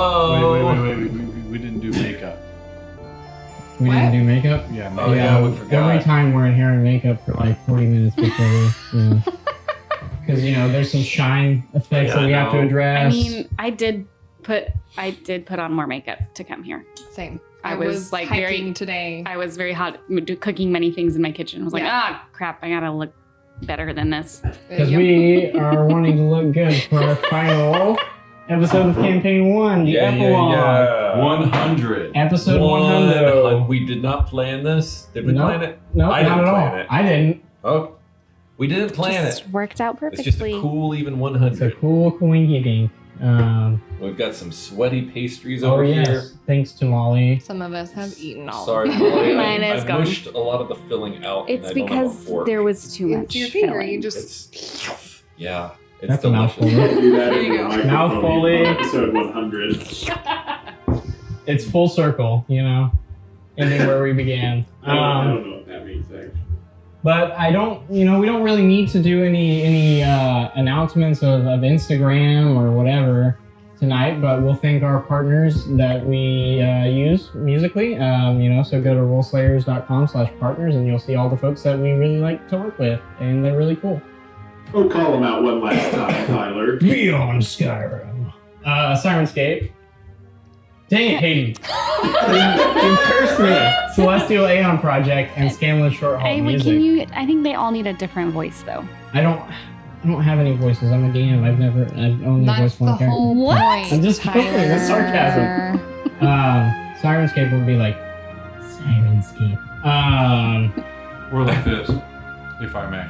Whoa! Wait. We didn't do makeup. We didn't do makeup? Yeah, Oh, yeah, we forgot. Every time we're in here in makeup for like 40 minutes before we, because there's some shine effects that we have to address. I mean, I did put on more makeup to come here. Same. I was like hiking today. I was very hot, cooking many things in my kitchen. I was like, crap, I gotta look better than this. Because we are wanting to look good for our final episode of Campaign 1, the Epilogue. 100. Episode 100. We did not plan this. Did we plan it? No, I not didn't at all. plan it. I didn't. Oh, we didn't plan Just it. worked out perfectly. It's just a cool even It's a 100. cool coinky dink. We've got some sweaty pastries Oh over yes, here. thanks to Molly. Some of us have eaten all. Sorry, of Molly. Mine is I gone. mushed a lot of the filling out. It's and I don't have a because fork. there was too much It's your finger. filling. You just. It's yeah. It's That's a delicious. mouthful. Do that There in you the go. microphone Mouthfully. in Episode 100. It's full circle, ending where we began. I don't know what that means, actually. But I don't, we don't really need to do any announcements of Instagram or whatever tonight, but we'll thank our partners that we use musically. So go to rollslayers.com/partners and you'll see all the folks that we really like to work with, and they're really cool. Oh, call them out one last time, Tyler. Beyond Skyrim. Sirenscape. Dang it, Hayden. You cursed me. Celestial Aeon Project and Scanless Short Haul Music. I think they all need a different voice though. I don't have any voices. I'm a DM. I've only That's voiced the one character. whole What? point. I'm just joking. That's sarcasm. Sirenscape would be like Sirenscape. Or like this, if I may.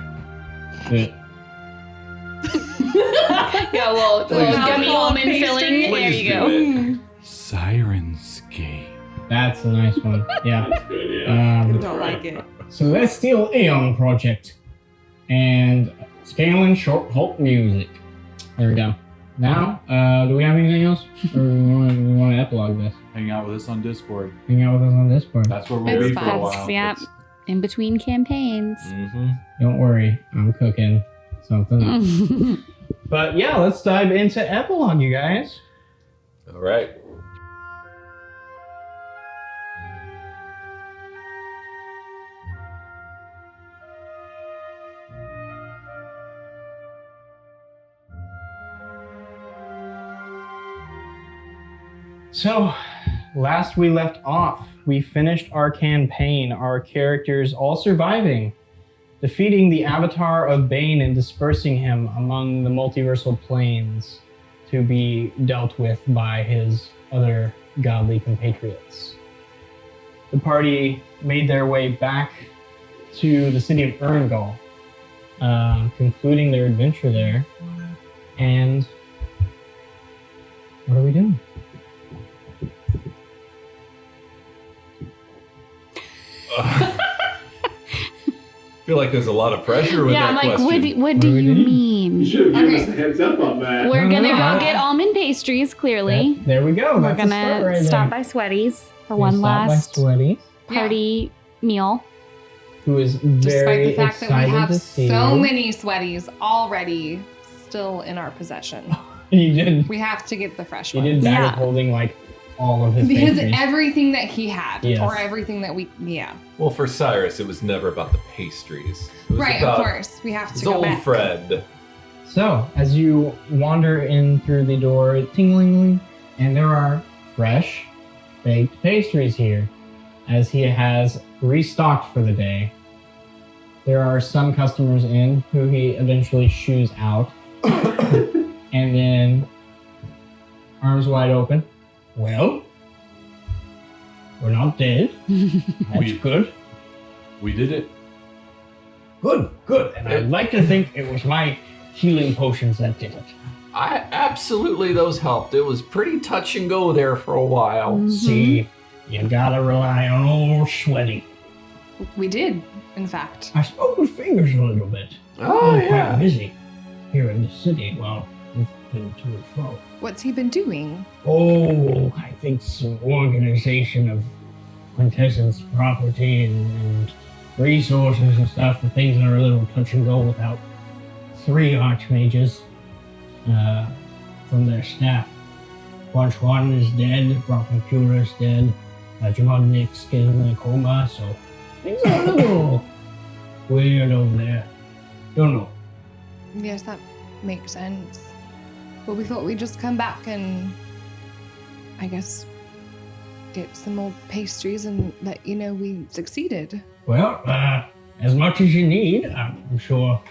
Got a little gummy mouthful of almond filling. There Please you do go. it. Sirenscape. That's a nice one. Yeah. That's good, yeah. Don't like it. Celestial Aeon Project and Scaling Short Halt Music. There we go. Now, do we have anything else? Or we want to epilogue this? Hang out with us on Discord. Hang out with us on Discord. That's where we'll It's be for a fun. while. Yeah, in between campaigns. Mm-hmm. Don't worry, I'm cooking something up. But yeah, let's dive into epilogue, you guys. All right. So, last we left off, we finished our campaign, our characters all surviving, defeating the avatar of Bane and dispersing him among the multiversal planes to be dealt with by his other godly compatriots. The party made their way back to the city of Erangel, concluding their adventure there. And what are we doing? I feel like there's a lot of pressure with Yeah, I'm that like, question. what do What do you we do? You mean? should have given Okay. us a heads up on that. We're gonna No, go get almond pastries, clearly. There we go. We're That's a start gonna right stop there. by Sweaty's for We one stop by last Sweaty, party meal. who is Despite very the fact that we excited have to see so you. many sweaties already still in our possession. You did. We have to get the fresh He ones. did bag Yeah. of holding like all of his Because pastries. everything that he had, Yes. or everything that we, Well, for Cyrus, it was never about the pastries. It was right, about of course, we have to his go old back. friend. So, as you wander in through the door, tingling, and there are fresh baked pastries here, as he has restocked for the day. There are some customers in who he eventually shoos out, and then arms wide open. Well, we're not dead. That's We- good. We did it. Good. And I'd like to think it was my healing potions that did it. Absolutely, those helped. It was pretty touch and go there for a while. Mhm. See, you gotta rely on old Sweaty. We did, in fact. I spoke with Fingers a little bit. Oh, Been quite yeah. busy here in the city while we've been to and fro. What's he been doing? Oh, I think some organization of quintessence property and resources and stuff for things that are a little touch and go without 3 archmages from their staff. Bunch 1 is dead, Broken Pura is dead, Nick's in a coma, so things are a little weird over there. Don't know. Yes, that makes sense. But we thought we'd just come back and, I guess, get some more pastries and let you know we succeeded. Well, as much as you need, I'm sure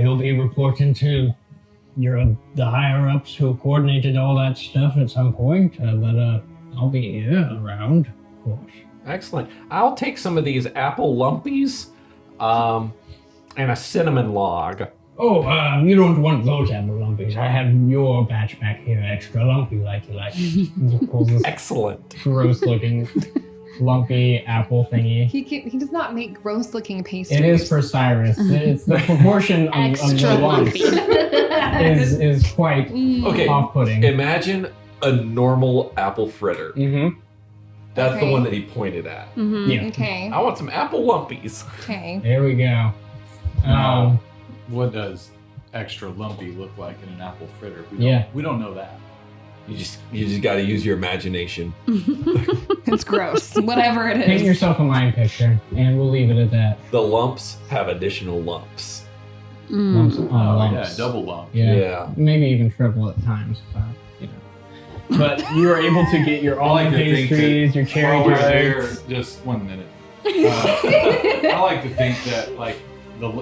you'll be reporting to the higher-ups who coordinated all that stuff at some point, but I'll be here around, of course. Excellent. I'll take some of these apple lumpies and a cinnamon log. Oh, you don't want those apple lumpies. I have your batch back here, extra lumpy like you like. He just pulls this Excellent. gross-looking lumpy apple thingy. He does not make gross-looking pastries. It is for Cyrus. It's the proportion of Extra the lump lumpy. is quite Okay. off-putting. Imagine a normal apple fritter. Mm-hmm. That's Okay. the one that he pointed at. Mhm. Yeah. Okay. I want some apple lumpies. Okay. There we go. What does extra lumpy look like in an apple fritter? We don't know that. You just got to use your imagination. It's gross. Whatever it Paint is. yourself a mind picture, and we'll leave it at that. The lumps have additional lumps. Lumps Mm. on Oh, lumps. yeah, double lump. Yeah. Maybe even triple at times. You know. But you were able to get your all I like to think that pastries, your cherry While we're there, tarts. just 1 minute. I like to think that like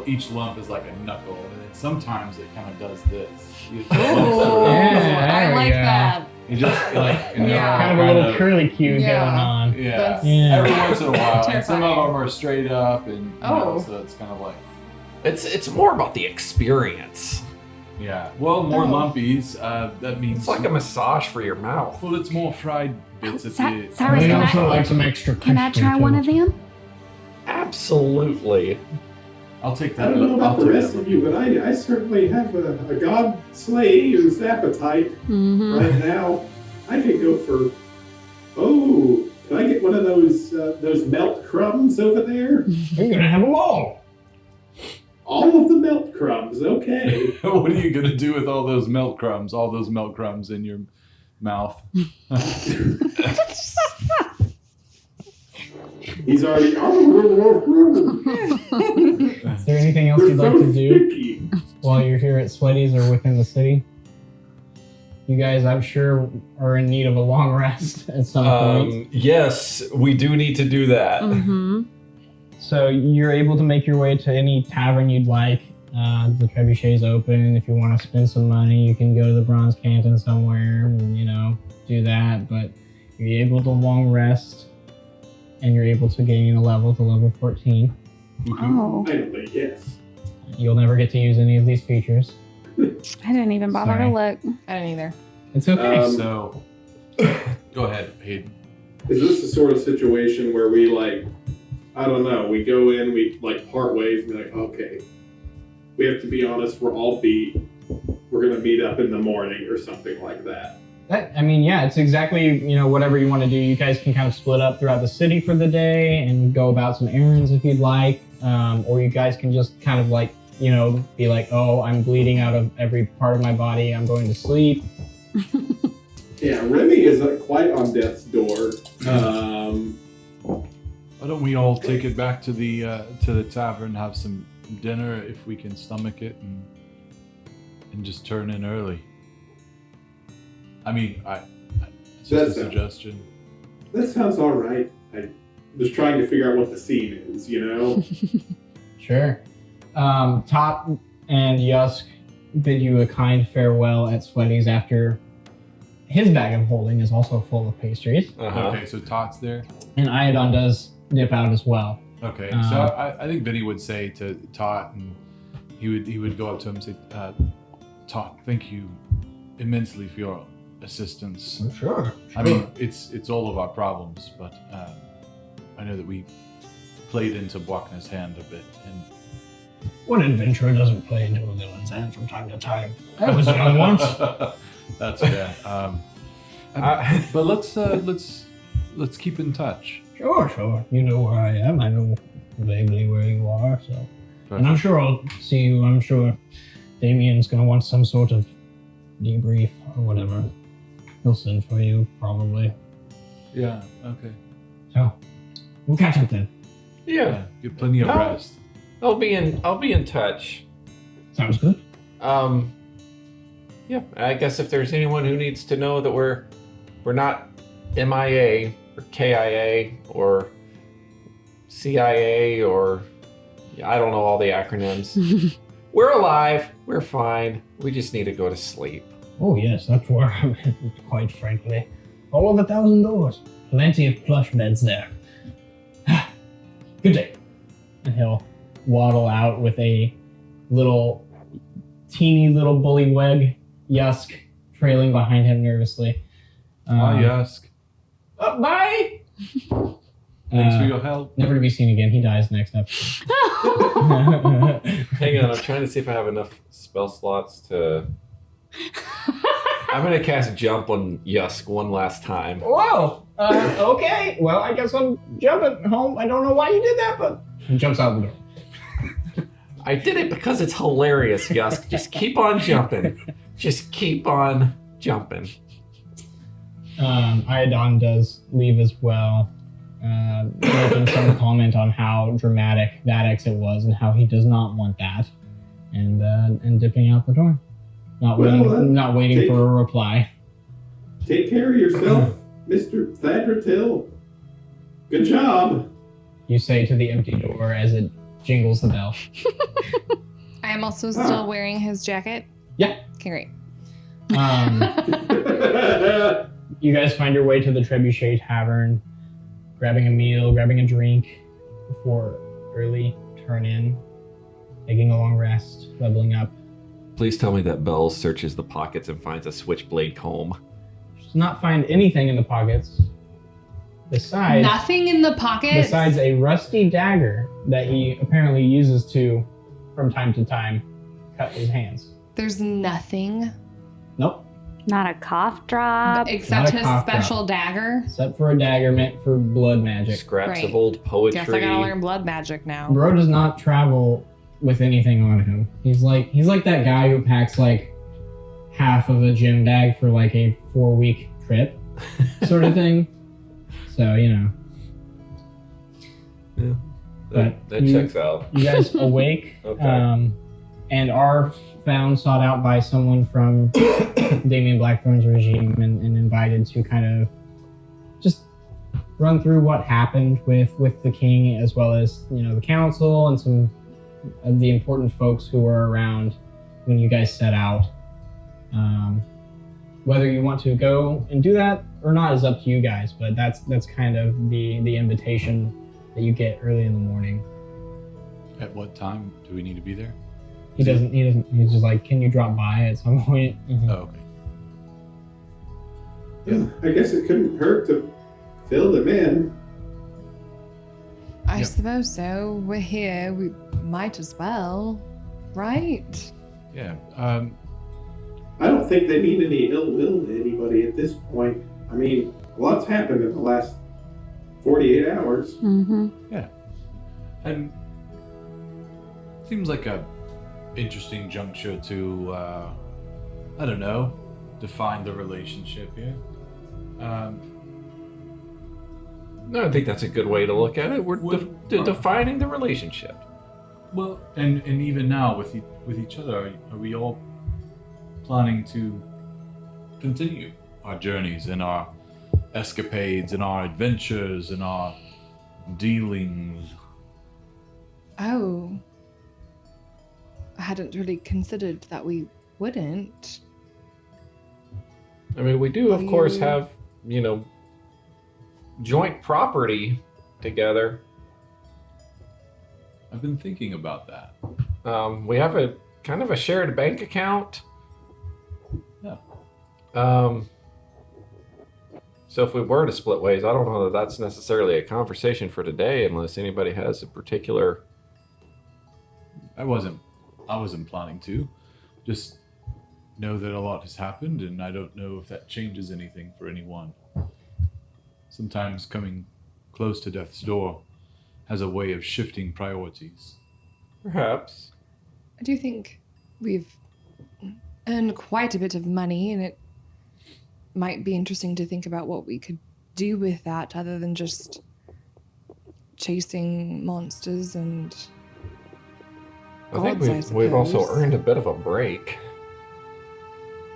each lump is like a knuckle, and then sometimes it kind of does this. You Oh, Yeah, I there we like go. that. You just like and they're Yeah. all Kind of a little curly cue Yeah. going on. Yeah. That's- Yeah. Every once in a while, and some of Terrifying. them are straight up, and you Oh. know, so it's kind of like It's more about the experience. yeah. Well, more Oh. lumpies. That means It's like a massage for your mouth. well, it's more fried bits at Sa- the. Cyrus, We can also I- like some extra Can I crispy, try one too. of them? Absolutely. I'll take I that. don't know about I'll the take rest that. of you, but I certainly have a god slayer's appetite Mm-hmm. right now. I could go for. Oh, can I get one of those melt crumbs over there? We're gonna have them all. All of the melt crumbs, okay. What are you gonna do with all those milk crumbs? All those milk crumbs in your mouth? He's already. Is there anything else They're you'd like so to do sticky. while you're here at Sweaty's or within the city? You guys, I'm sure, are in need of a long rest at some point. Yes, we do need to do that. Mm-hmm. So you're able to make your way to any tavern you'd like. The trebuchet's open. If you want to spend some money, you can go to the Bronze Canton somewhere and, do that. But you're able to long rest, and you're able to gain a level to level 14. Oh, Finally, yes. You'll never get to use any of these features. I didn't even bother Sorry. to look. I don't either. It's okay. So, go ahead, Hayden. Is this the sort of situation where we I don't know, we go in, we part ways, and be like, okay, we have to be honest, we're all beat. We're gonna meet up in the morning or something like that. It's exactly, whatever you want to do. You guys can kind of split up throughout the city for the day and go about some errands if you'd like. Or you guys can just kind of be like, oh, I'm bleeding out of every part of my body. I'm going to sleep. Yeah, Remy is quite on death's door. Why don't we all take it back to the tavern, have some dinner if we can stomach it, and just turn in early. I mean, it's just a suggestion. That sounds all right. I was trying to figure out what the scene is, Sure. Top and Yusk bid you a kind farewell at Sweaty's after his bag of holding is also full of pastries. Uh-huh. Okay, so Tot's there. And Iodon does dip out as well. Okay, so I think Vinny would say to Tot, and he would go up to him and say, Tot, thank you immensely for your assistance. Sure. I mean, it's all of our problems, but I know that we played into Buckner's hand a bit, and One adventurer doesn't play into a villain's hand from time to time. I was young once. That's fair. But let's keep in touch. Sure. You know where I am. I know vaguely where you are, so. And I'm sure I'll see you. I'm sure Damien's going to want some sort of debrief or whatever. he'll send for you probably. Yeah. Okay. So we'll catch up then. Yeah. Get plenty of No. rest. I'll be in touch. Sounds good. Yeah, I guess if there's anyone who needs to know that we're not MIA or KIA or CIA or I don't know all the acronyms. We're alive. We're fine. We just need to go to sleep. Oh yes, that's where I'm quite frankly. All of $1,000. Plenty of plush beds there. Good day. And he'll waddle out with a teeny little bullywug, Yusk, trailing behind him nervously. I ask. Bye! Thanks for your help. Never to be seen again. He dies next episode. Hang on, I'm trying to see if I have enough spell slots to... I'm going to cast Jump on Yusk one last time. Whoa! Okay. Well, I guess I'm jumping home. I don't know why you did that, but he jumps out the door. I did it because it's hilarious, Yusk. Just keep on jumping. Just keep on jumping. Iodon does leave as well, making some comment on how dramatic that exit was and how he does not want that, and dipping out the door, not waiting for a reply. Take care of yourself, Mr. Thadrill. Good job. You say to the empty door as it jingles the bell. I am also still wearing his jacket. Yeah. Okay, great. You guys find your way to the Trebuchet Tavern, grabbing a meal, grabbing a drink before early turn-in, taking a long rest, leveling up. Please tell me that Belle searches the pockets and finds a switchblade comb. Does not find anything in the pockets. Besides... Nothing in the pockets? Besides a rusty dagger that he apparently uses to, from time to time, cut his hands. There's nothing Nope. Not a cough drop. except Not a his cough special dagger. Except for a dagger meant for blood magic. Scraps Right. of old poetry. Guess I gotta learn blood magic now. Bro does not travel with anything on him. He's like that guy who packs like half of a gym bag for like a 4-week trip sort of thing. So, you know. Yeah. But That you- checks out. You guys awake Okay. and are sought out by someone from Damien Blackthorn's regime and invited to kind of just run through what happened with the king, as well as, you know, the council and some of the important folks who were around when you guys set out. Whether you want to go and do that or not is up to you guys, but that's kind of the invitation that you get early in the morning. At what time do we need to be there? He doesn't, he's just like, can you drop by at some point? Oh, okay. Yeah, I guess it couldn't hurt to fill them in. I Yep. suppose so. We're here. We might as well. Right? Yeah. I don't think they mean any ill will to anybody at this point. I mean, a lot's happened in the last 48 hours. Mm-hmm. And seems like a interesting juncture to, I don't know, define the relationship here. No, I think that's a good way to look at it. We're Well, defining the relationship. Well, and even now with each other, are we all planning to continue our journeys and our escapades and our adventures and our dealings? Oh. I hadn't really considered that we wouldn't. I mean, we do, of course, You- have, you know, joint property together. I've been thinking about that. We have a kind of a shared bank account. Yeah. So if we were to split ways, I don't know that that's necessarily a conversation for today, unless anybody has a particular. I wasn't planning to. Just know that a lot has happened, and I don't know if that changes anything for anyone. Sometimes coming close to death's door has a way of shifting priorities. Perhaps. I do think we've earned quite a bit of money, and it might be interesting to think about what we could do with that other than just chasing monsters and I think gods, we've also suppose. earned a bit of a break.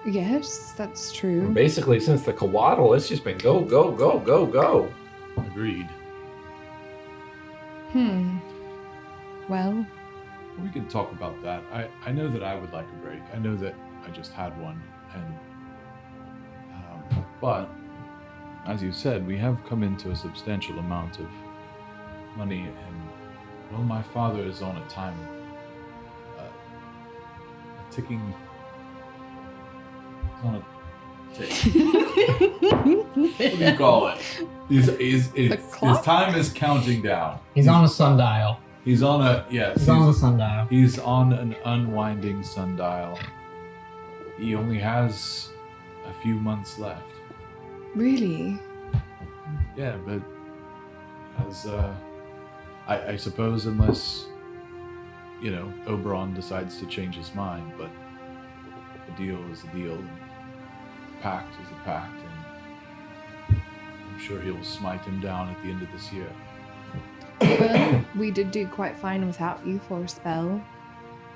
Yes, that's true. Basically, since the Coatl, it's just been go, go, go, go, go. Agreed. Well, We can talk about that. I know that I would like a break. I know that I just had one, and but as you said, we have come into a substantial amount of money, and well, my father is on a time, a ticking. He's on a tick. What do you call it? His clock? time is counting down. He's on a sundial. He's on a yes. He's on the sundial. He's on an unwinding sundial. He only has a few months left. really? Yeah, but as I suppose unless Oberon decides to change his mind, but a deal is a deal. A pact is a pact, and I'm sure he'll smite him down at the end of this year. Well, we did do quite fine without you for a spell.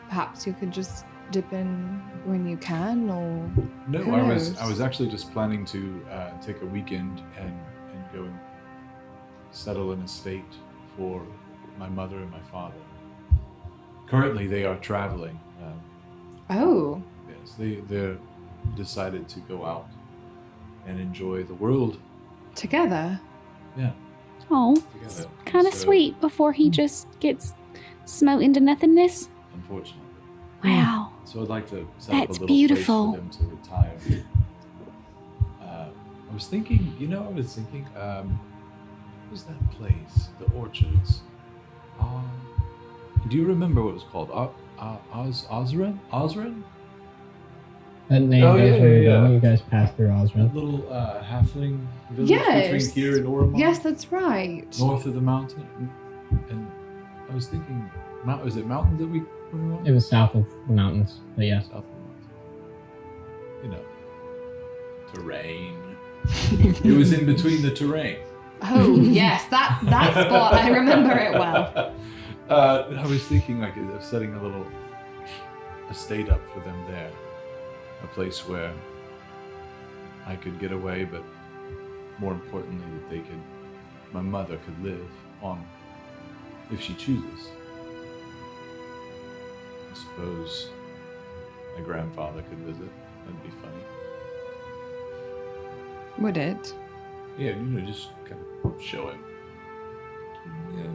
Perhaps you could just dip in when you can, or No, who I knows? was actually just planning to take a weekend and go and settle an estate for my mother and my father. Currently, they are traveling. Oh, Yes, they're decided to go out and enjoy the world together. Yeah, Oh, together. kind of So, sweet before he just gets smote into nothingness. Unfortunately. Wow. So I'd like to set up a That's little beautiful. place for them to retire. I was thinking, what was that place? The Orchards. Do you remember what it was called? Osran? Osran? That name Oh, goes yeah, where you're yeah, going. yeah. You guys pass through That Osran. little halfling village Yes. between here and Oromar? Yes, that's right. North of the mountain. And I was thinking, is it mountain that we went around? It was south of the mountains, but yeah. South of the mountain. Terrain. It was in between the terrain. Oh, yes, that spot. I remember it well. I was thinking of setting a little estate up for them there. A place where I could get away, but more importantly, that my mother could live on if she chooses. I suppose my grandfather could visit. That'd be funny. Would it? Yeah, just kind of show him.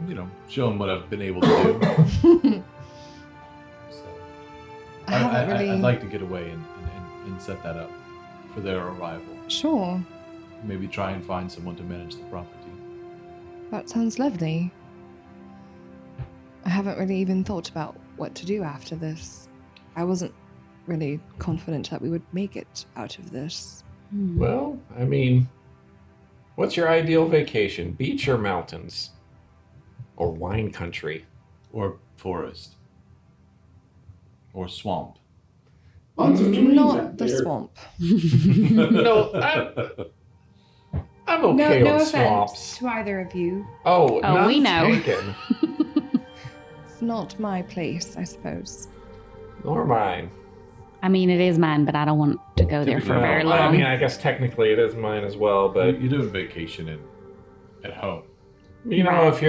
Yeah, show him what I've been able to do. So, I haven't really. I'd like to get away and set that up for their arrival. Sure, Maybe try and find someone to manage the property. that sounds lovely. I haven't really even thought about what to do after this. I wasn't really confident that we would make it out of this. Well, I mean, what's your ideal vacation? Beach or mountains? Or wine country? Or forest. Or swamp. Lots of trees Not out the there. swamp. No, I'm okay no with offense swamps. to either of you. Oh, Oh, we none know. taken. It's not my place, I suppose. Nor mine. I mean, it is mine, but I don't want to go there for Well, very I long. mean, I guess technically it is mine as well, but You do a vacation at home. if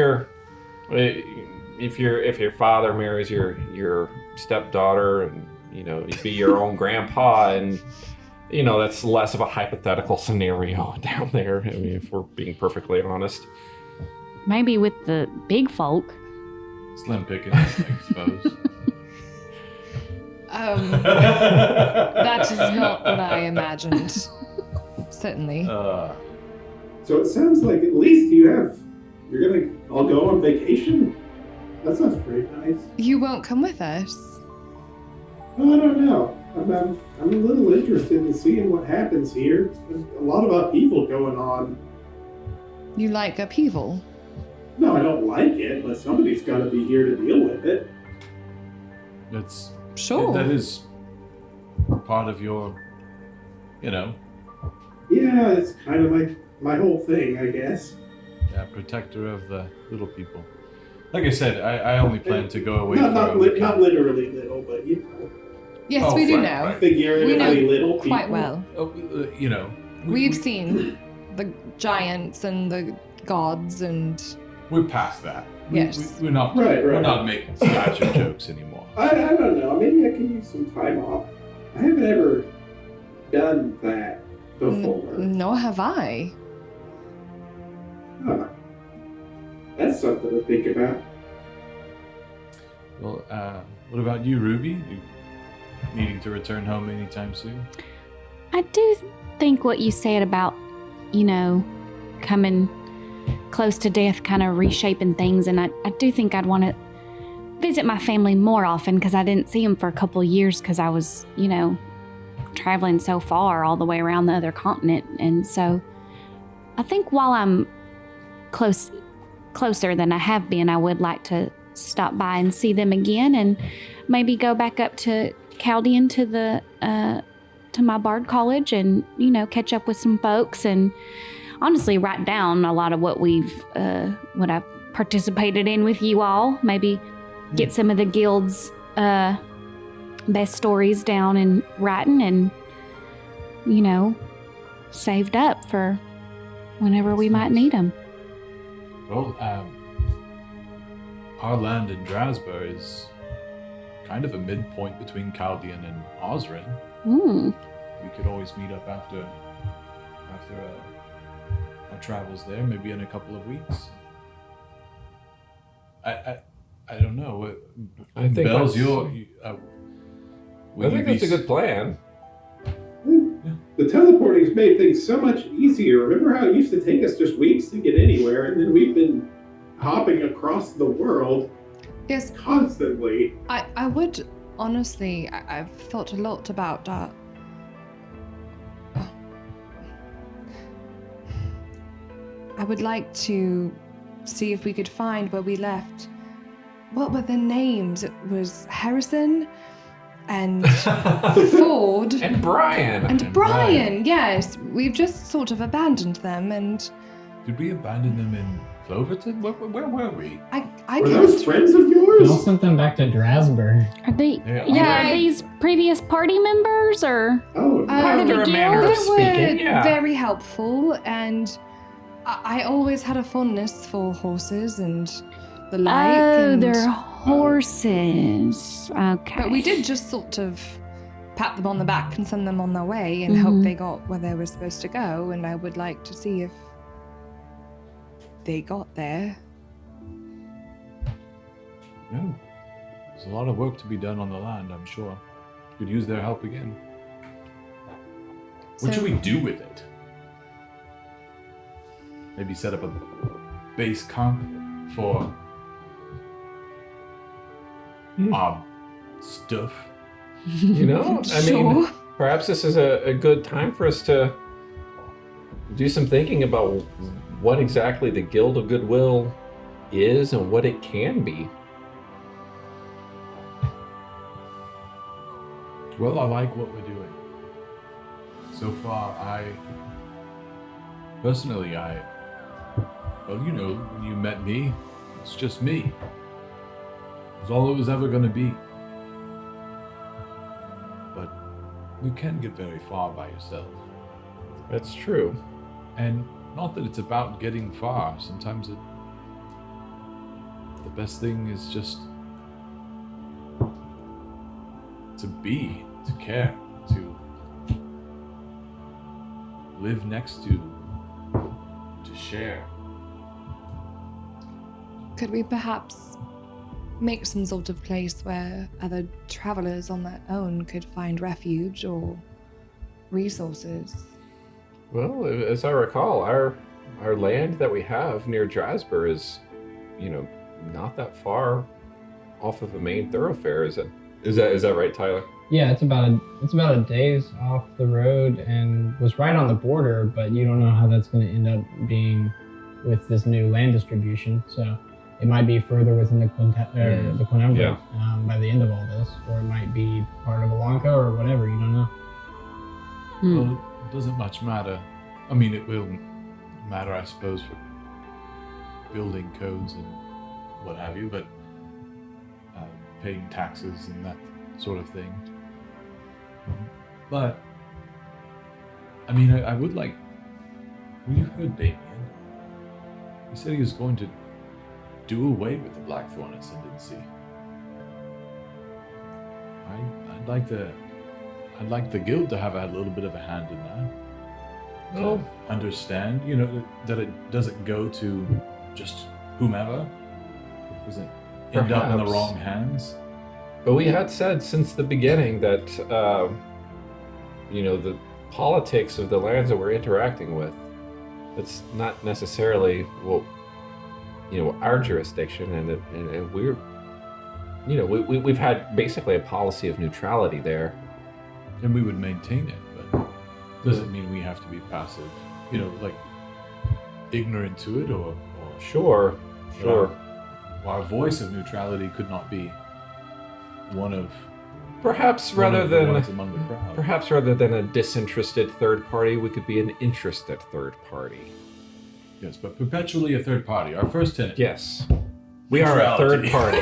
your father marries your stepdaughter and you be your own grandpa, and that's less of a hypothetical scenario down there. I mean, if we're being perfectly honest. Maybe with the big folk. Slim pickings, I suppose. That is not what I imagined. Certainly. So it sounds like at least you're gonna all go on vacation? That sounds pretty nice. You won't come with us. Oh, I don't know. I'm a little interested in seeing what happens here. There's a lot of upheaval going on. You like upheaval? No, I don't like it, but somebody's got to be here to deal with it. Sure. That is part of your, Yeah, Yeah, it's kind of like my whole thing, I guess. Yeah, protector of the little people. Like I said, I only plan to go away Not for a weekend. not literally little, but you know, Yes, Oh, we do right, know. right. figuratively We know little quite people. well. Oh, you know, We've seen the giants and the gods and we're past that. Yes. We're not. Right, We're right. not making stature jokes anymore. I don't know. Maybe I can use some time off. I haven't ever done that before. nor have I. Huh. That's something to think about. Well, what about you, Ruby? You needing to return home anytime soon? I do think what you said about, you know, coming close to death, kind of reshaping things, and I do think I'd want to visit my family more often because I didn't see them for a couple of years because I was, you know, traveling so far all the way around the other continent. And so I think while I'm closer than I have been, I would like to stop by and see them again, and maybe go back up to Chaldean to the to my Bard College, and you know, catch up with some folks, and honestly write down a lot of what what I've participated in with you all. Maybe get some of the guild's best stories down and writing, and you know, saved up for whenever we might need them. Well, our land in Drasbar is kind of a midpoint between Chaldean and Osrin. Mm. We could always meet up after our travels there, maybe in a couple of weeks. I don't know. I think Bells, that's- will I you think be that's a good plan. The teleporting's made things so much easier. Remember how it used to take us just weeks to get anywhere, and then we've been hopping across the world Yes, constantly. I would honestly. I've thought a lot about that. I would like to see if we could find where we left. What were their names? It was Harrison and Ford And Brian. and Brian. Yes, we've just sort of abandoned them, and Did we abandon them in Cloverton? Where were we? I Were those can't. friends of We all yours? sent them back to Drasbar. Are they? Yeah, Yeah, I- are these previous party members or? Oh, no. Part of After the a manner guild? of speaking, They yeah. were very helpful, and I always had a fondness for horses and the like. Oh, and, they're horses. Okay. But we did just sort of pat them on the back and send them on their way and hope Mhm. they got where they were supposed to go. And I would like to see if they got there. No. There's a lot of work to be done on the land, I'm sure. Could use their help again. What So- should we do with it? Maybe set up a base camp for our stuff. You know, I mean, Sure. perhaps this is a good time for us to do some thinking about what exactly the Guild of Goodwill is and what it can be. Well, I like what we're doing. So far, personally, well, you know, when you met me, it's just me. It's all it was ever going to be. But you can't get very far by yourself. That's true. And not that it's about getting far. Sometimes the best thing is just to be, to care, to live next to share. Could we perhaps make some sort of place where other travelers on their own could find refuge or resources? Well, as I recall, our land that we have near Drasbar is, you know, not that far off of a main thoroughfare. Is that right, Tyler? Yeah, it's about a day's off the road and was right on the border, but you don't know how that's going to end up being with this new land distribution. So it might be further within the Quinumbrate Yeah. by the end of all this, or it might be part of Alanka or whatever. You don't know. Hmm. Well, it doesn't much matter. I mean, it will matter, I suppose, for building codes and what have you, but paying taxes and that sort of thing. But, I mean, I would like... Have you heard Damien? He said he was going to do away with the Blackthorn Ascendancy. I'd like the guild to have a little bit of a hand in that. Well, To understand, you know, that it doesn't go to just whomever. It doesn't end up in the Perhaps. wrong hands. but we had said since the beginning that, the politics of the lands that we're interacting with, it's not necessarily, our jurisdiction, and we're, we've had basically a policy of neutrality there. And we would maintain it, but doesn't mean we have to be passive, like ignorant to it or Sure. our voice of neutrality could not be one of Perhaps one rather of the than ones among the crowd. perhaps rather than a disinterested third party, we could be an interested third party. Yes, but perpetually a third party. Our first tenet. Yes. We are a third Neutrality.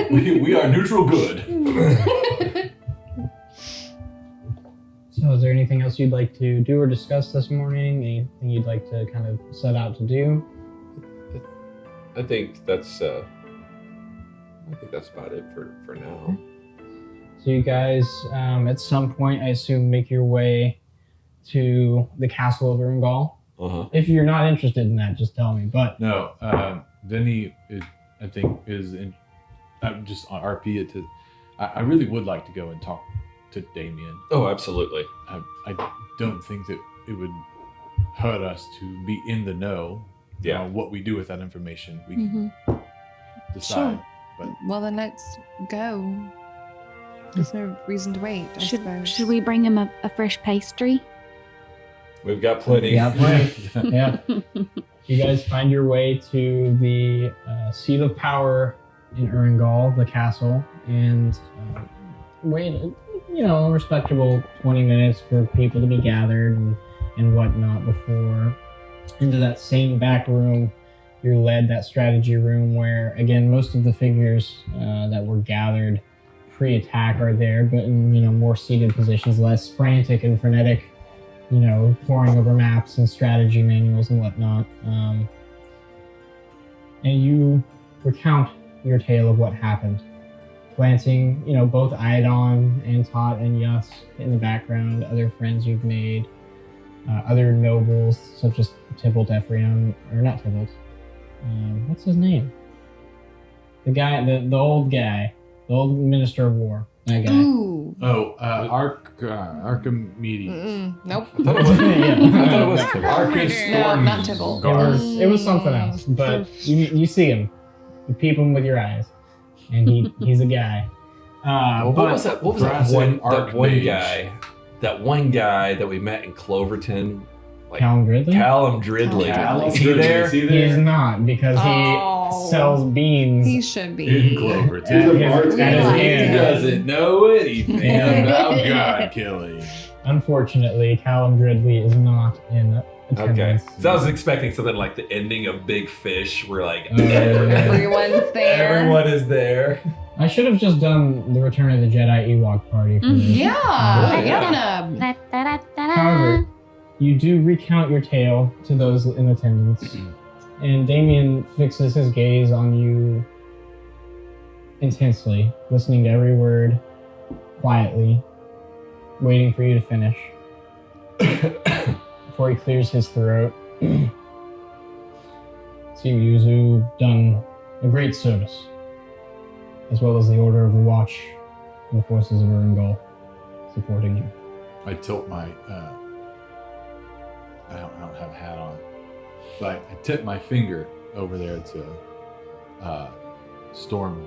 party. we are neutral good. So is there anything else you'd like to do or discuss this morning? Anything you'd like to kind of set out to do? I think that's about it for now. So you guys, at some point, I assume, make your way to the castle of Urngal. Uh-huh. If you're not interested in that, just tell me. But No, Vinny is, I think, I'm just on RP it to. I really would like to go and talk to Damien. Oh, absolutely. I don't think that it would hurt us to be in the know. Yeah. What we do with that information, we Mhm. can decide. But Well, then let's go. There's no reason to wait, I suppose. Should we bring him a fresh pastry? We've got plenty. yeah, right. Yeah. You guys find your way to the seat of power in Urngal, the castle, and wait, a respectable 20 minutes for people to be gathered and whatnot before into that same back room. You're led, that strategy room, where again most of the figures that were gathered pre-attack are there, but in more seated positions, less frantic and frenetic, poring over maps and strategy manuals and whatnot. And you recount your tale of what happened, glancing, both Iadon and Tot and Yus in the background, other friends you've made, other nobles such as Tybalt Ephraim, or not Tybalt. What's his name? The guy, the old guy, the old Minister of War. That guy. Ooh. Archimedes. Nope. I thought it was, Yeah. I thought it was Arcus No, Storm. not Tybalt. It was something else, but you see him, you peep him with your eyes, and he's a guy. what was that? What was that Jurassic one Archmage. guy? That one guy that we met in Cloverton, like Callum Gridley? Callum Dridley. Callum Is he there? He's not, because Oh. he sells beans. He should be. In Cloverton. at He's a his- bartender. at his He inn. doesn't know anything about God killing. Unfortunately, Callum Gridley is not in Okay. attendance. So I was expecting something like the ending of Big Fish, where like Everyone's there. everyone is there. I should have just done the Return of the Jedi Ewok party for this. Yeah. Yeah. Yeah. However, you do recount your tale to those in attendance, and Damien fixes his gaze on you intensely, listening to every word quietly, waiting for you to finish before he clears his throat. See, you've done a great service, as well as the Order of the Watch and the forces of Urngal supporting you. I tilt my. I don't have a hat on, but I tip my finger over there to Storm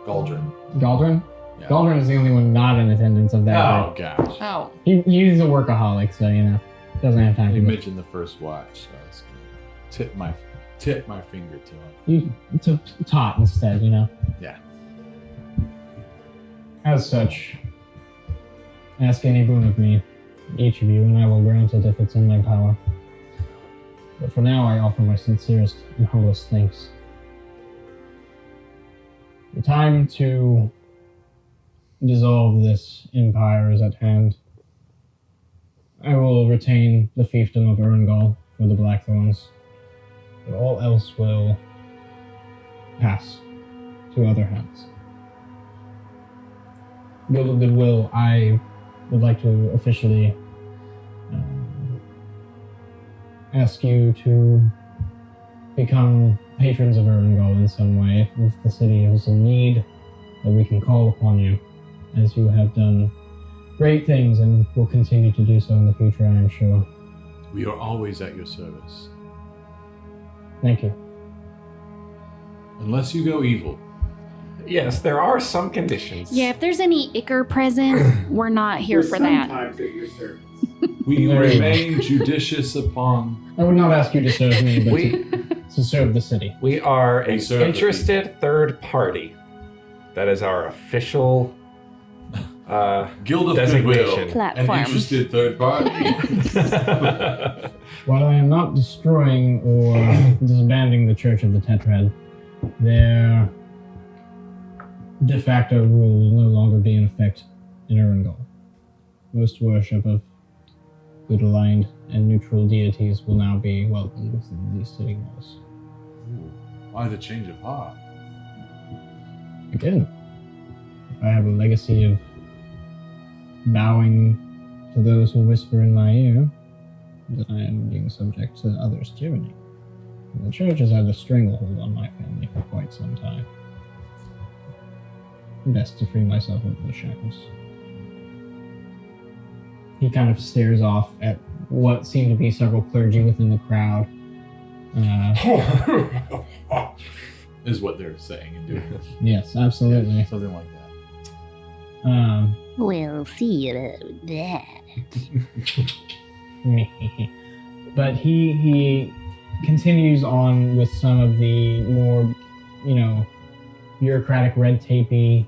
Galdrin. Galdrin? Yeah. Galdrin is the only one not in attendance of that Oh group. gosh! Oh. He's a workaholic, so doesn't have time You to go. mentioned the first watch, so I was gonna tip my finger to him. You to Tot instead, Yeah. As such, ask any boon of me, each of you, and I will grant it if it's in my power. But for now, I offer my sincerest and humblest thanks. The time to dissolve this empire is at hand. I will retain the fiefdom of Erangel for the Blackthorns, but all else will pass to other hands. Guild of Goodwill, I would like to officially ask you to become patrons of Erangel in some way. If the city is in need, that we can call upon you, as you have done great things and will continue to do so in the future, I am sure. We are always at your service. Thank you. Unless you go evil. Yes, there are some conditions. Yeah, if there's any ichor present, we're not here We're for that. sometimes at your service. We remain judicious upon... I would not ask you to serve me, but We to serve the city. we are We an serve the interested third party. That is our official Guild of designation. Goodwill. An Platform. interested third party. While I am not destroying or disbanding the Church of the Tetrad, their de facto rule will no longer be in effect in Erangel. Most worship of good aligned and neutral deities will now be welcomed within these city walls. Why the change of heart? Again, if I have a legacy of bowing to those who whisper in my ear, then I am being subject to others' tyranny. And the church has had a stranglehold on my family for quite some time. Best to free myself of the shackles. He kind of stares off at what seem to be several clergy within the crowd. Is what they're saying and doing. Yes, absolutely. Something like that. We'll see about that. But he continues on with some of the more, bureaucratic, red tapey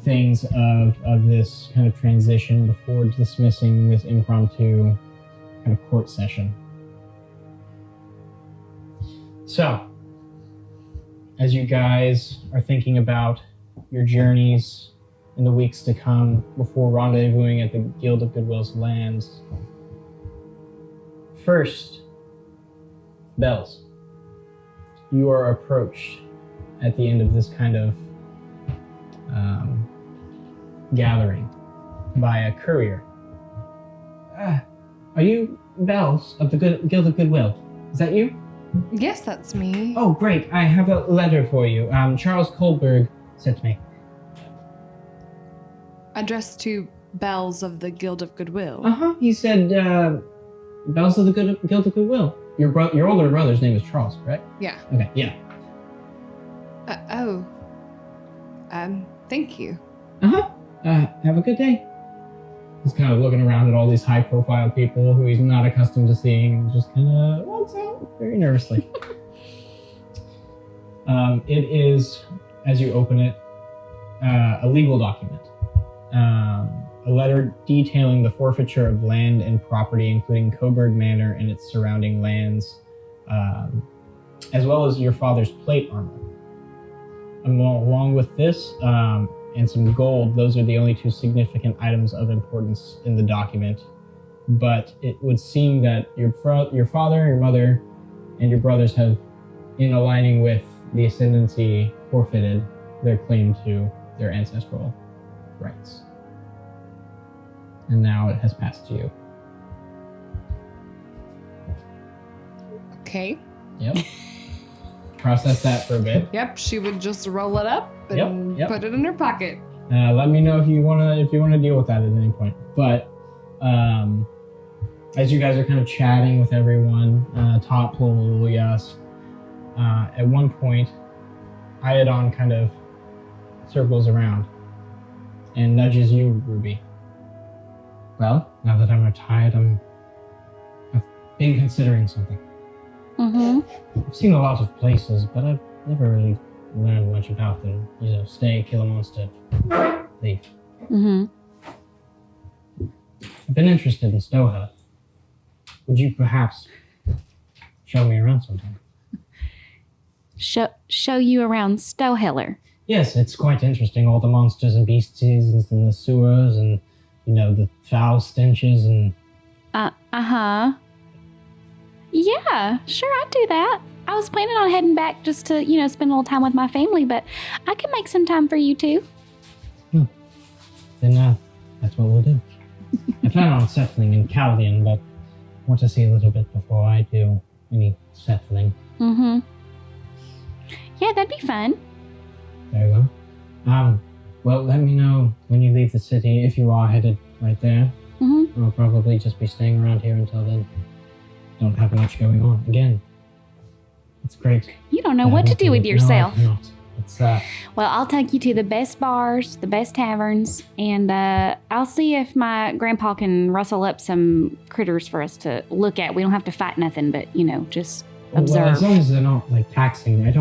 things of this kind of transition before dismissing this impromptu kind of court session. So, as you guys are thinking about your journeys in the weeks to come before rendezvousing at the Guild of Goodwill's lands, first, Bells, you are approached at the end of this kind of gathering by a courier. Are you Bells of the Guild of Goodwill? Is that you? Yes, that's me. Oh, great. I have a letter for you. Charles Kohlberg sent me. Addressed to Bells of the Guild of Goodwill. Uh-huh. He said, Bells of the Guild of Goodwill. Your older brother's name is Charles, correct? Yeah. Okay, yeah. Thank you. Uh-huh. Have a good day. He's kind of looking around at all these high-profile people who he's not accustomed to seeing and just kind of walks out very nervously. It is, as you open it, a legal document. A letter detailing the forfeiture of land and property, including Coburg Manor and its surrounding lands, as well as your father's plate armor. Along with this, and some gold, those are the only two significant items of importance in the document. But it would seem that your father, your mother, and your brothers have, in aligning with the ascendancy, forfeited their claim to their ancestral rights. And now it has passed to you. Okay. Yep. Process that for a bit. Yep, she would just roll it up and Yep. put it in her pocket. Let me know if you wanna deal with that at any point. But as you guys are kind of chatting with everyone, Top Pole, yes. At one point, Iodon kind of circles around and nudges you, Ruby. Well, now that I'm retired, I've been considering something. Mm-hmm. I've seen a lot of places, but I've never really learned much about them. Stay, kill a monster, leave. Mm-hmm. I've been interested in Stoha. Would you perhaps show me around sometime? Show you around Stowheller. Yes, it's quite interesting. All the monsters and beasties in the sewers and, the foul stenches and... Uh-huh. Yeah, sure, I'd do that. I was planning on heading back just to, spend a little time with my family, but I can make some time for you too. Then that's what we'll do. I plan on settling in Caldian, but want to see a little bit before I do any settling. Mm-hmm. Yeah, that'd be fun. Very well. Well, let me know when you leave the city, if you are headed right there. Mm-hmm. I'll probably just be staying around here until then. Don't have much going on. Again, it's great. You don't know what to do with yourself. No, I cannot. It's, Well, I'll take you to the best bars, the best taverns, and I'll see if my grandpa can rustle up some critters for us to look at. We don't have to fight nothing, but, just observe. Well, as long as they're not, taxing me. I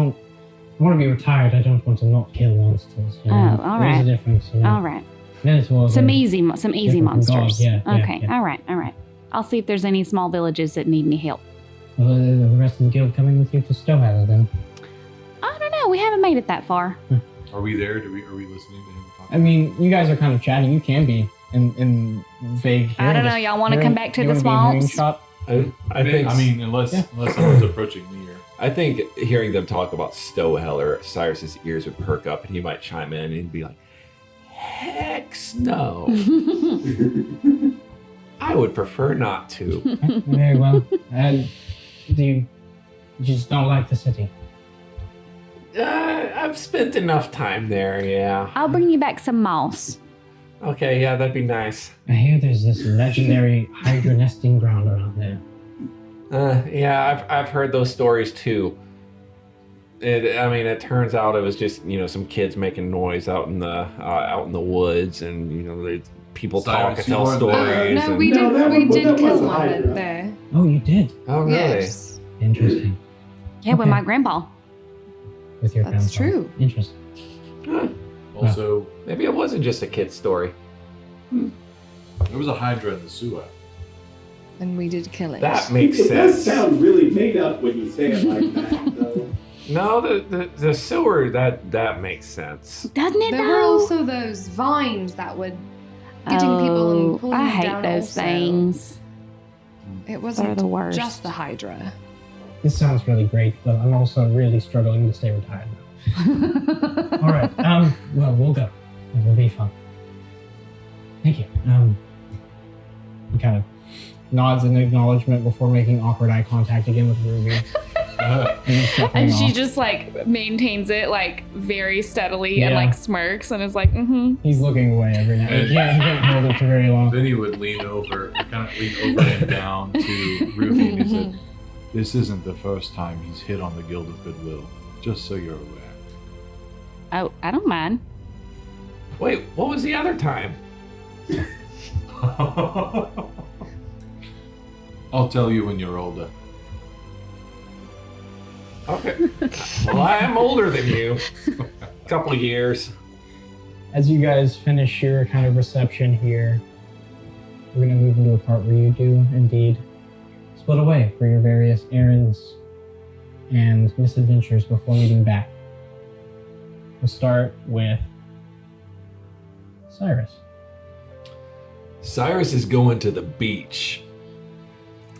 want to be retired. I don't want to not kill monsters. Oh, all right. There's a difference. All right. Minotaurs Some are easy different from monsters. gods, yeah, Okay, yeah. all right. I'll see if there's any small villages that need any help. Well, the rest of the guild coming with you to Stowheller then? I don't know. We haven't made it that far. Are we there? Are we listening to him talk? I mean, you guys are kind of chatting. You can be in vague. I don't know. Y'all want to come back to the swamps? I think. Unless someone's approaching me or. I think hearing them talk about Stowheller, Cyrus's ears would perk up, and he might chime in and he'd be like, "Heck no! I would prefer not to." Very well. And you just don't like the city? I've spent enough time there. Yeah. I'll bring you back some moss. Okay. Yeah, that'd be nice. I hear there's this legendary hydra nesting ground around there. Yeah, I've heard those stories too. It turns out it was just some kids making noise out in the woods, and people talk and tell stories. No, and- we did that kill was a one hydra. there. Oh, you did? Oh, really? Yes, Interesting. Yeah, with Okay. my grandpa. With your that's grandfather. true. Interesting. Huh. Also, Maybe it wasn't just a kid's story. there was a hydra in the sewer. And we did kill it. That makes It does sense. sound really made up when you say it like that, though. No, the sewer that makes sense. Doesn't it There were though? also those vines that would getting people and pulling I them hate down those also. things. It They're wasn't the worst. just the Hydra. This sounds really great, but I'm also really struggling to stay retired now. All right. Well, we'll go. It will be fun. Thank you. He kind of nods in acknowledgement before making awkward eye contact again with Ruby. And she just maintains it very steadily and Yeah. smirks and is like, mm-hmm. He's looking away every now and then. He can't hold it for very long. Vinny would lean over and down to Ruby and he said, "This isn't the first time he's hit on the Guild of Goodwill, just so you're aware." Oh, I don't mind. Wait, what was the other time? I'll tell you when you're older. Okay. Well, I am older than you. A couple of years. As you guys finish your kind of reception here, we're going to move into a part where you do indeed split away for your various errands and misadventures before meeting back. We'll start with Cyrus. Cyrus is going to the beach.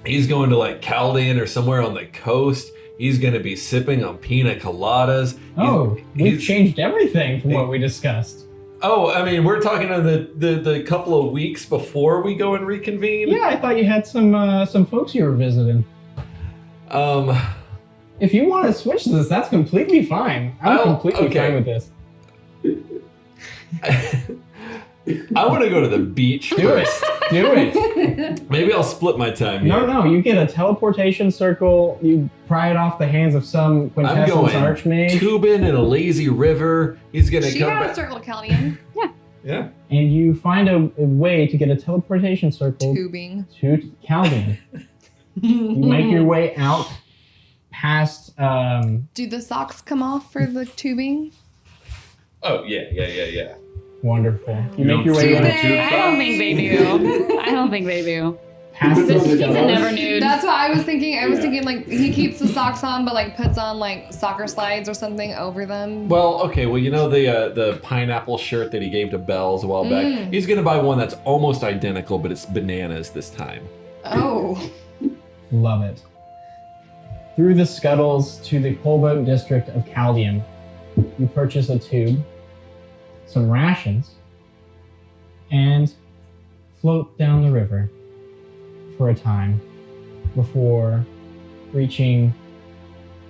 He's going to Caldian or somewhere on the coast. He's going to be sipping on pina coladas. Oh, we've he's- changed everything from what we discussed. Oh, we're talking on the couple of weeks before we go and reconvene. Yeah, I thought you had some folks you were visiting. If you want to switch this, that's completely fine. I'm Oh, completely okay. fine with this. I want to go to the beach Do first. it. Do it. Maybe I'll split my time No, here. no, you get a teleportation circle. You pry it off the hands of some I'm quintessence going archmage, tubing in a lazy river. He's going to She come had a back. circle, Caldian. Yeah. and you find a way to get a teleportation circle Tubing. to Caldian. You make your way out past. Do the socks come off for the tubing? Oh, yeah. Wonderful. You You make don't your way see in. the tube I don't think they do. I don't think they do. Past the He's a scuttles. never nude. That's what I was thinking. I was Yeah. thinking like he keeps the socks on, but like puts on like soccer slides or something over them. Well, okay. Well, you know the pineapple shirt that he gave to Bells a while back. Mm. He's gonna buy one that's almost identical, but it's bananas this time. Oh. Love it. Through the scuttles to the coalboat district of Chaldean, you purchase a tube, some rations, and float down the river for a time before reaching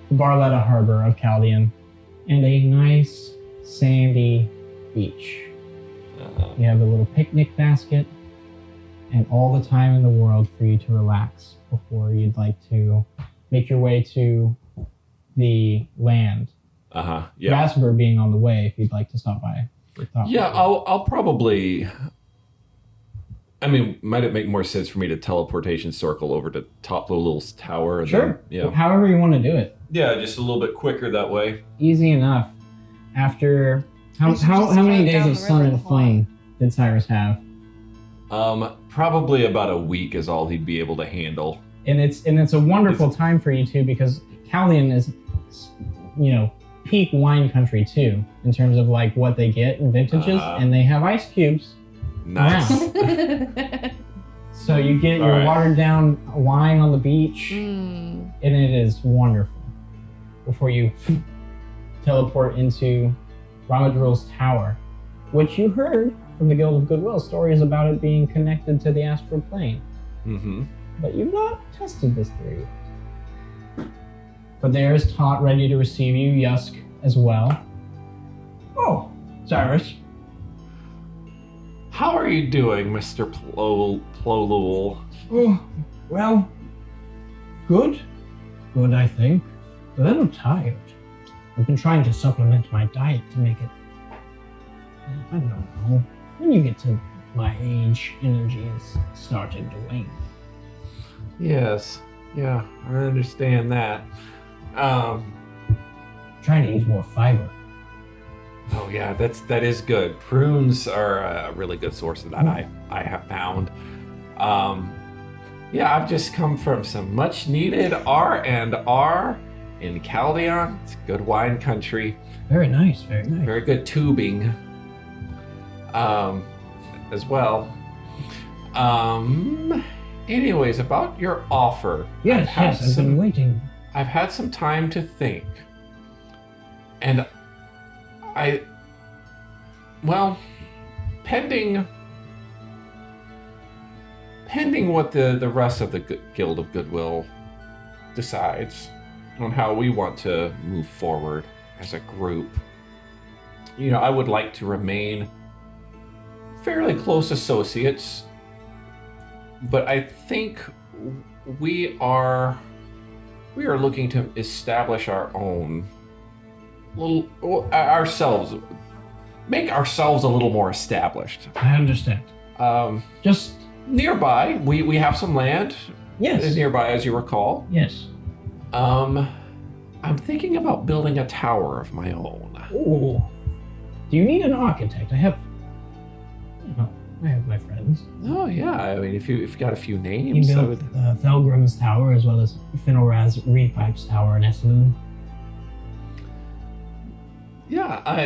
the Barletta Harbor of Chaldean and a nice sandy beach. You have a little picnic basket and all the time in the world for you to relax before you'd like to make your way to the land. Yeah. Jasper being on the way if you'd like to stop by. Yeah, I'll probably. I mean, might it make more sense for me to teleportation circle over to top Lulul's tower? And Sure. Then, yeah. However you want to do it. Yeah, just a little bit quicker that way. Easy enough. After how We should how, just how many float days down of the sun river and the whole way. fun did Cyrus have? Probably about a week is all he'd be able to handle. And it's a wonderful time for you too because Chaldean is, peak wine country too in terms of like what they get in vintages, and they have ice cubes. Nice. Wow. So you get All your right. watered down wine on the beach, Mm. and it is wonderful. Before you teleport into Ramadril's tower, which you heard from the Guild of Goodwill stories about it being connected to the astral plane. Mm-hmm. But you've not tested this theory yet. But there is Tot ready to receive you, Yusk as well. Oh, Cyrus. How are you doing, Mr. Plolul? Oh, well, good. Good, I think. A little tired. I've been trying to supplement my diet to make it... I don't know. When you get to my age, energy is starting to wane. Yes. Yeah, I understand that. Trying to eat more fiber. Oh yeah, that is good. Prunes are a really good source of that. I have found. Yeah, I've just come from some much needed R&R in Chaldean. It's good wine country. Very nice, very nice. Very good tubing. As well. Anyways, about your offer. Yes, I've been waiting. I've had some time to think. And pending what the rest of the Guild of Goodwill decides on how we want to move forward as a group, I would like to remain fairly close associates, but I think we are looking to establish our own make ourselves a little more established. I understand. Just Nearby, we have some land. yes, Nearby, as you recall. yes. I'm thinking about building a tower of my own. Ooh. Do you need an architect? I have my friends. Oh yeah, I mean, if you got a few He names, I built would. Thelgrim's tower as well as Finalraz Reedpipe's tower in Esselun. Yeah.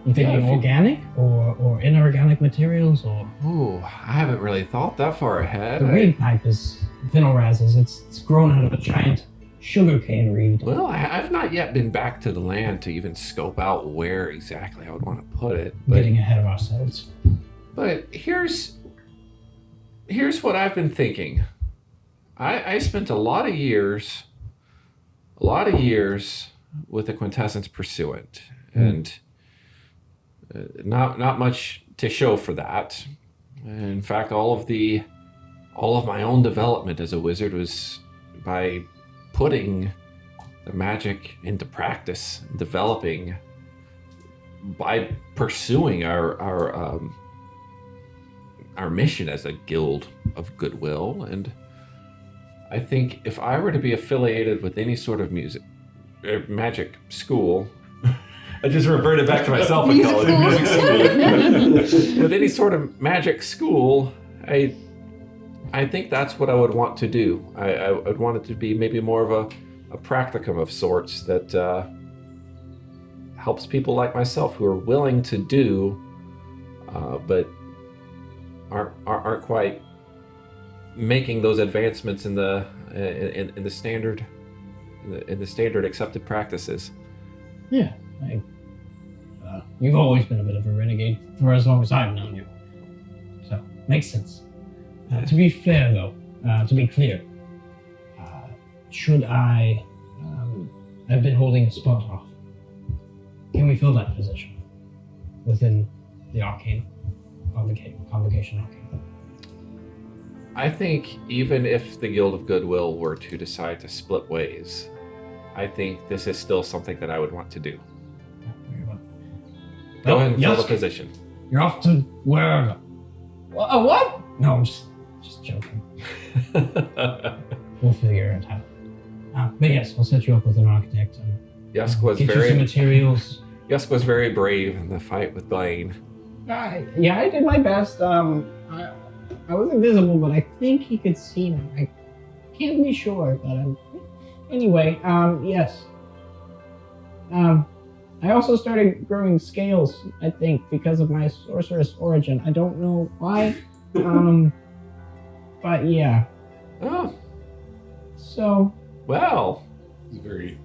You thinking if you- organic or inorganic materials or Ooh, I haven't really thought that far ahead. the reed pipe is Finalraz's. It's grown out of a giant sugarcane reed. Well, I've not yet been back to the land to even scope out where exactly I would want to put it. But, Getting ahead of ourselves. but here's what I've been thinking. I spent a lot of years with the Quintessence Pursuant, and not much to show for that. In fact, all of my own development as a wizard was by putting the magic into practice, developing by pursuing our mission as a guild of goodwill. And I think if I were to be affiliated with any sort of magic school, I just reverted back to myself in college. Music school. With any sort of magic school, I think that's what I would want to do. I would want it to be maybe more of a practicum of sorts that helps people like myself who are willing to do, but aren't quite making those advancements in the standard accepted practices. Yeah, you've always been a bit of a renegade for as long as I've known you, so makes sense. To be fair, though, to be clear, should I have been holding a spot off, can we fill that position within the arcane convocation arcane? I think even if the Guild of Goodwill were to decide to split ways, I think this is still something that I would want to do. Very well. Go ahead and fill the Yasuke, position. You're off to wherever. What? No, I'm just joking. We'll figure it out. But yes, I'll set you up with an architect and Yusk was get you some materials. Yusk was very brave in the fight with Blaine. Yeah, I did my best. I was invisible, but I think he could see me. I can't be sure, but anyway, yes. I also started growing scales, I think, because of my sorceress origin. I don't know why. But yeah. Oh. So. Well. He's very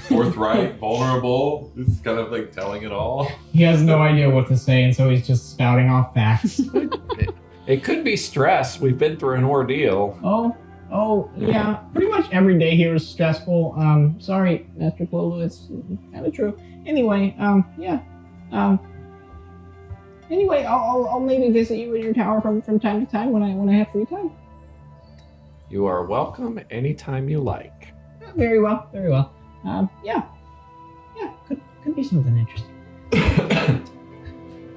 forthright, vulnerable. It's kind of like telling it all. He has no idea what to say, and so he's just spouting off facts. It could be stress. We've been through an ordeal. Oh, yeah. Pretty much every day here is stressful. Sorry, Master Clolu, it's kind of true. Anyway, yeah. Anyway, I'll maybe visit you in your tower from time to time when I have free time. You are welcome anytime you like. Very well. Yeah, could be something interesting.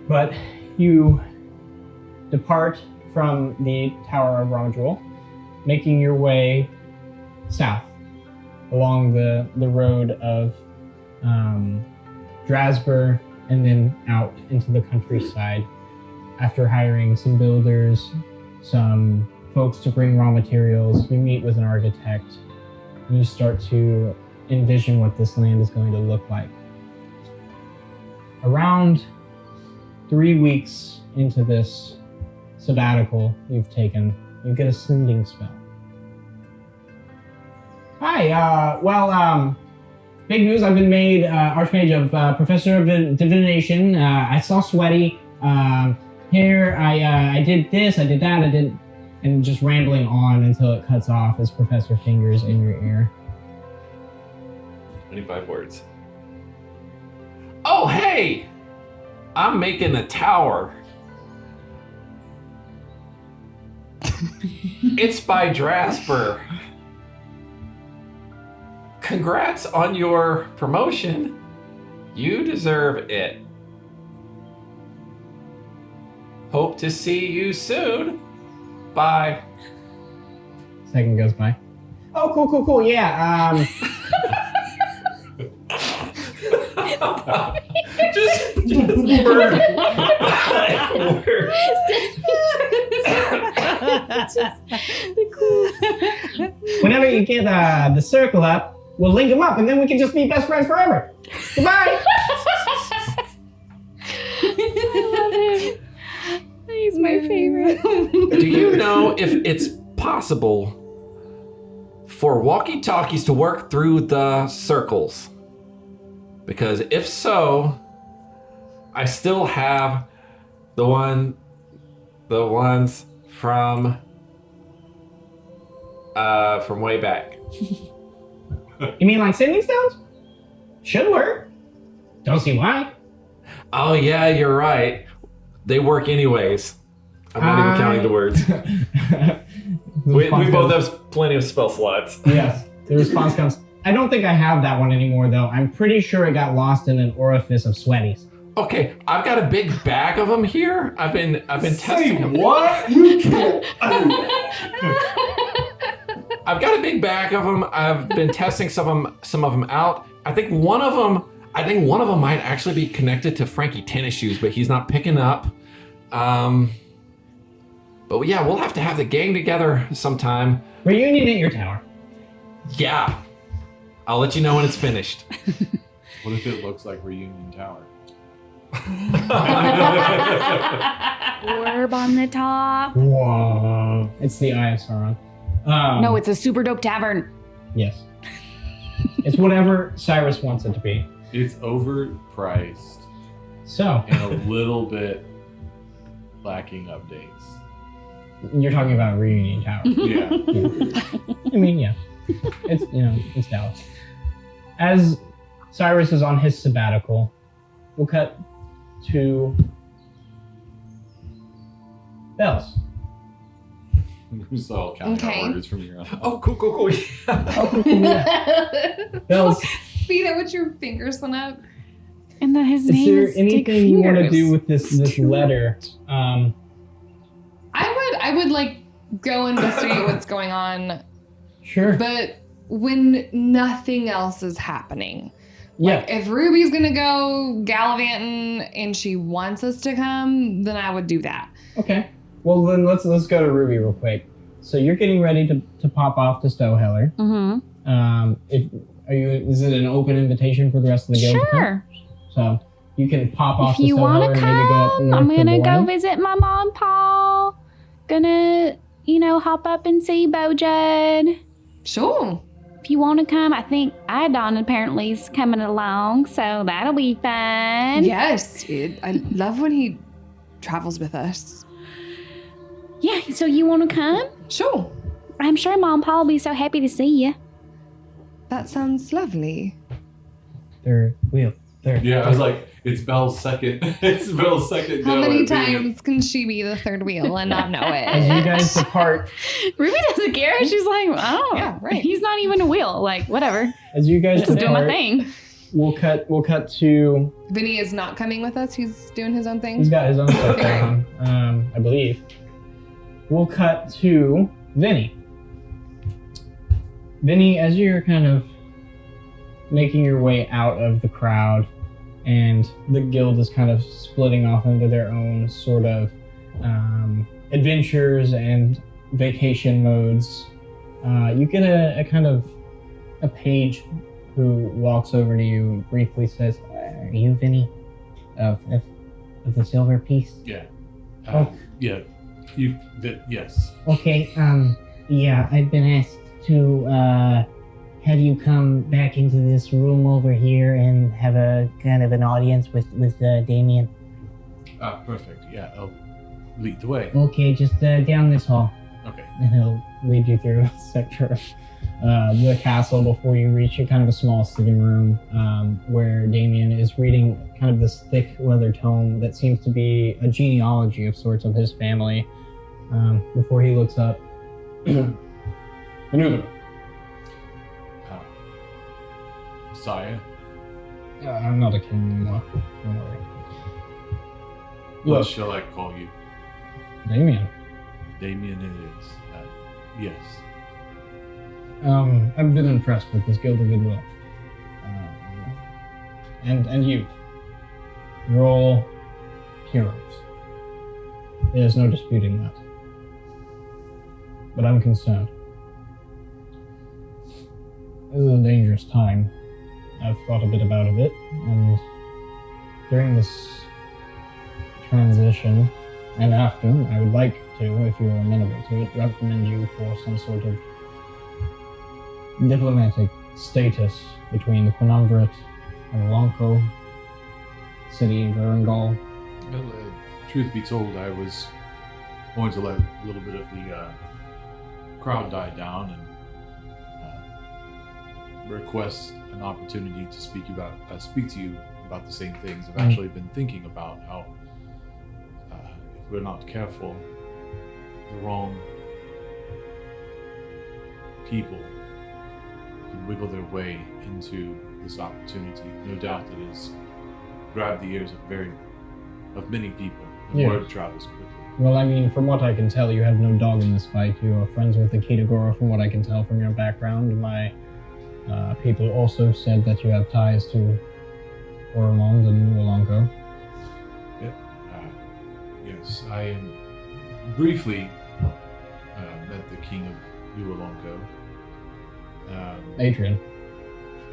But you depart from the Tower of Ramajul, making your way south along the road of Drasber and then out into the countryside after hiring some builders, some folks to bring raw materials. You meet with an architect and you start to envision what this land is going to look like. Around 3 weeks into this sabbatical you've taken, you get a sending spell. Hi, big news, I've been made Archmage of Professor of Divination. I saw Sweaty. Here, I did this, I did that, I did... And just rambling on until it cuts off as Professor fingers in your ear. 25 words. Oh, hey! I'm making a tower. It's by Drasper. Congrats on your promotion. You deserve it. Hope to see you soon. Bye. Second goes by. Oh, cool. Yeah. Just word. Whenever you get the circle up, we'll link them up, and then we can just be best friends forever. Goodbye. He's my favorite. Do you know if it's possible for walkie-talkies to work through the circles? Because if so, I still have the ones from way back. You mean like sending stones? Should work. Don't see why. Oh yeah, you're right. They work anyways. I'm not even counting the words. we both have plenty of spell slots. Yes. The response comes, I don't think I have that one anymore, though. I'm pretty sure it got lost in an orifice of Sweaties. Okay, I've got a big bag of them here. I've been testing them. What? You can't. I've got a big bag of them. I've been testing some of them out. I think one of them I think one of them might actually be connected to Frankie Tennis Shoes, but he's not picking up. But yeah, we'll have to have the gang together sometime. Reunion at your tower. Yeah. I'll let you know when it's finished. What if it looks like Reunion Tower? Orb on the top. Whoa. It's the Eye of Sauron. No, it's a super dope tavern. Yes. It's whatever Cyrus wants it to be. It's overpriced So, and a little bit lacking updates. you're talking about Reunion Tower. Yeah. I mean, yeah. It's, it's Dallas. As Cyrus is on his sabbatical, we'll cut to Bells. We're still all counting Okay. our orders from here on. Oh, cool. Bells, Speed at which your fingers went up. And then his is name there is Stick anything you want to Fingers. do with this letter? I would like go investigate what's going on, Sure. but when nothing else is happening. Yeah. Like, if Ruby's gonna go gallivanting and she wants us to come, then I would do that. Okay. Well, then let's go to Ruby real quick. So you're getting ready to pop off to Stowheller. Mm-hmm. Is it an open invitation for the rest of the guild? to come? Sure. So you can pop off If to you want Stowheller to and maybe go up come, north I'm to gonna go Bourne. visit my mom, Pa. Gonna, hop up and see Bojud. Sure. If you want to come, I think Idon apparently is coming along, so that'll be fun. Yes, I love when he travels with us. Yeah, so you want to come? Sure. I'm sure Mom and Pa will be so happy to see you. That sounds lovely. Third wheel. Third. Yeah, I was like, it's Belle's second. It's Belle's second. How go many at being a- times can she be the third wheel and not know As it? you guys depart, Ruby doesn't care. She's like, oh, Yeah, right. He's not even a wheel. Like, whatever. as you guys Just doing my depart, thing. we'll cut to. Vinny is not coming with us. He's doing his own thing. He's got his own stuff going on, I believe. We'll cut to Vinny. Vinny, as you're kind of making your way out of the crowd, and the guild is kind of splitting off into their own sort of adventures and vacation modes, you get a kind of a page who walks over to you and briefly says, "Are you Vinny of the Silver Piece?" Yeah. Oh. Yeah. Yes. Okay, yeah, I've been asked to have you come back into this room over here and have a kind of an audience with Damien. Perfect. Yeah, I'll lead the way. Okay, just down this hall, Okay. and he'll lead you through a sector of the castle before you reach a kind of a small sitting room where Damien is reading kind of this thick leather tome that seems to be a genealogy of sorts of his family. Before he looks up, maneuver. Saya. I'm not a king anymore. Don't worry. What Look, shall I call you? Damien. Damien it is. Yes. I've been impressed with this Guild of Goodwill. And you. You're all heroes. There's no disputing that. But I'm concerned. This is a dangerous time. I've thought a bit about it, and during this transition, and after, I would like to, if you are amenable to it, recommend you for some sort of diplomatic status between the Quinumvirate and Lonco, city of Erangel. Well, truth be told, I was going to let a little bit of the crowd die down and request an opportunity to speak to you about the same things. I've actually been thinking about how if we're not careful, the wrong people can wiggle their way into this opportunity. No doubt it has grabbed the ears of many people, and Yes. word travels quickly. Well, I mean, from what I can tell, you have no dog in this fight. You are friends with the Kitagora, from what I can tell from your background. My people also said that you have ties to Ormond and Uolongo. Yes, I briefly met the king of Uolongo. Adrian,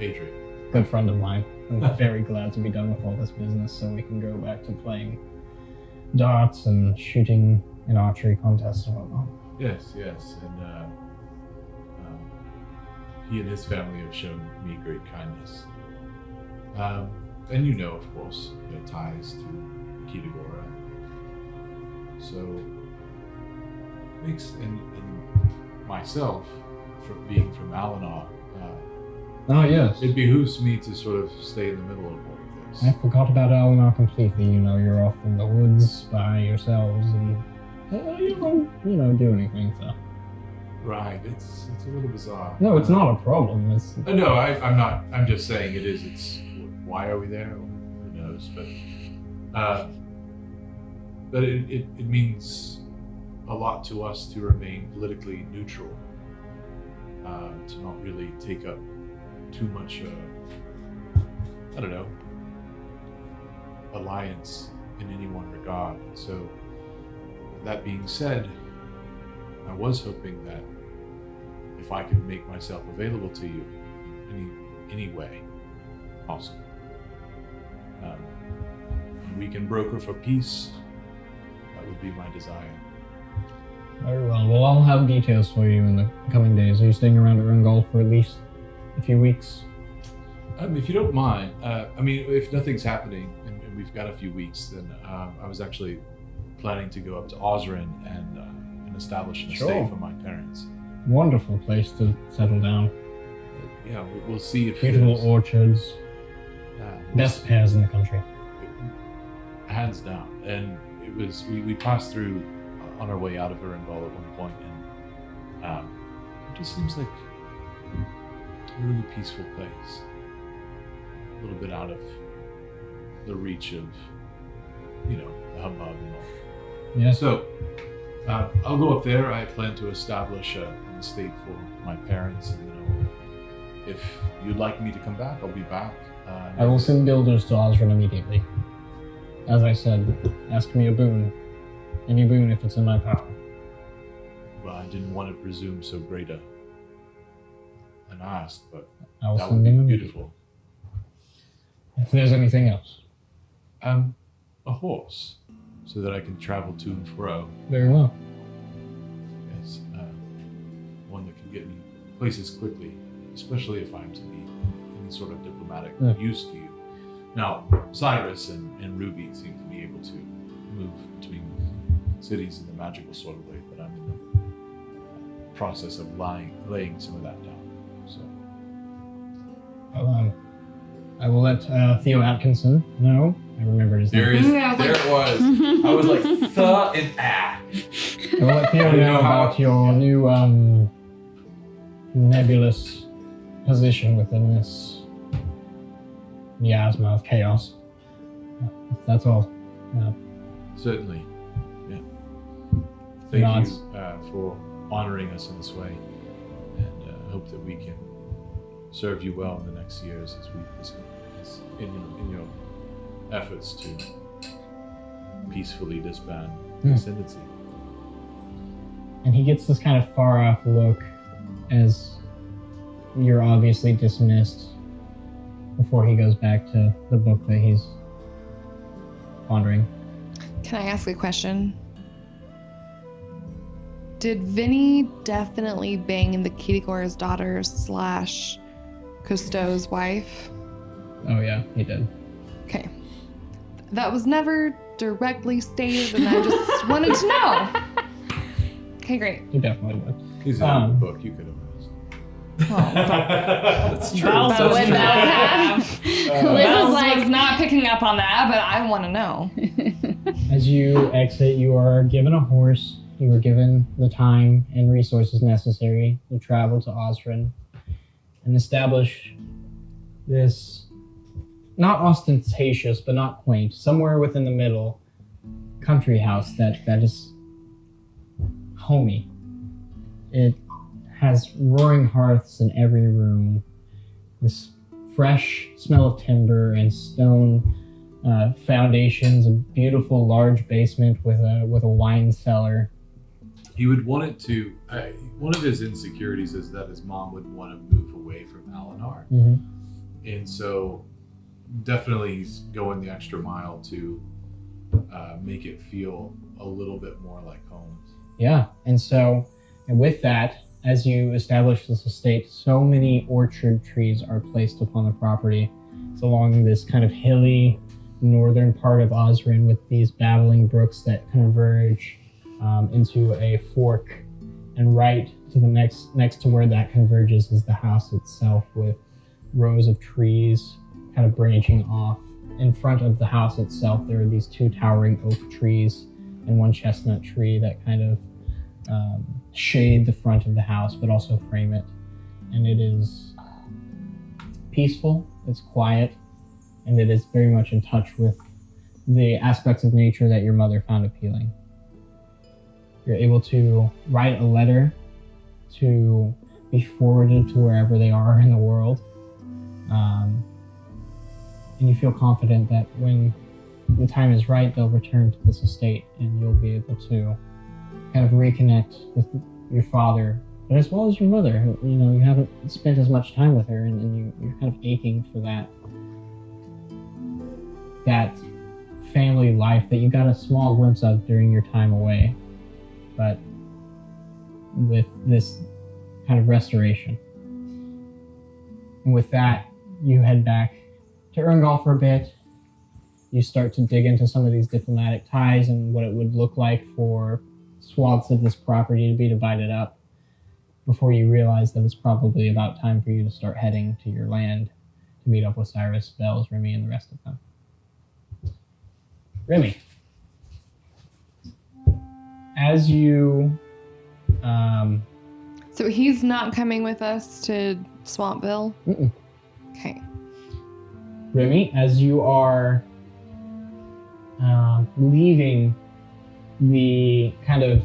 Adrian. good friend of mine. I'm very glad to be done with all this business so we can go back to playing darts and shooting in archery contests and whatnot. Yes, and he and his family have shown me great kindness. And you know, of course, their ties to Kitagora. So, makes and myself, from being from Alinar, Oh yes, it behooves me to sort of stay in the middle of all of this. I forgot about Alinar completely. You know, you're off in the woods by yourselves and you don't do anything. So Right, it's a little bizarre. no, it's not a problem. It's No, I'm not. I'm just saying it is. It's why are we there? Who knows? But it means a lot to us to remain politically neutral, to not really take up too much, I don't know, alliance in any one regard. So, that being said, I was hoping that if I could make myself available to you in any way possible, we can broker for peace. That would be my desire. very well. Well, I'll have details for you in the coming days. Are you staying around at Rungol for at least a few weeks? If you don't mind, if nothing's happening and we've got a few weeks, then I was actually planning to go up to Osrin and establish an estate for my parents. Wonderful place to settle down. Yeah, we'll see if Beautiful there's- orchards. Best pears in the country. hands down. And it was we passed through on our way out of Arendal at one point, and it just seems like a really peaceful place, a little bit out of the reach of the hubbub and all. Yeah. So I'll go up there. I plan to establish an estate for my parents, and then if you'd like me to come back, I'll be back. I will send builders to Osrin immediately. As I said, ask me a boon. Any boon if it's in my power. Well, I didn't want to presume so great an ask, but I will that would send be them beautiful. If there's anything else. A horse, so that I can travel to and fro. Very well. Yes, one that can get me places quickly, especially if I'm to be any sort of diplomatic use to you. Now, Cyrus and Ruby seem to be able to move between cities in the magical sort of way, but I'm in the process of laying some of that down. So, Well, I will let Theo Atkinson know. I remembered his name. There it was. I was like, "Thuh" and ah. I will let Theo know about your new nebulous position within this miasma of chaos. That's all. certainly, yeah. Thank Nods. you for honoring us in this way, and hope that we can serve you well in the next years as in your efforts to peacefully disband the ascendancy. And he gets this kind of far off look as you're obviously dismissed before he goes back to the book that he's pondering. Can I ask a question? Did Vinny definitely bang the Kitagora's daughter / Cousteau's wife? Oh yeah, he did. Okay. That was never directly stated, and I just wanted to know. Okay, great. He definitely would. He's in the book. You could have asked. That's true. But That's when true. that happened, Liz I was was like not picking up on that, but I want to know. As you exit, you are given a horse. You were given the time and resources necessary to travel to Osrin and establish this, not ostentatious, but not quaint, somewhere within the middle, country house that is homey. It has roaring hearths in every room, this fresh smell of timber and stone foundations, a beautiful large basement with a wine cellar. He would want it to. One of his insecurities is that his mom would want to move away from Alinar, and so definitely he's going the extra mile to make it feel a little bit more like home. Yeah, and with that, as you establish this estate, so many orchard trees are placed upon the property. It's along this kind of hilly northern part of Osrin with these babbling brooks that converge into a fork, and right to the next to where that converges is the house itself, with rows of trees kind of branching off. In front of the house itself, there are these two towering oak trees and one chestnut tree that kind of shade the front of the house, but also frame it. And it is peaceful, it's quiet, and it is very much in touch with the aspects of nature that your mother found appealing. You're able to write a letter to be forwarded to wherever they are in the world. And you feel confident that when the time is right, they'll return to this estate and you'll be able to kind of reconnect with your father, but as well as your mother. You know, you haven't spent as much time with her, and you're kind of aching for that family life that you got a small glimpse of during your time away, but with this kind of restoration. And with that, you head back to Erngol for a bit. You start to dig into some of these diplomatic ties and what it would look like for swaths of this property to be divided up, before you realize that it's probably about time for you to start heading to your land to meet up with Cyrus, Bells, Remy, and the rest of them. Remy, as you... So he's not coming with us to Swampville? Mm-mm. Okay. Remy, as you are leaving the kind of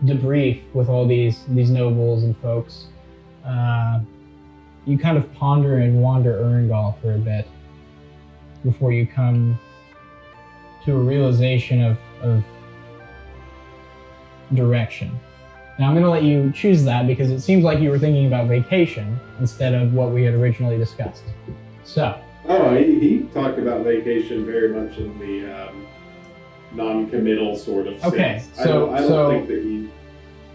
debrief with all these nobles and folks, you kind of ponder and wander Erngol for a bit before you come to a realization of direction. Now I'm going to let you choose that because it seems like you were thinking about vacation instead of what we had originally discussed. So. Oh, he talked about vacation very much in the non-committal sort of sense. Okay, I don't think that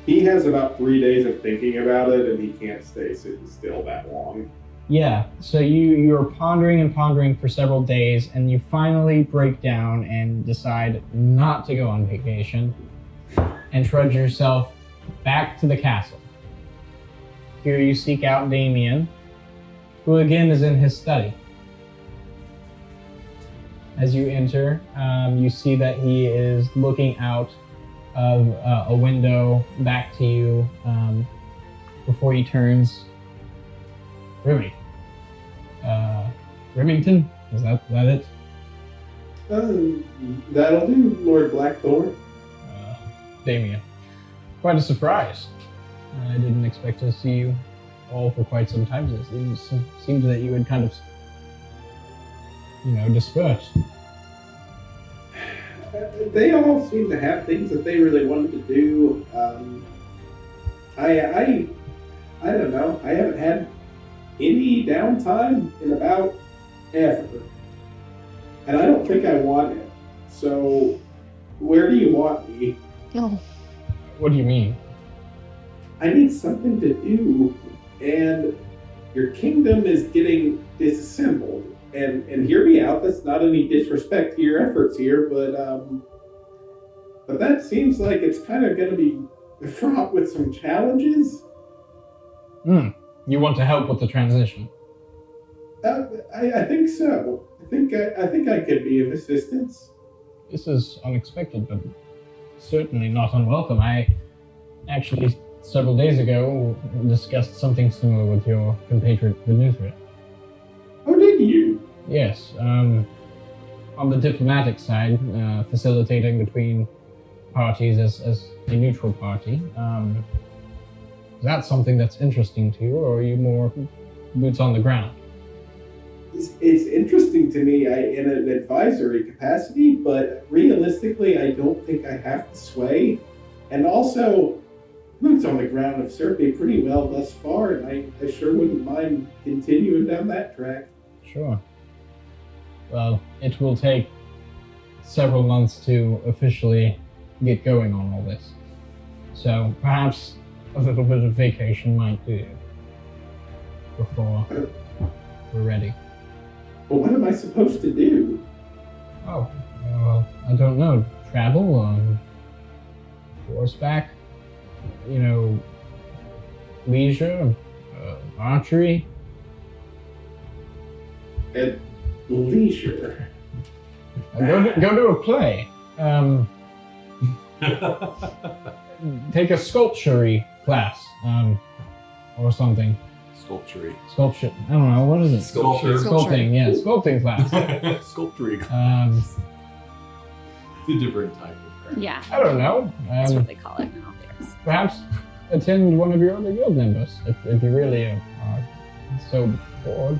he has about 3 days of thinking about it, and he can't stay sitting still that long. Yeah, so you're pondering and pondering for several days, and you finally break down and decide not to go on vacation and trudge yourself back to the castle. Here you seek out Damien, who again is in his study. As you enter, you see that he is looking out of a window back to you before he turns. Remy. Remington? Is that it? That'll do, Lord Blackthorn. Damien. Quite a surprise. I didn't expect to see you all for quite some time. It seemed that you had kind of, dispersed. They all seem to have things that they really wanted to do. I don't know. I haven't had any downtime in about ever. And I don't think I want it. So, where do you want me? Oh. What do you mean? I need something to do, and your kingdom is getting disassembled. And hear me out, that's not any disrespect to your efforts here, but that seems like it's kind of going to be fraught with some challenges. You want to help with the transition? I think so. I think I could be of assistance. This is unexpected, but certainly not unwelcome. I actually, several days ago, discussed something similar with your compatriot Venuthra. Oh, did you? Yes. On the diplomatic side, facilitating between parties as a neutral party. Is that something that's interesting to you, or are you more boots on the ground? It's interesting to me in an advisory capacity, but realistically, I don't think I have to sway. And also, boots on the ground have served me pretty well thus far, and I sure wouldn't mind continuing down that track. Sure. Well, it will take several months to officially get going on all this. So perhaps a little bit of vacation might do before we're ready. But what am I supposed to do? Oh, well, I don't know. Travel on horseback, leisure, archery. At leisure. Go to a play. Take a sculpture class, or something. Sculpture. Sculpture. I don't know. What is it? Sculpture. Sculpting. Yeah, sculpting class. Sculpture. It's a different type of craft. Yeah, I don't know. that's what they call it now. Perhaps attend one of your other guild members if you really are so bored.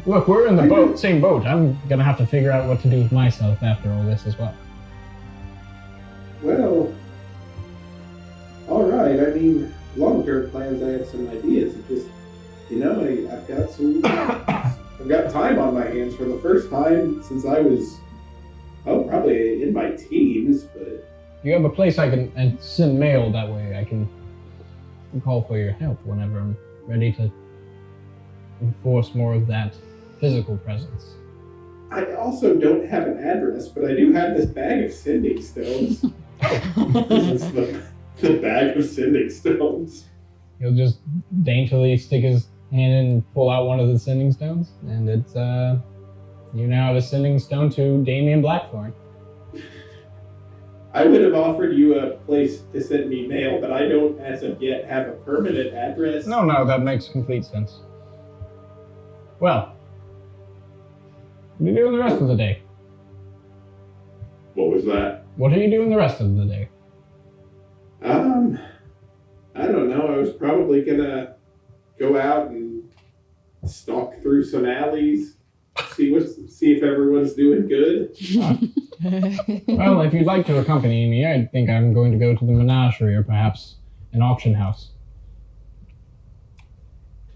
Look, we're in the same boat. I'm gonna have to figure out what to do with myself after all this as well. Well, all right. I mean, long-term plans. I have some ideas. It just, I've got time on my hands for the first time since I was, probably in my teens. But You have a place I can and send mail that way. I can call for your help whenever I'm ready to enforce more of that physical presence. I also don't have an address, but I do have this bag of sending stones. This is the bag of sending stones. He'll just daintily stick his hand in and pull out one of the sending stones, and it's you now have a sending stone to Damien Blackthorn. I would have offered you a place to send me mail, but I don't, as of yet, have a permanent address. No, that makes complete sense. Well, what are you doing the rest of the day? What was that? What are you doing the rest of the day? I don't know. I was probably gonna go out and stalk through some alleys, see if everyone's doing good. Well, if you'd like to accompany me, I think I'm going to go to the menagerie or perhaps an auction house.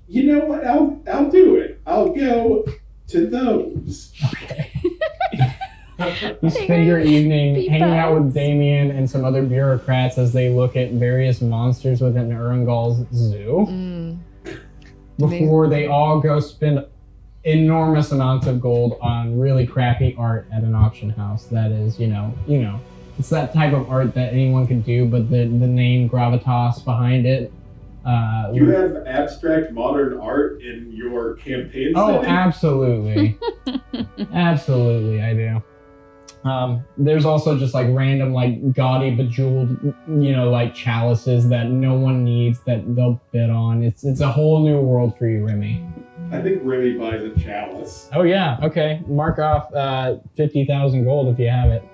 You know what? I'll do it. I'll go to those. Okay. You spend your evening hanging out with Damien and some other bureaucrats as they look at various monsters within Urungal's zoo. Before they all go spend enormous amounts of gold on really crappy art at an auction house. That is, it's that type of art that anyone could do, but the name gravitas behind it. You have abstract modern art in your campaign Oh, setting? absolutely. Absolutely, I do. There's also just like random, like gaudy, bejeweled, like chalices that no one needs that they'll bid on. It's a whole new world for you, Remy. I think Remy buys a chalice. Oh yeah, okay. Mark off 50,000 gold if you have it.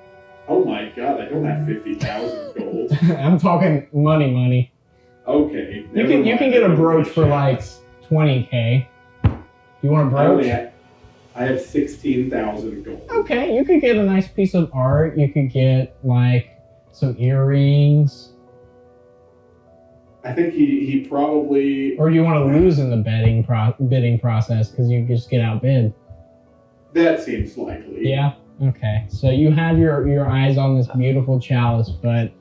Oh my god, I don't have 50,000 gold. I'm talking money. Okay. You can get a brooch for like 20k. You want a brooch? I have 16,000 gold. Okay, you could get a nice piece of art. You could get like some earrings. I think he probably. Or do you want to lose in the bidding process because you just get outbid? That seems likely. Yeah. Okay. So you have your eyes on this beautiful chalice, but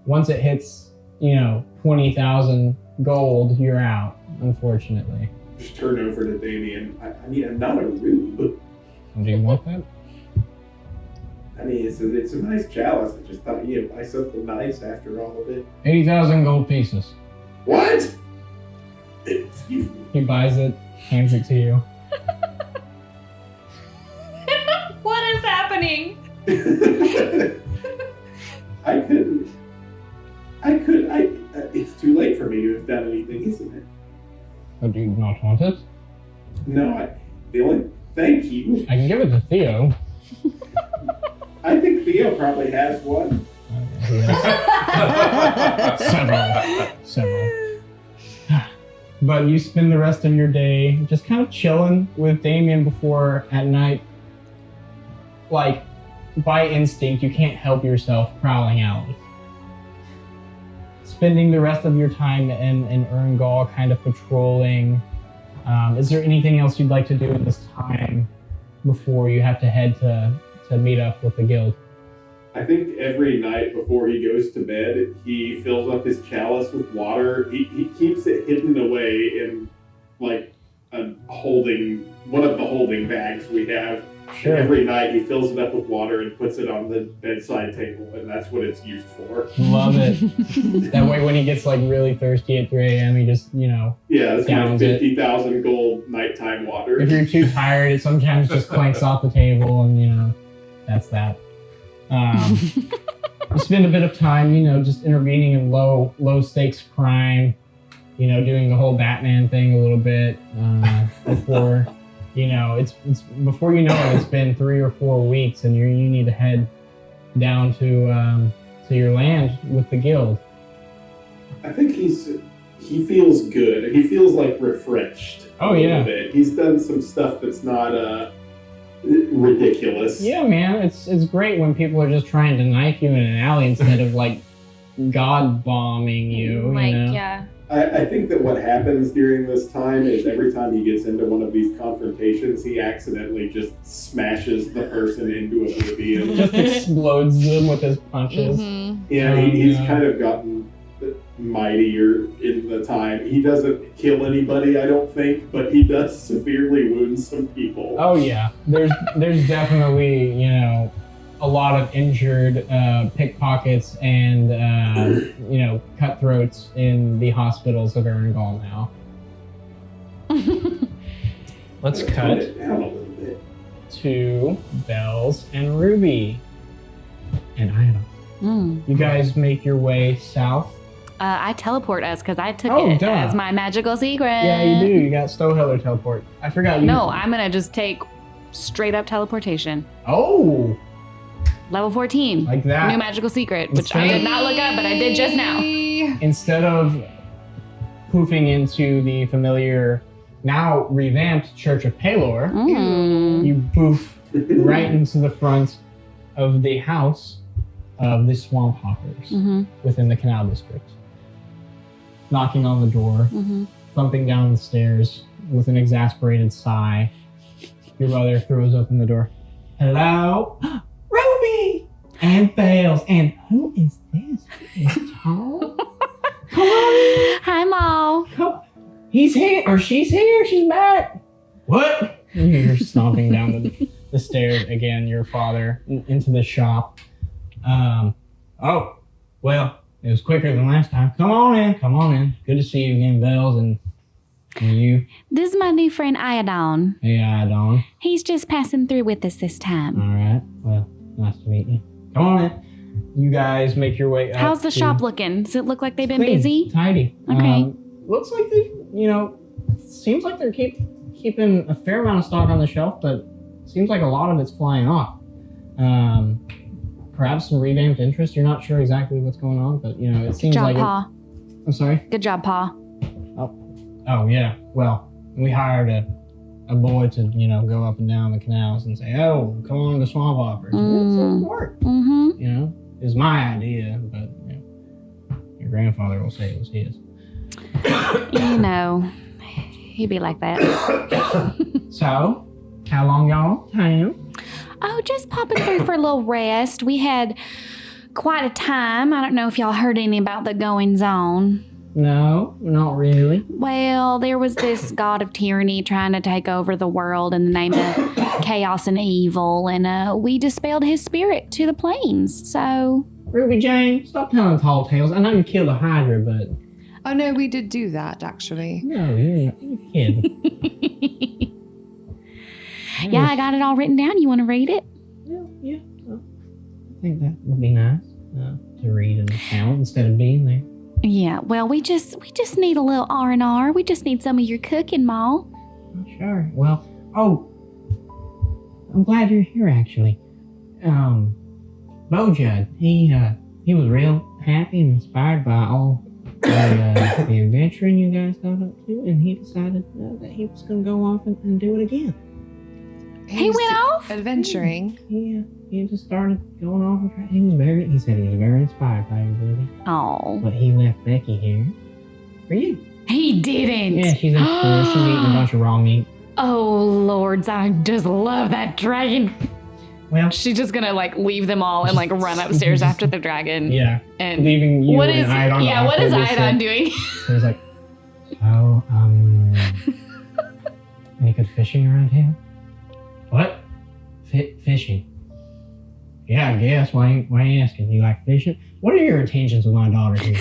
once it hits 20,000 gold, you're out. Unfortunately. Just turn over to Damien. I mean, I'm not a rube. Do you want that? I mean, it's a nice chalice. I just thought you'd buy something nice after all of it. 80,000 gold pieces. What? Excuse me. He buys it, hands it to you. What is happening? It's too late for me to have done anything, isn't it? Oh, do you not want it? No, thank you. I can give it to Theo. I think Theo probably has one. He has several. But you spend the rest of your day just kind of chilling with Damien before at night. Like, by instinct, you can't help yourself prowling out. Spending the rest of your time in Erngal, kind of patrolling. Is there anything else you'd like to do in this time before you have to head to meet up with the guild? I think every night before he goes to bed, he fills up his chalice with water. He keeps it hidden away in like one of the holding bags we have. Sure. Every night he fills it up with water and puts it on the bedside table, and that's what it's used for. Love it. That way when he gets like really thirsty at 3 a.m., he just, Yeah, it's my downs it. 50,000 gold nighttime water. If you're too tired, it sometimes just clanks off the table, and that's that. You spend a bit of time, just intervening in low stakes crime, doing the whole Batman thing a little bit before, before you know it, it's been 3 or 4 weeks, and you need to head down to your land with the guild. I think he feels good. He feels like refreshed. Oh, yeah. Bit. He's done some stuff that's not ridiculous. Yeah, man, it's great when people are just trying to knife you in an alley instead of like god bombing you. Yeah. I think that what happens during this time is every time he gets into one of these confrontations, he accidentally just smashes the person into oblivion. Just explodes them with his punches. Mm-hmm. Yeah, he's kind of gotten mightier in the time. He doesn't kill anybody, I don't think, but he does severely wound some people. Oh yeah, there's definitely a lot of injured pickpockets and cutthroats in the hospitals of Erngal now. Let's cut it down a little bit. to Bells and Ruby and Ida. You guys make your way south. I teleport us because I took Oh, it duh. as my magical secret. Yeah, you do. You got Stowheller teleport. I forgot you. No, I'm gonna just take straight up teleportation. Oh, Level 14. like that. New magical secret, which I did not look up, but I did just now. Instead of poofing into the familiar, now revamped Church of Palor, you poof right into the front of the house of the Swamp Hoppers within the Canal District. Knocking on the door, thumping down the stairs with an exasperated sigh. Your mother throws open the door. Hello? Ruby! And Bales. And who is this? Is tall? Come on. Hi, Ma. Come. He's here, or she's here. She's back. What? You're stomping down the stairs again, your father, into the shop. Oh, well, it was quicker than last time. Come on in. Good to see you again, Bells, and you. This is my new friend Iodon. Hey, Iodon. He's just passing through with us this time. All right. Well, nice to meet you. Come on in. You guys make your way up. How's the shop looking? Does it look like they've been Clean, busy? Tidy. Okay. Looks like they, seems like they're keeping a fair amount of stock on the shelf, but seems like a lot of it's flying off. Perhaps some revamped interest. You're not sure exactly what's going on, but it seems Good job, like Pa. I'm sorry. Good job, Pa. Oh yeah. Well, we hired a boy to go up and down the canals and say, "Oh, come on to Swamp Hoppers." It's work. It was my idea, but your grandfather will say it was his. He'd be like that. So, how long y'all time? Oh, just popping through for a little rest. We had quite a time. I don't know if y'all heard any about the goings on. No, not really. Well, there was this god of tyranny trying to take over the world in the name of chaos and evil, and we dispelled his spirit to the plains, so... Ruby Jane, stop telling tall tales. I know you killed a Hydra, but... Oh no, we did do that actually. No, you're kidding. Yeah, I got it all written down. You want to read it? Yeah. I think that would be nice to read an account instead of being there. Yeah, well, we just need a little R&R. We just need some of your cooking, Ma. Oh, sure. Well, I'm glad you're here, actually. Bojud, he he was real happy and inspired by all the adventuring you guys got up to, and he decided that he was going to go off and do it again. He went off? Adventuring. He just started going off and trying. He said he was very inspired by you, Ruby. Oh. But he left Becky here for you. He didn't. Yeah, she's upstairs. She's eating a bunch of raw meat. Oh, lords, I just love that dragon. Well, She's just gonna like leave them all and like run upstairs after the dragon. yeah, And leaving you what and is Iodon. yeah? What is Iodon doing? So he's like, oh, any good fishing around here? What? Fishing? Yeah, I guess. Why you asking? You like fishing? What are your intentions with my daughter here?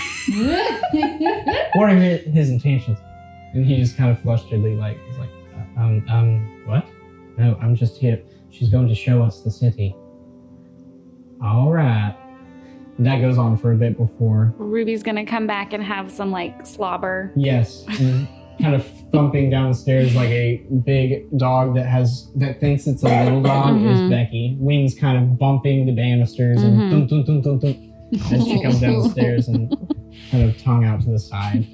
What are his intentions? And he just kind of flusteredly he's like, what? No, I'm just here. She's going to show us the city. All right. And that goes on for a bit before. Ruby's gonna come back and have some like slobber. Yes. And kind of thumping down the stairs like a big dog that thinks it's a little dog is Becky. Wings kind of bumping the banisters and dum dum dum dum dum as she comes down the stairs and kind of tongue out to the side.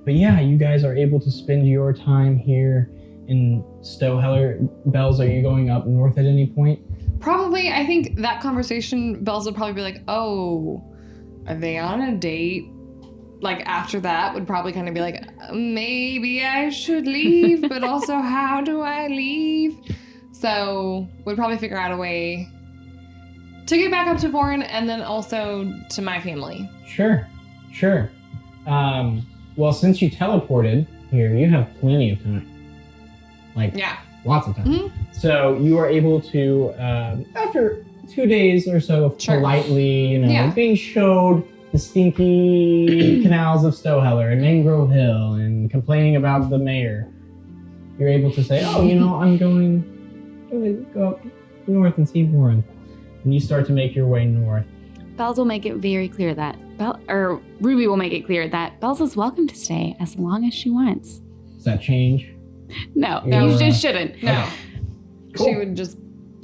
But yeah, you guys are able to spend your time here in Stoheller. Bells, are you going up north at any point? Probably, I think that conversation, Bells would probably be like, oh, are they on a date? Like, after that, would probably kind of be like, maybe I should leave, but also, how do I leave? So, would probably figure out a way to get back up to Vorin and then also to my family. Sure. Well, since you teleported here, you have plenty of time. Like, Yeah. lots of time. Mhm. So you are able to, after 2 days or so of Sure. politely, Yeah. being showed the stinky canals of Stoheller and Mangrove Hill and complaining about the mayor, you're able to say, oh, I'm going to go up north and see Warren. And you start to make your way north. Bells will make it very clear that Ruby will make it clear that Bells is welcome to stay as long as she wants. Does that change? No, No. you just shouldn't. No. Cool. She would just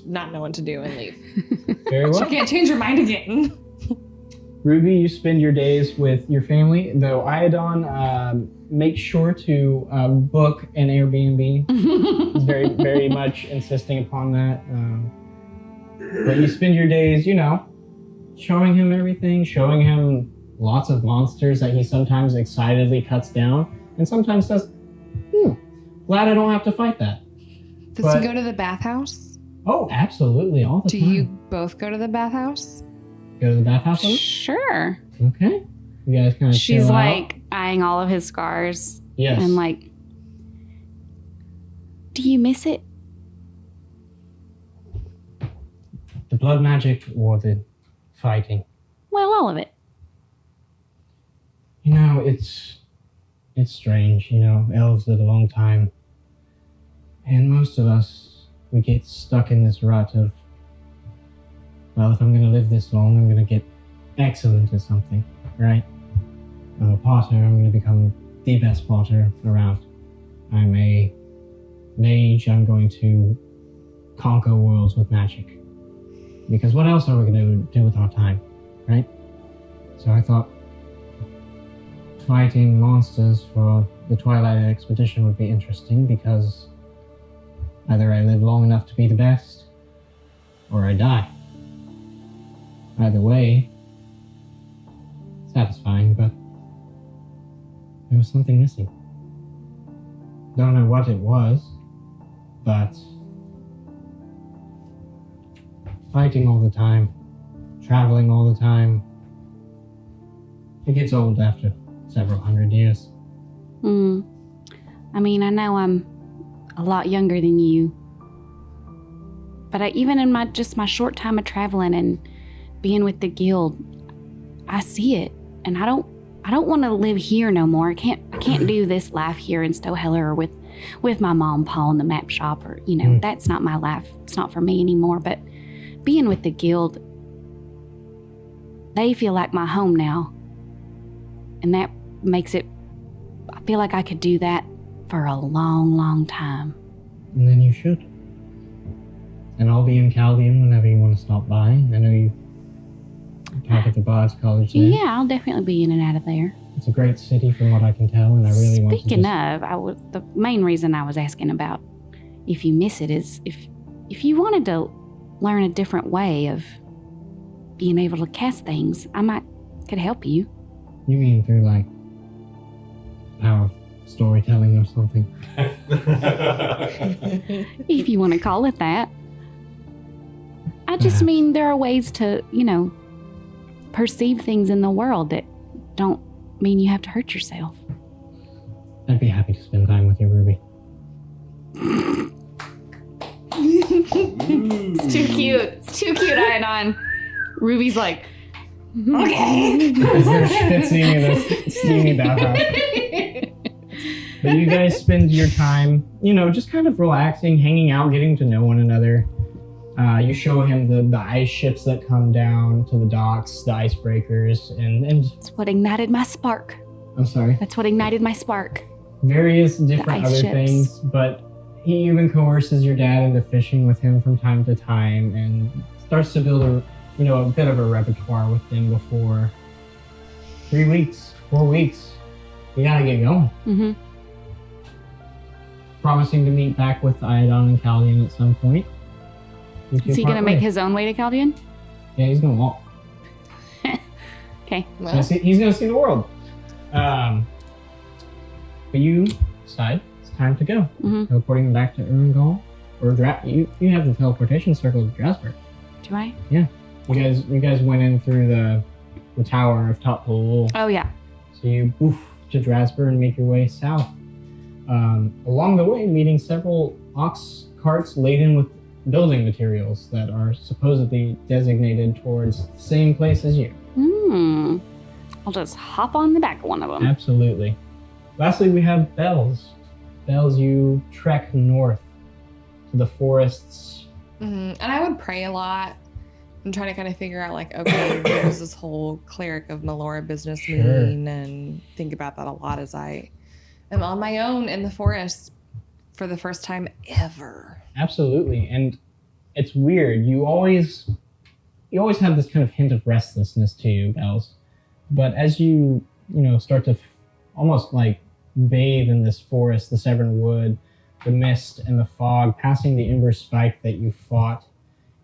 not know what to do and leave. Very well. She can't change her mind again. Ruby, you spend your days with your family, though Iodon, make sure to book an Airbnb. He's very, very much insisting upon that. But you spend your days, showing him everything, showing him lots of monsters that he sometimes excitedly cuts down, and sometimes says, glad I don't have to fight that. Does But- he go to the bathhouse? Oh, absolutely, all the Do time. you both go to the bathhouse? Go to the bathhouse with him? Sure. Okay. You guys kind of She's chill like eyeing all of his scars out? Yes. and like, do you miss it? The blood magic or the fighting? Well, all of it. It's strange, elves live a long time. And most of us, we get stuck in this rut of, well, if I'm going to live this long, I'm going to get excellent at something, right? I'm a potter, I'm going to become the best potter around. I'm a mage, I'm going to conquer worlds with magic. Because what else are we going to do with our time, right? So I thought fighting monsters for the Twilight Expedition would be interesting because either I live long enough to be the best or I die. Either way, satisfying, but there was something missing. Don't know what it was, but fighting all the time, traveling all the time, it gets old after several hundred years. I mean, I know I'm a lot younger than you, but even in my short time of traveling and being with the guild, I see it, and I don't want to live here no more. I can't do this life here in Stoheller or with my mom, Pa in the map shop, or that's not my life. It's not for me anymore. But being with the guild, they feel like my home now, and that makes it. I feel like I could do that for a long, long time. And then you should. And I'll be in Chaldean whenever you want to stop by. I know you Talk at the Bards College there. Yeah, I'll definitely be in and out of there. It's a great city from what I can tell, and I really want to Speaking of, the main reason I was asking about if you miss it is if you wanted to learn a different way of being able to cast things, I could help you. You mean through, like, power of storytelling or something? If you want to call it that. I just mean there are ways to, perceive things in the world that don't mean you have to hurt yourself. I'd be happy to spend time with you, Ruby. It's too cute. It's too cute, Iodon. Ruby's like, okay. Because they're schwitzing in a steamy bathhouse. But you guys spend your time, just kind of relaxing, hanging out, getting to know one another. You show him the ice ships that come down to the docks, the icebreakers, and That's what ignited my spark. I'm sorry. That's what ignited my spark. Various different ice other ships. things, but he even coerces your dad into fishing with him from time to time and starts to build a bit of a repertoire with him before 3 weeks, 4 weeks. You gotta get going. Mm-hmm. Promising to meet back with Iodon and Caldian at some point. You two Is he part going to make ways. his own way to Caldian? Yeah, he's gonna walk. Okay. Well, He's gonna see the world. But you decide it's time to go. Mhm. Teleporting back to Urungal, or you have the teleportation circle of Jasper. Do I? You guys went in through the tower of Top Pool. Oh, yeah. So you poof to Drasper and make your way south. Along the way, meeting several ox carts laden with building materials that are supposedly designated towards the same place as you. I'll just hop on the back of one of them. Absolutely. Lastly, we have Bells. Bells, you trek north to the forests. And I would pray a lot and try to kind of figure out, like, okay, what does this whole cleric of Melora business Sure. mean? And think about that a lot as I am on my own in the forest for the first time ever. Absolutely. And it's weird. You always have this kind of hint of restlessness to you, Bells. But as you start to almost like bathe in this forest, the Severn Wood, the mist and the fog, passing the Ember Spike that you fought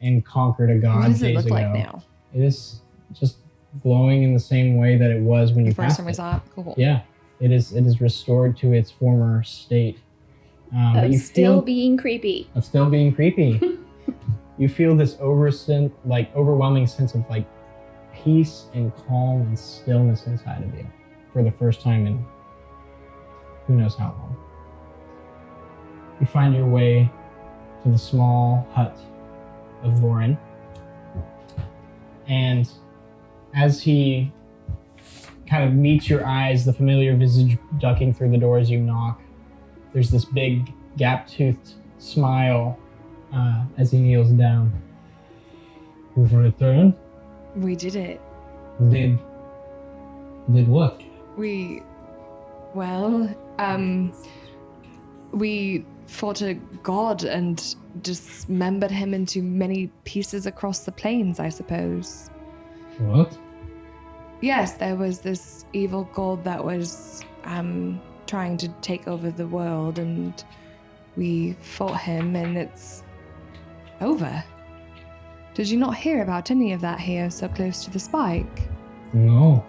and conquered a god What does it days look ago. like now? It is just glowing in the same way that it was when you The first passed time we it. saw it? Cool. Yeah, it is restored to its former state. But Of you still feel being creepy. of still being creepy. You feel this overwhelming sense of like peace and calm and stillness inside of you for the first time in who knows how long. You find your way to the small hut of Vorin, and as he kind of meets your eyes, the familiar visage ducking through the door as you knock, there's this big gap-toothed smile as he kneels down. You've returned? We did it. Did what? We fought a god and dismembered him into many pieces across the plains, I suppose. What? Yes, there was this evil god that was trying to take over the world, and we fought him, and it's over. Did you not hear about any of that here so close to the spike? No.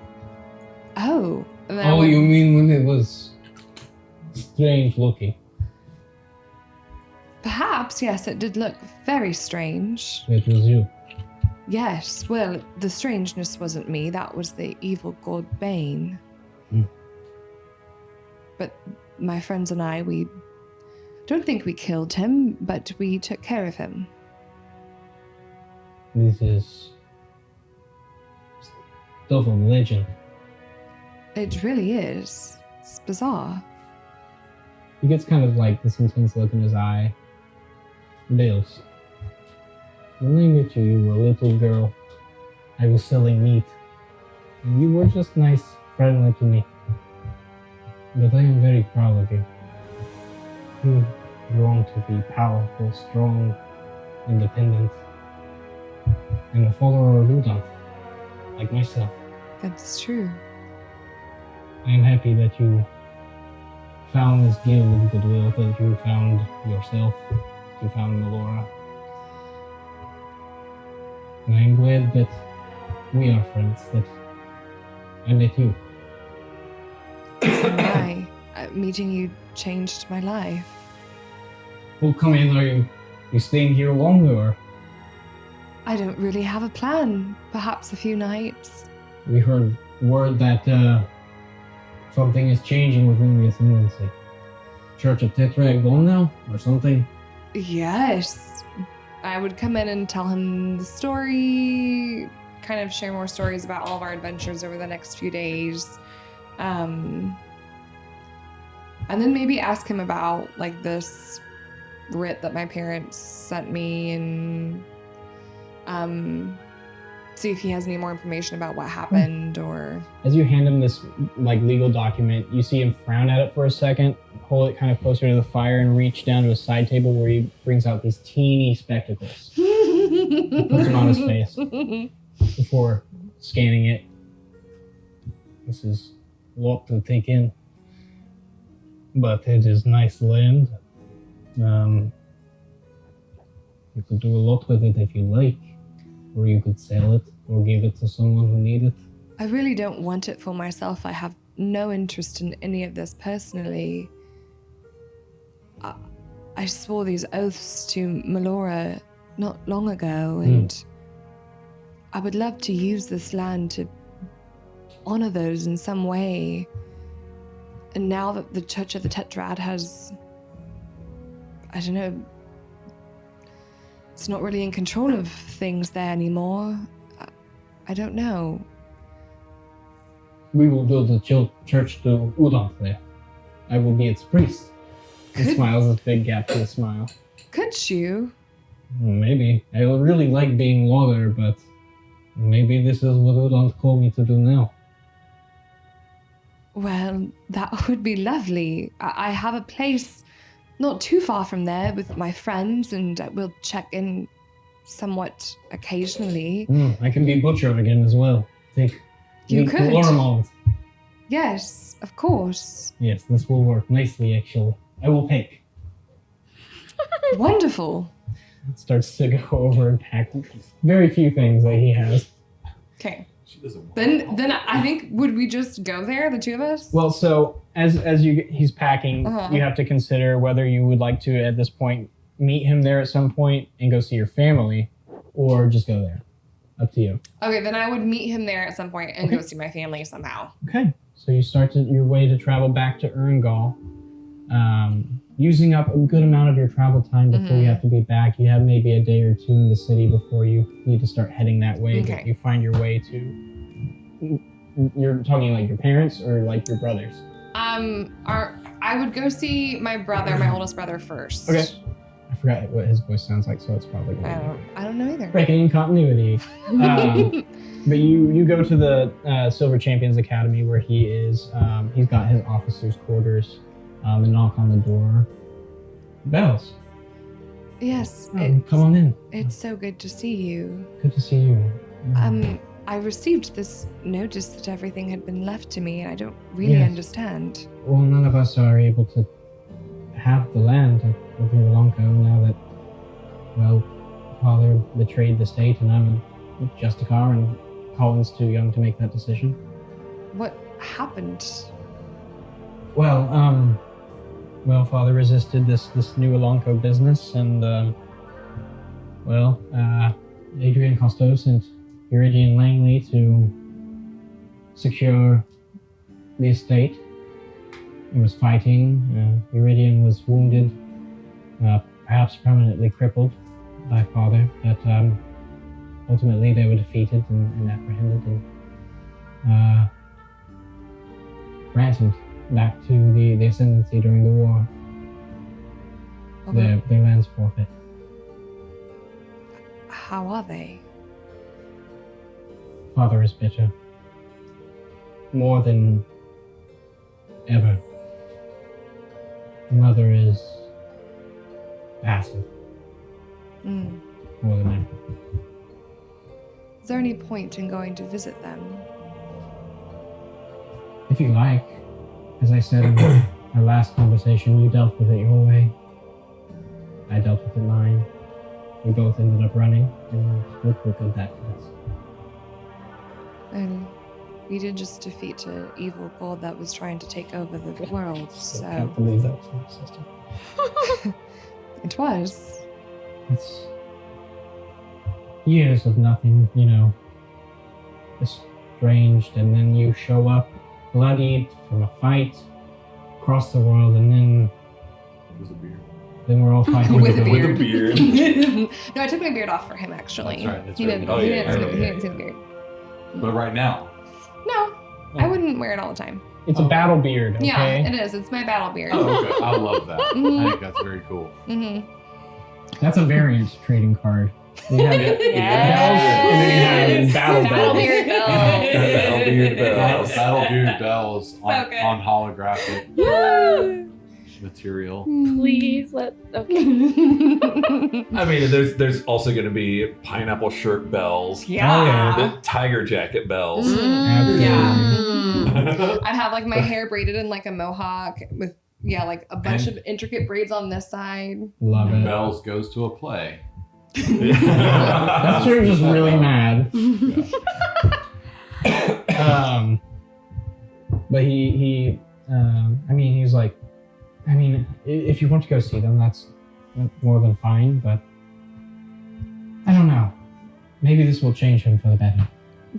Oh. then Oh, we- you mean when it was strange looking? Perhaps, yes, it did look very strange. It was you. Yes, well, the strangeness wasn't me, that was the evil god Bane. Hmm. But my friends and I, we don't think we killed him, but we took care of him. This is stuff of legend. It really is. It's bizarre. He gets kind of like this intense look in his eye. Bills. When I met you, you were a little girl. I was selling meat. And you were just nice, friendly to me. But I am very proud of you. You've grown to be powerful, strong, independent, and a follower of Udon. like myself. That's true. I am happy that you found this guild of goodwill, that you found yourself, you found Melora. And I am glad that we are friends, that I met you. So am I. Meeting you changed my life. Well, come in, are you staying here longer, or? I don't really have a plan. Perhaps a few nights. We heard word that something is changing within the Ascendancy. Church of Tetra gone now, or something? Yes. I would come in and tell him the story, kind of share more stories about all of our adventures over the next few days. And then maybe ask him about like this writ that my parents sent me and see if he has any more information about what happened or... As you hand him this like legal document, you see him frown at it for a second, hold it kind of closer to the fire and reach down to a side table where he brings out these teeny spectacles. He puts them on his face before scanning it. This is a lot to take in, but it is nice land. You could do a lot with it if you like, or you could sell it or give it to someone who needs it. I really don't want it for myself. I have no interest in any of this personally. I swore these oaths to Melora not long ago, and I would love to use this land to honor those in some way. And now that the Church of the Tetrad has, I don't know, it's not really in control of things there anymore. I don't know. We will build a church to Udon there. I will be its priest. He smiles, this big gap to a smile. Could you? Maybe. I really like being lawyer, but maybe this is what Udon called me to do now. Well, that would be lovely. I have a place not too far from there with my friends, and we'll check in somewhat occasionally. I can be butcher again as well. Think you could. Ormond. Yes, of course. Yes, this will work nicely, actually. I will pick. Wonderful. Starts to go over and pack very few things that he has. Okay. She doesn't. Then I think, would we just go there, the two of us? Well, so as he's packing, you have to consider whether you would like to at this point meet him there at some point and go see your family, or just go there. Up to you. Okay, then I would meet him there at some point and go see my family somehow. Okay, so you start your way to travel back to Erngall, using up a good amount of your travel time before you have to be back. You have maybe a day or two in the city before you need to start heading that way. Okay. You find your way to... You're talking like your parents or like your brothers? I would go see my brother, my oldest brother first. Okay. I forgot what his voice sounds like, so it's probably gonna be I don't know either. breaking continuity. But you go to the Silver Champions Academy where he is. He's got his officers' quarters. And knock on the door. Bells. Yes. Come on in. It's so good to see you. Good to see you. I received this notice that everything had been left to me, and I don't really understand. Well, none of us are able to have the land of Nulanko now that, well, Father betrayed the state and I'm a Justicar and Colin's too young to make that decision. What happened? Well, Father resisted this new Alonco business, and Adrian Costo sent Iridian Langley to secure the estate. He was fighting. Iridian was wounded, perhaps permanently crippled by Father, but ultimately they were defeated and apprehended and ransomed back to the Ascendancy during the war. Okay. Their lands forfeit. How are they? Father is bitter. More than ever. Mother is passive. More than ever. Is there any point in going to visit them? If you like. As I said in our last conversation, you dealt with it your way. I dealt with it mine. We both ended up running, and look what good that was. And we did just defeat an evil god that was trying to take over the world, I so... can't believe that was my sister. It was. It's years of nothing, you know, estranged, and then you show up bloodied from a fight across the world, and then With a beard. we're all fighting With a together. beard. No, I took my beard off for him, actually. That's right, that's he right. didn't, Oh, he yeah, didn't, yeah, see, he yeah, didn't see the beard. But right now. No, I wouldn't wear it all the time. It's a battle beard, okay? Yeah, it is. It's my battle beard. Oh, okay. I love that. I think that's very cool. Mm-hmm. That's a variant trading card. You have Yeah. bells, and then you have battle bells. Beard bells. Battlebeard bells. Battlebeard bells on, So good. on holographic material. Please let. Okay. I mean, there's also going to be pineapple shirt bells. Yeah. And tiger jacket bells. Absolutely. I'd have like my hair braided in like a mohawk with like a bunch of intricate braids on this side. Love And it. Bells goes to a play. That's just really mad. But he he's like, if you want to go see them, that's more than fine, but I don't know. Maybe this will change him for the better.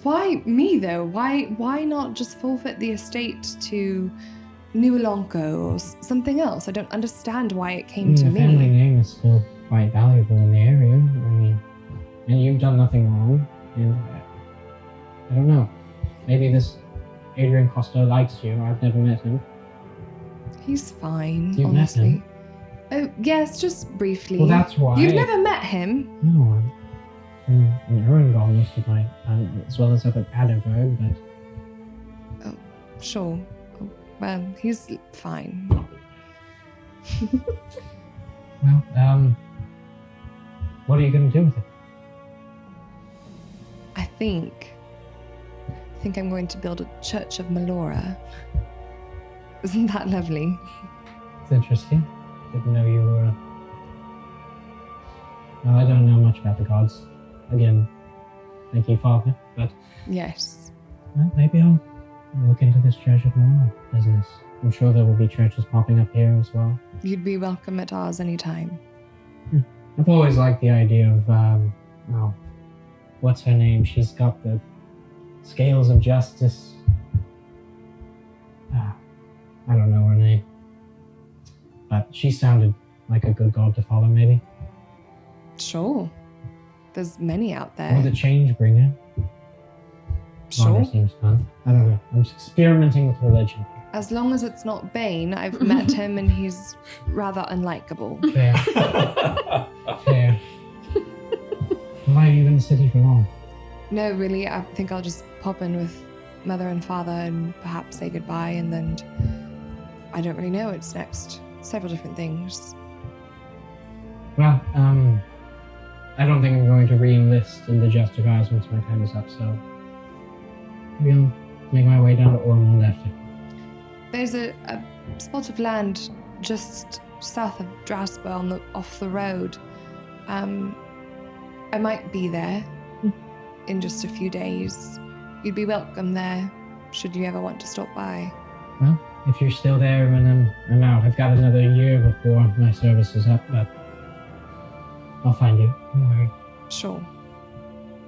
Why me though? Why not just forfeit the estate to New Elanco or something else? I don't understand why it came to the family me. name is still quite valuable in the area. And you've done nothing wrong. And I don't know. Maybe this Adrian Costa likes you. I've never met him. He's fine, You've met honestly. him? Oh yes, just briefly. Well, that's why. You've never met him. No, I'm in Erangel most of my time, as well as up at Adderberg, but Sure. Oh, well, he's fine. well, what are you going to do with it? I think I'm going to build a Church of Melora. Isn't that lovely? It's interesting. Didn't know you were. Well, I don't know much about the gods. Again, thank you, Father. But Yes. well, maybe I'll look into this Church of Moral business. I'm sure there will be churches popping up here as well. You'd be welcome at ours anytime. I've always liked the idea of what's her name? She's got the scales of justice. I don't know her name. But she sounded like a good god to follow, maybe. Sure. There's many out Or there. the change bringer. Sure. Honor seems fun. I don't know. I'm just experimenting with religion. As long as it's not Bane, I've met him and he's rather unlikable. Fair. Fair. Why are you in the city for long? No, really, I think I'll just pop in with Mother and Father and perhaps say goodbye, and then I don't really know what's next. Several different things. Well, I don't think I'm going to re-enlist in the Justifiers once my time is up, so maybe I'll make my way down to Ormond after. There's a spot of land just south of Drasper off the road. I might be there in just a few days. You'd be welcome there, should you ever want to stop by. Well, if you're still there when I'm out, I've got another year before my service is up, but I'll find you. Don't worry. Sure.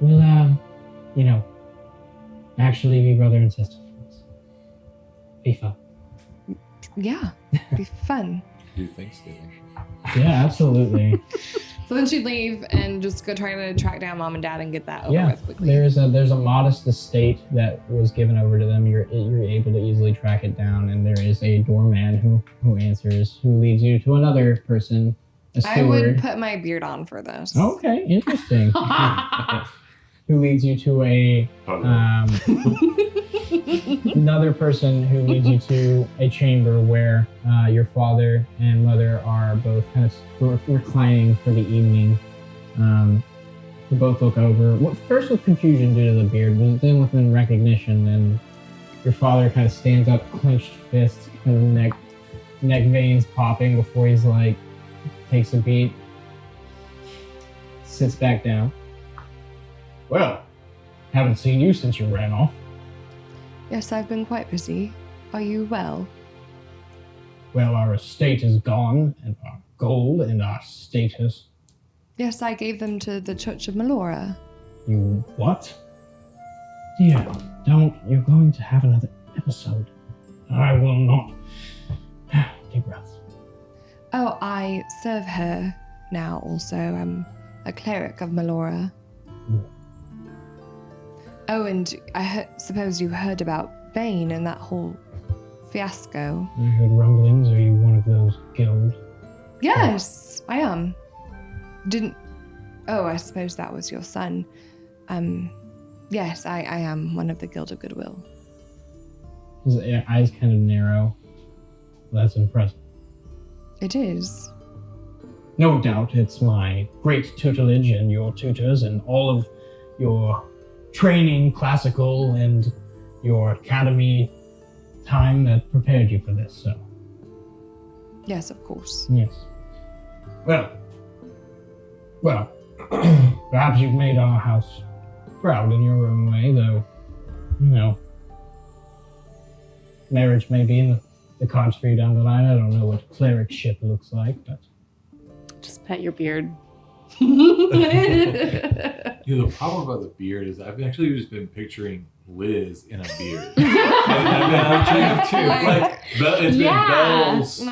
We'll, actually be brother and sister friends. Be fun. Yeah, be fun. Do Thanksgiving. Yeah, absolutely. So then she'd leave and just go try to track down Mom and Dad and get that over Yeah, with quickly. there's a modest estate that was given over to them. You're able to easily track it down, and there is a doorman who answers, who leads you to another person, a steward. I would put my beard on for this. Okay, interesting. Who leads you to another person who leads you to a chamber where your father and mother are both kind of reclining for the evening. You both look over. Well, first with confusion due to the beard, but then within recognition, and your father kind of stands up, clenched fists, kind of neck veins popping before he's like, takes a beat, sits back down. Well, haven't seen you since you ran off. Yes, I've been quite busy. Are you well? Well, our estate is gone, and our gold and our status. Yes, I gave them to the Church of Melora. You what? Dear, don't. You're going to have another episode. I will not. Deep breaths. Oh, I serve her now also. I'm a cleric of Melora. Oh, and I suppose you heard about Bane and that whole fiasco. I heard rumblings. Are you one of those guild? Yes, I am. Oh, I suppose that was your son. Yes, I am one of the Guild of Goodwill. His eyes kind of narrow. That's impressive. It is. No doubt it's my great tutelage and your tutors and all of your training, classical, and your academy time that prepared you for this, so. Yes, of course. Yes. Well, perhaps you've made our house proud in your own way, though, you know, marriage may be in the cards for you down the line. I don't know what clericship looks like, but... Just pet your beard. The problem about the beard is I've actually just been picturing Liz in a beard. It's been Bells,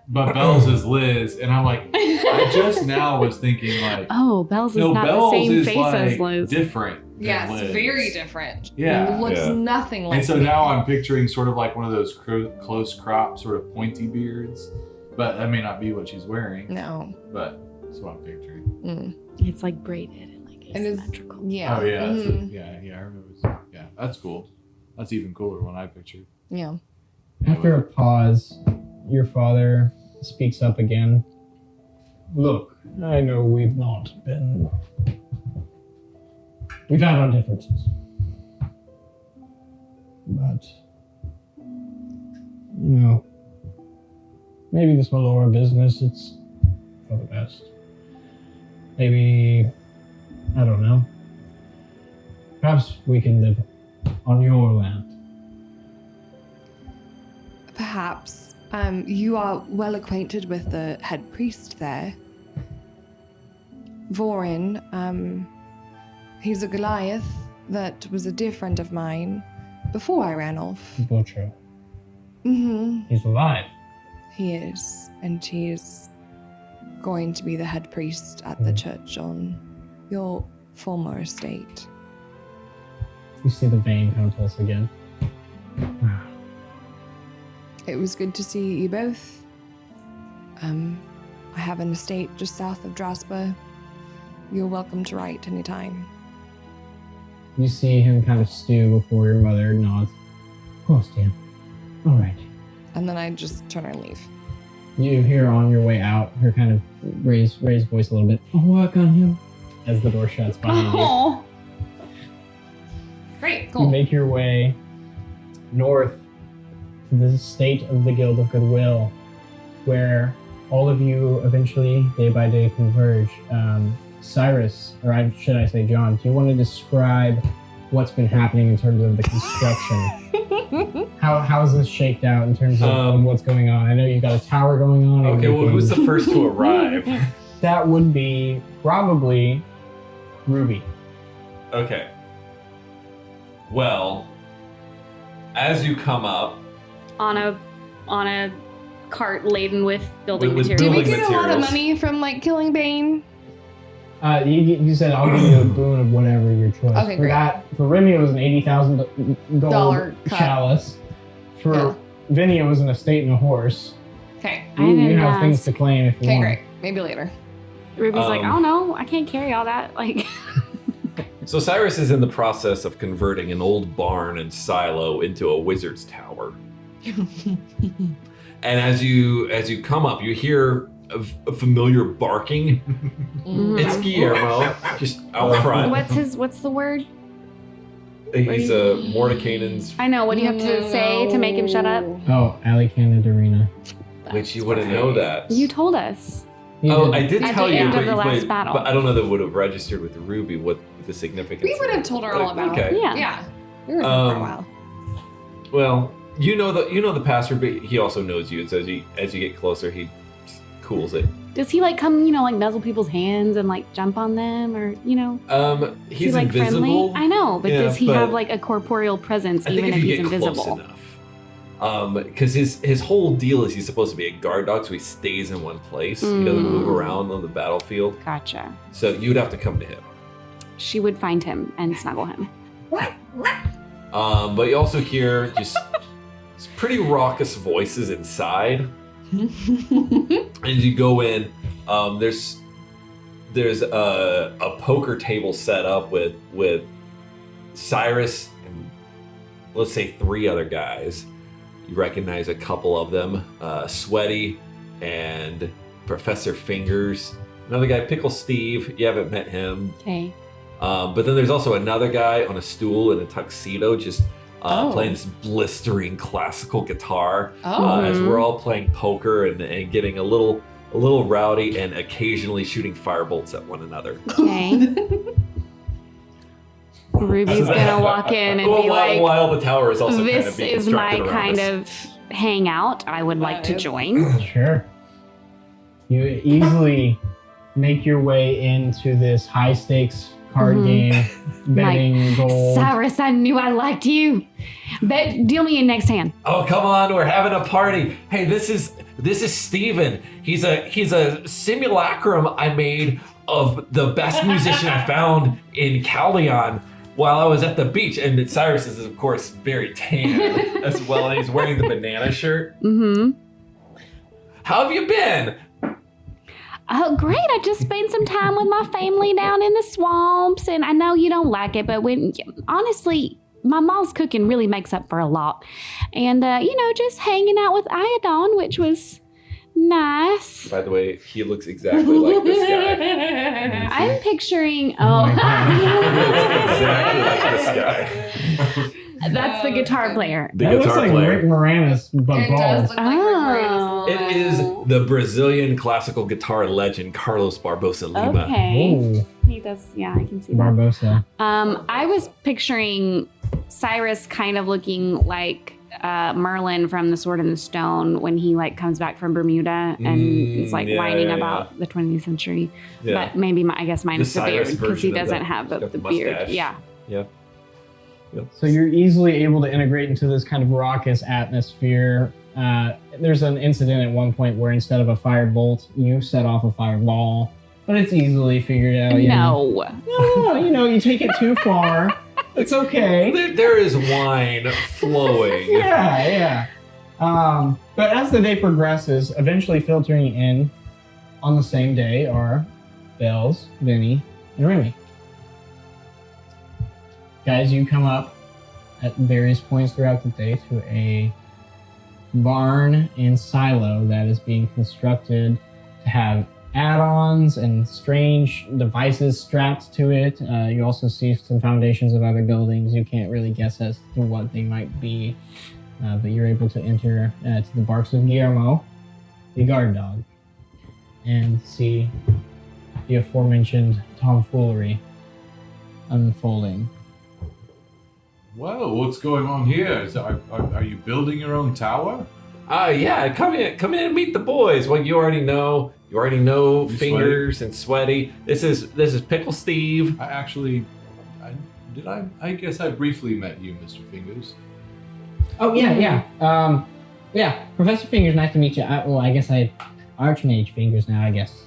but Bells is Liz, and I'm like, I just now was thinking like, oh, Bells is no, not Bells the same is face like as Liz. different. Yeah, than it's Liz. very different. Yeah. It looks nothing like And so me. now I'm picturing sort of like one of those close crop, sort of pointy beards, but that may not be what she's wearing. No. But that's what I'm picturing. It's like braided and like asymmetrical. Yeah. Oh yeah, Mhm. I remember. Yeah, that's cool. That's even cooler when I pictured. Yeah. After a pause, your father speaks up again. Look, I know we've had our differences. But, you know, maybe this Melora business, it's for the best. Maybe, I don't know. Perhaps we can live on your land. Perhaps. You are well acquainted with the head priest there. Vorin. He's a Goliath that was a dear friend of mine before I ran off. Butcher. Mm-hmm. He's alive. He is. And he's going to be the head priest at the church on your former estate. You see the vein kind of pulse again. It was good to see you both. I have an estate just south of Draspa. You're welcome to write anytime. You see him kind of stew before your mother nods. Of course, Dan. All right. And then I just turn and leave. You hear on your way out her kind of raise voice a little bit. I'll work on him. As the door shuts behind you. Great, You cool. make your way north to the estate of the Guild of Goodwill, where all of you eventually, day by day, converge. Cyrus, should I say John, do you want to describe what's been happening in terms of the construction? How is this shaped out in terms of what's going on? I know you've got a tower going on. Okay, well, who's the first to arrive? That would be probably Ruby. Okay. Well, as you come up, On a cart laden with building With Did materials. we building get a lot of materials. money from killing Bane? You said I'll give you a boon of whatever your choice. Okay, for great. that, for Remy it was an $80,000 gold Dollar cut. chalice. For Yeah. Vinny it was an estate and a horse. Okay. I You didn't have things ask. to claim if you Okay, want. great. Maybe later. Ruby's like, I Um, don't know, I can't carry all that. Like, so Cyrus is in the process of converting an old barn and silo into a wizard's tower. And as you come up, you hear a familiar barking. It's Guillermo, just out front. What's the word? He's a Mordekainen's, I know. What do you have to say to make him shut up? Oh, Alicana Arena. which you wouldn't know that. You told us. I did At tell the you, end but, of the last battle. but I don't know that would have registered with Ruby what the significance. We would have told her all about it. Okay. Yeah. We were there for a while. Well, you know the pastor, but he also knows you. And so as you get closer, he just cools it. Does he like come, like nuzzle people's hands and like jump on them, or He's is he, like, invisible. friendly? I know, but Yeah, does he but have like a corporeal presence I even think if you he's get invisible? close enough. Because his whole deal is he's supposed to be a guard dog, so he stays in one place. He doesn't move around on the battlefield. Gotcha. So you would have to come to him. She would find him and snuggle him. But you also hear just pretty raucous voices inside. As you go in, there's a poker table set up with Cyrus and let's say 3 other guys. You recognize a couple of them, Sweaty and Professor Fingers. Another guy, Pickle Steve. You haven't met him. Okay. But then there's also another guy on a stool in a tuxedo, just playing this blistering classical guitar. As we're all playing poker and getting a little rowdy and occasionally shooting firebolts at one another. Okay. Ruby's gonna walk in and be like, while the tower is also "This kind of being is my constructed around kind us. of hangout. I would like to join." Sure. You easily make your way into this high stakes card game, betting gold. Cyrus, I knew I liked you. Deal me in next hand. Oh, come on, we're having a party. Hey, this is Steven. He's a simulacrum I made of the best musician I found in Caldeon while I was at the beach. And Cyrus is, of course, very tan as well. And he's wearing the banana shirt. Mm-hmm. How have you been? Oh, great. I just spent some time with my family down in the swamps. And I know you don't like it, but honestly, my mom's cooking really makes up for a lot. And, just hanging out with Iodon, which was nice. By the way, he looks exactly like this guy. I'm picturing, He looks exactly like this guy. That's the guitar player. The That guitar looks like player. Rick Moranis, but It does bald. look like Rick Moranis. It is the Brazilian classical guitar legend Carlos Barbosa Lima. Okay. Ooh, He does, yeah, I can see that. Barbosa. I was picturing Cyrus kind of looking like Merlin from The Sword and the Stone when he comes back from Bermuda and is whining about the 20th century. Yeah. But maybe I guess minus the beard Cyrus because he version of doesn't that. have He's got the the beard. mustache. Yeah. Yep. So you're easily able to integrate into this kind of raucous atmosphere. There's an incident at one point where instead of a firebolt, you set off a fireball, but it's easily figured out. No. No, you take it too far. It's okay. There is wine flowing. Yeah. But as the day progresses, eventually filtering in on the same day are Bells, Vinny, and Remy. Guys, you come up at various points throughout the day to a barn and silo that is being constructed to have add-ons and strange devices strapped to it. You also see some foundations of other buildings. You can't really guess as to what they might be, but you're able to enter to the barks of Guillermo, the guard dog, and see the aforementioned tomfoolery unfolding. Whoa, what's going on here? Are you building your own tower? Yeah, come in and meet the boys. Well, you already know You Fingers and Sweaty. This is Pickle Steve. I guess I briefly met you, Mr. Fingers. Oh, yeah. Yeah, Professor Fingers, nice to meet you. I guess Archmage Fingers now, I guess.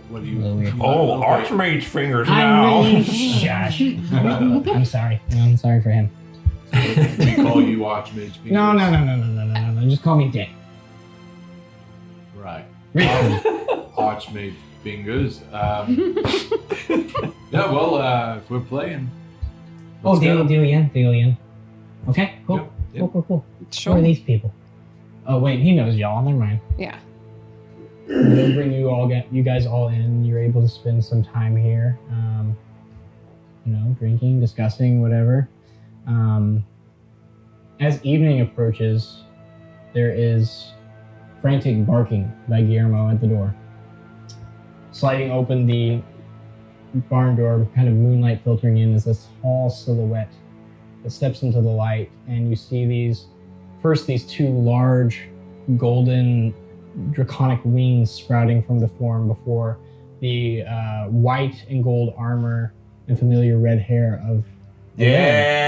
What do A you? little weird. Oh, Okay. Archmage Fingers I now. mean, shush. I'm sorry. I'm sorry for him. We call you Archmage Fingers. No. Just call me Dick. Right. Really? Archmage Fingers. Yeah, well, if we're playing. Oh, let's go. deal. Okay, cool. Yep. Cool. Who Sure. are these people? Oh, wait, he knows y'all. Never mind. Yeah. They'll bring you guys all in. You're able to spend some time here, drinking, discussing, whatever. As evening approaches, there is frantic barking by Guillermo at the door. Sliding open the barn door, kind of moonlight filtering in, is this tall silhouette that steps into the light, and you see these two large golden draconic wings sprouting from the form before the white and gold armor and familiar red hair of Yeah.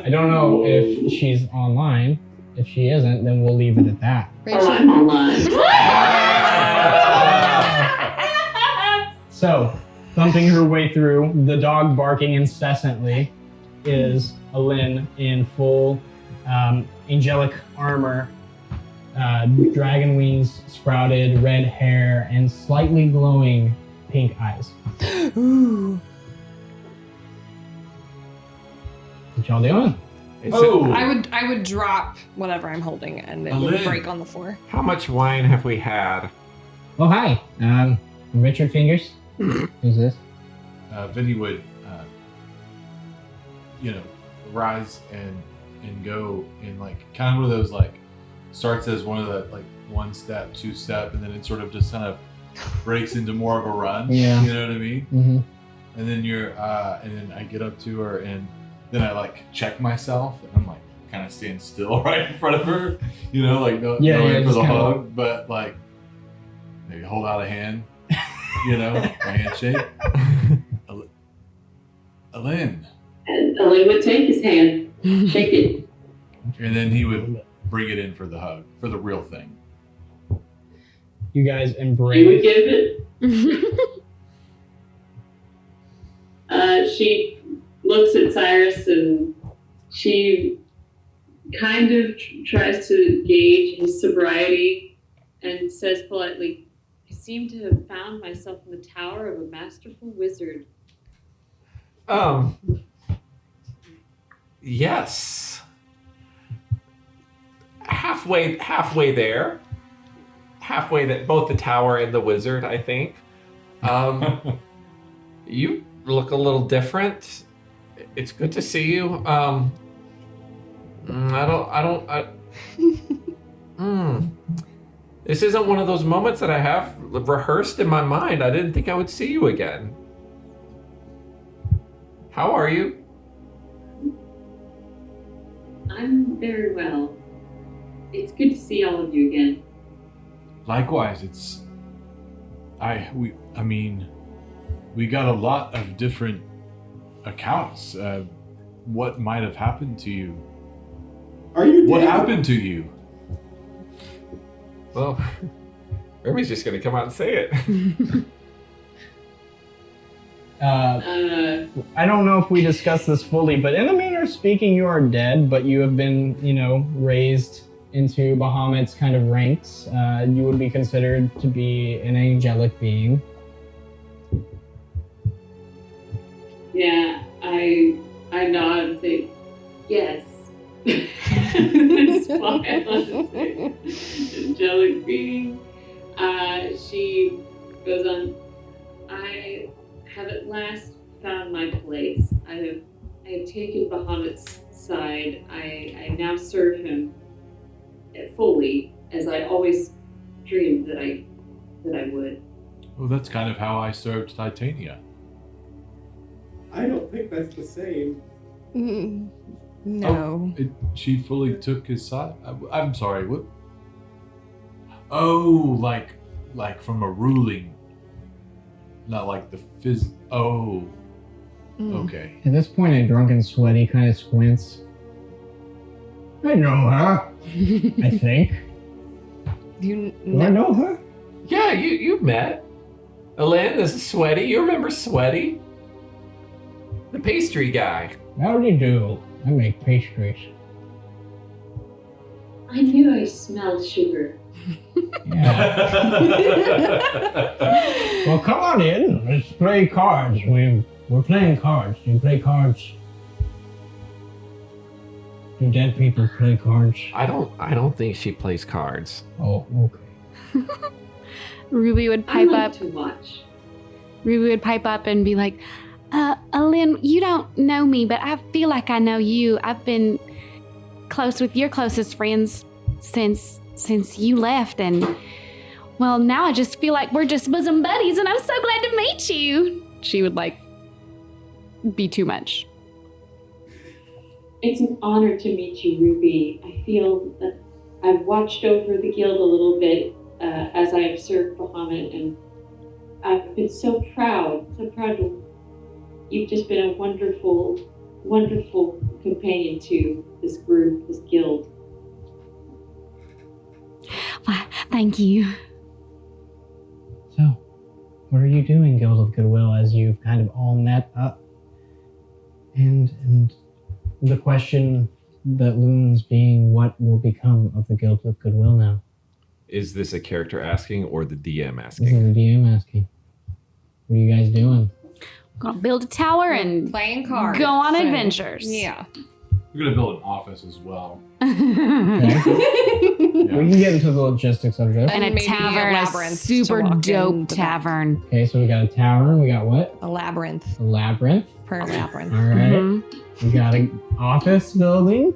I don't know if she's online. If she isn't, then we'll leave it at that. Rachel, I'm online. So, thumping her way through, the dog barking incessantly, is Alin in full angelic armor, dragon wings sprouted, red hair, and slightly glowing pink eyes. Ooh. What y'all doing? I would drop whatever I'm holding and it would Alin. break on the floor. How much wine have we had? Oh, hi. I'm Richard Fingers. Who's this? Vinny would, rise and go in kind of one of those starts as one of the one step, two step, and then it sort of just kind of breaks into more of a run. Yeah. You know what I mean? Mm-hmm. And then and then I get up to her and then I check myself and I'm kind of stand still right in front of her, no for just the kinda- hug, but maybe hold out a hand, a handshake. Alin. And Elaine would take his hand, shake it. And then he would bring it in for the hug, for the real thing. You guys He would embrace. give it. She looks at Cyrus and she kind of tries to gauge his sobriety and says politely, I seem to have found myself in the tower of a masterful wizard. Yes. Halfway there. Halfway that both the tower and the wizard, I think. You look a little different. It's good to see you. This isn't one of those moments that I have rehearsed in my mind. I didn't think I would see you again. How are you? I'm very well. It's good to see all of you again. Likewise, we got a lot of different accounts. What might have happened to you? Are you What dead? happened to you? Well, Remy's just going to come out and say it. I don't know if we discussed this fully, but in a manner of speaking, you are dead, but you have been, raised into Bahamut's kind of ranks. You would be considered to be an angelic being. Yeah, I nod and say, yes. Smile and say, angelic being. She goes on, I have at last found my place. I have taken Bahamut's side. I now serve him fully, as I always dreamed that I would. Well, that's kind of how I served Titania. I don't think that's the same. No. She fully took his side. I'm sorry. What? Oh, like from a ruling, not like the phys. Oh, okay. At this point, a drunken sweaty kind of squints. I know her, I think. You Do I know her? Yeah, you've met. Alin, this is Sweaty. You remember Sweaty? The pastry guy. Howdy do. I make pastries. I knew I smelled sugar. Yeah. Well, come on in. Let's play cards. We're playing cards. Do you play cards? Do dead people play cards? I don't think she plays cards. Oh, okay. Ruby would I pipe like up. to watch. Ruby would pipe up and be like, Lynn, you don't know me, but I feel like I know you. I've been close with your closest friends since you left, and well, now I just feel like we're just bosom buddies, and I'm so glad to meet you. She would like be too much. It's an honor to meet you, Ruby. I feel that I've watched over the guild a little bit as I have served Bahamut, and I've been so proud to. You've just been a wonderful, wonderful companion to this group, this guild. Why, thank you. So, what are you doing, Guild of Goodwill, as you've kind of all met up? And the question that looms being, what will become of the Guild of Goodwill now? Is this a character asking or the DM This asking? is the DM asking. What are you guys doing? Gonna build a tower and Playing cards. go on and- adventures. Yeah. We're gonna build an office as well. Okay. We can get into the logistics of this. And a maybe tavern, a labyrinth to super walk dope into that. tavern. Okay, so we got a tavern. We got what? A labyrinth. A labyrinth. Per labyrinth. All right. Mhm. We got an office building.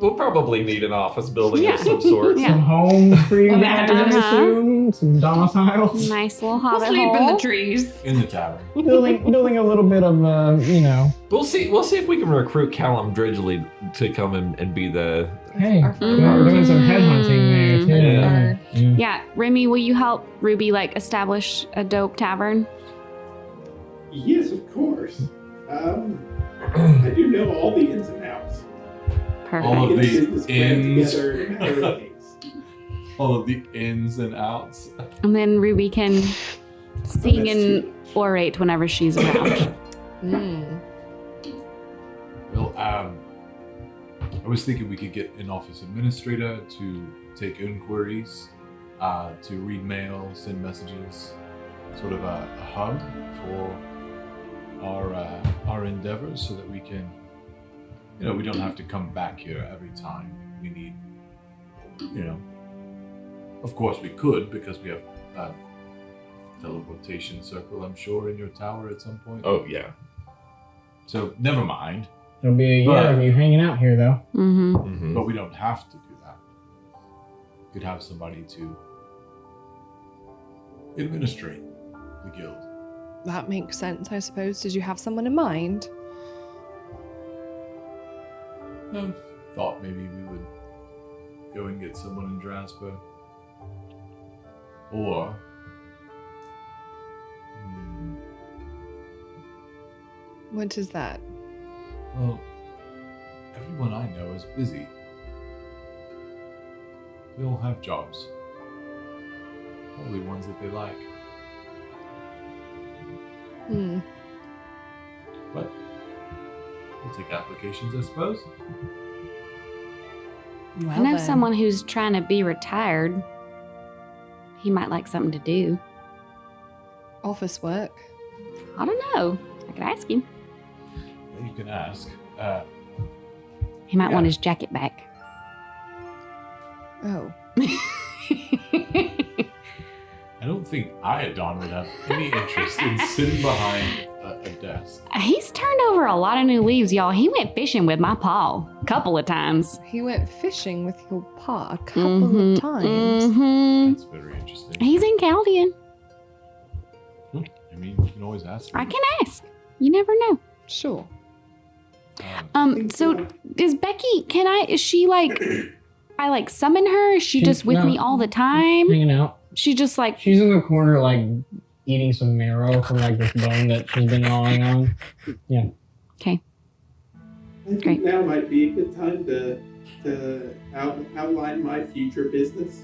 We'll probably need an office building Yeah. of some sort. Yeah. Some homes for you guys, I Uh-huh. assume. Some domiciles. Nice little We'll hobbit sleep hole. in the trees. In the tavern. building a little bit of, We'll see if we can recruit Callum Dridgley to come and be the. hey, Our we're doing some headhunting there too. Yeah. Yeah. Yeah, Remy, will you help Ruby like establish a dope tavern? Yes, of course. I do know all the ins and outs. Perfect. All of Get a the business plan ins. together in a matter of days. All of the ins and outs. And then Ruby can sing that's and too orate whenever she's around. Mm. Well, I was thinking we could get an office administrator to take inquiries, to read mail, send messages, sort of a hub for our endeavors, so that we can, we don't have to come back here every time we need, Of course we could, because we have a teleportation circle, I'm sure, in your tower at some point. Oh yeah. So never mind. It'll be a year But- of you hanging out here, though. Mm-hmm. Mhm. But we don't have to do that. We could have somebody to administrate the guild. That makes sense, I suppose. Did you have someone in mind? I thought maybe we would go and get someone in Drasper. Or What is that? well, everyone I know is busy. They all have jobs. Probably ones that they like. Hmm. But we'll take applications, I suppose. Well, I know then. someone who's trying to be retired. He might like something to do. Office work. I don't know. I could ask him. Yeah, you can ask. He might want Yeah. his jacket back. Oh. I don't think Iodon would have any interest in sitting behind a desk. He's turned over a lot of new leaves, y'all. He went fishing with my paw a couple of times. He went fishing with your pa a couple Mhm, of times. mhm. That's very interesting. He's in Chaldean. I mean, you can always ask. I them. can ask. You never know. Sure. So is Becky, is she like, I like summon her? Is she She's just with not- me all the time? Hanging out. She just like, She's in the corner, like, eating some marrow from, like, this bone that she's been gnawing on. okay. I think Great. now might be a good time to outline my future business.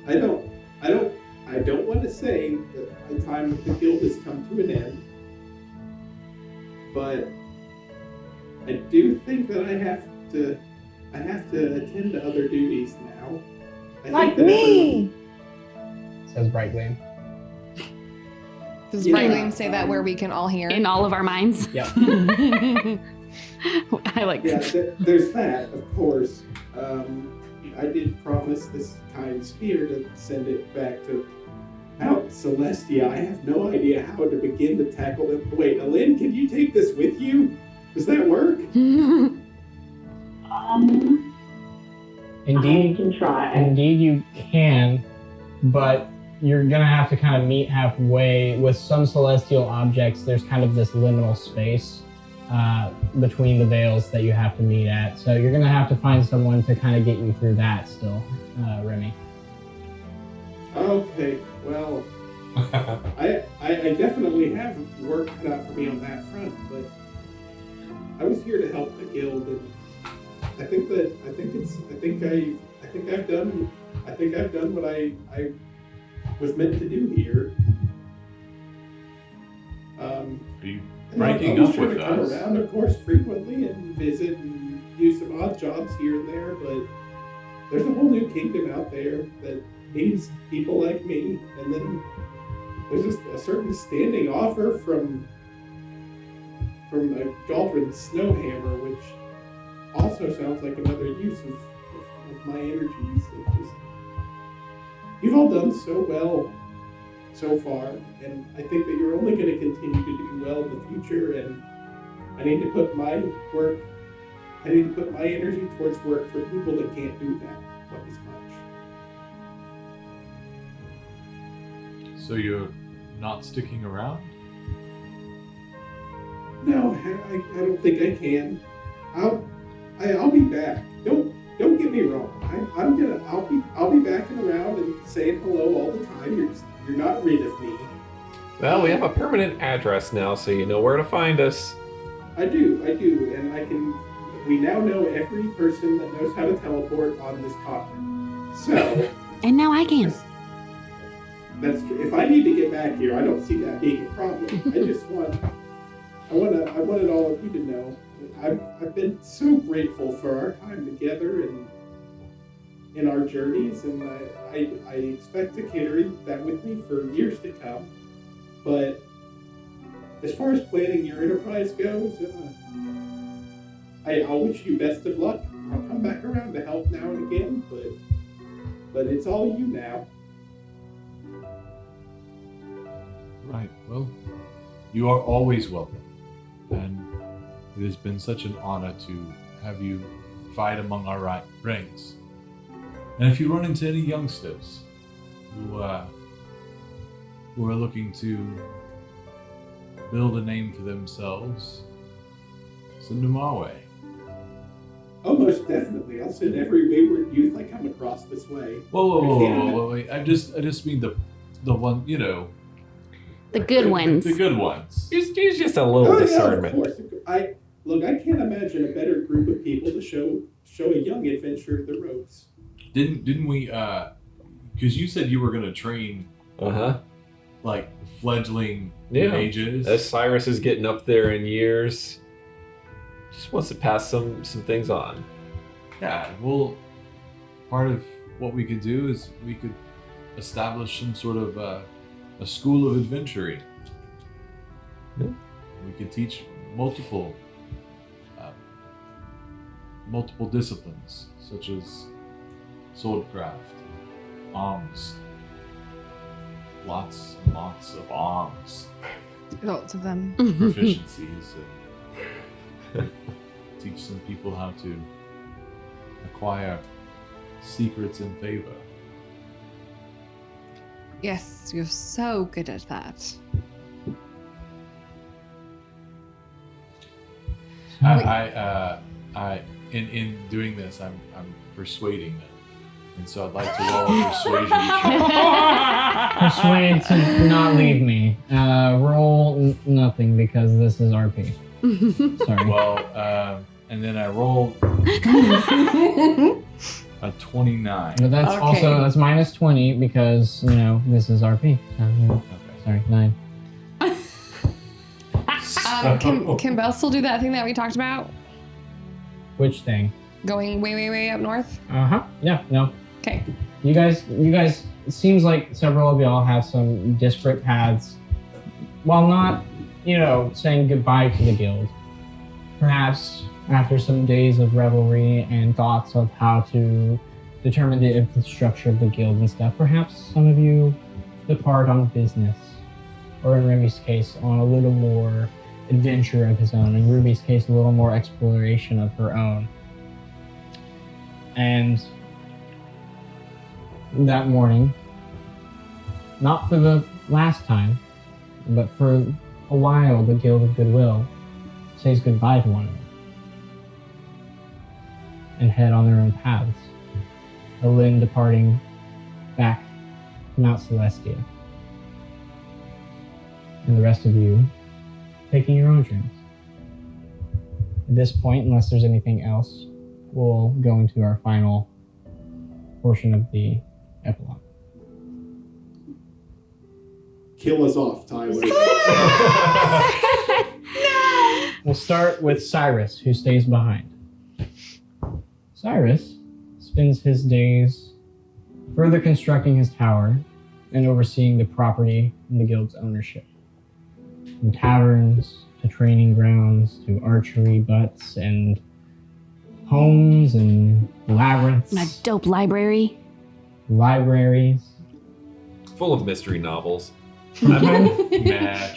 I don't want to say that my time with the guild has come to an end, but I do think that I have to attend to other duties now. I think that Says Bright Gleam. Does Yeah. Brightling say that where we can all hear? In all of our minds. Yep. I like Yeah, there's that, of course. I did promise this kind spear to send it back to Mount Celestia. I have no idea how to begin to tackle it. Wait, Alin, can you take this with you? Does that work? Indeed, I can try. indeed you can, but you're gonna have to kind of meet halfway. With some celestial objects, there's kind of this liminal space between the veils that you have to meet at. So you're gonna have to find someone to kind of get you through that still, Remy. Okay, well, I definitely have work cut out for me on that front, but I was here to help the guild, and I think I've done what I was meant to do here. Are you And I'll breaking be up sure with to come us? around, of course, frequently and visit and do some odd jobs here and there, but there's a whole new kingdom out there that needs people like me, and then there's a certain standing offer from a Galdrin Snowhammer, which also sounds like another use of my energies. You've all done so well so far, and I think that you're only going to continue to do well in the future, and I need to put my energy towards work for people that can't do that quite as much. So you're not sticking around? No, I don't think I can. I'll be back. Don't get me wrong. I'll be back and around and saying hello all the time. You're not rid of me. Well, we have a permanent address now, so you know where to find us. I do, and we now know every person that knows how to teleport on this continent. So, And now I can. that's true. If I need to get back here, I don't see that being a problem. I wanted all of you to know I've been so grateful for our time together and in our journeys, and I expect to carry that with me for years to come. But as far as planning your enterprise goes, I'll wish you best of luck. I'll come back around to help now and again, but it's all you now. Right. Well, you are always welcome. And it has been such an honor to have you fight among our ranks. And if you run into any youngsters who are looking to build a name for themselves, send them our way. Oh, most definitely. I'll send every wayward youth I come across this way. Whoa, wait. I just mean the one, you know. The good ones. The good ones. Use just a little discernment. Yeah, of course. I can't imagine a better group of people to show a young adventurer the ropes. Didn't we? Because you said you were gonna train, like fledgling mages. As Cyrus is getting up there in years, just wants to pass some things on. Yeah. Well, part of what we could do is we could establish some sort of a school of adventuring. Yeah. We could teach multiple disciplines, such as swordcraft, arms, lots and lots of arms, Lots of them. proficiencies, and teach some people how to acquire secrets and favor. Yes, you're so good at that. I in doing this, I'm persuading them, and so I'd like to roll a persuasion check. Persuade to not leave me. Roll nothing because this is RP. Sorry. Well, and then I rolled a 29. But that's Okay. that's minus 20 because, this is RP. So, Okay. sorry, 9. Can Belle still do that thing that we talked about? Which thing? Going way, way, way up north? Yeah, no. Okay. You guys, it seems like several of y'all have some disparate paths. While not, saying goodbye to the guild. Perhaps after some days of revelry and thoughts of how to determine the infrastructure of the guild and stuff, perhaps some of you depart on business. Or in Remy's case, on a little more adventure of his own. In Ruby's case, a little more exploration of her own. And that morning, not for the last time, but for a while, the Guild of Goodwill says goodbye to one another and head on their own paths. Lynn departing back to Mount Celestia, and the rest of you taking your own journeys. At this point, unless there's anything else, we'll go into our final portion of the epilogue. Kill us off, Tyler. We'll start with Cyrus, who stays behind. Cyrus spends his days further constructing his tower and overseeing the property in the guild's ownership. From taverns to training grounds to archery butts and homes and labyrinths. My dope library. Libraries. Full of mystery novels.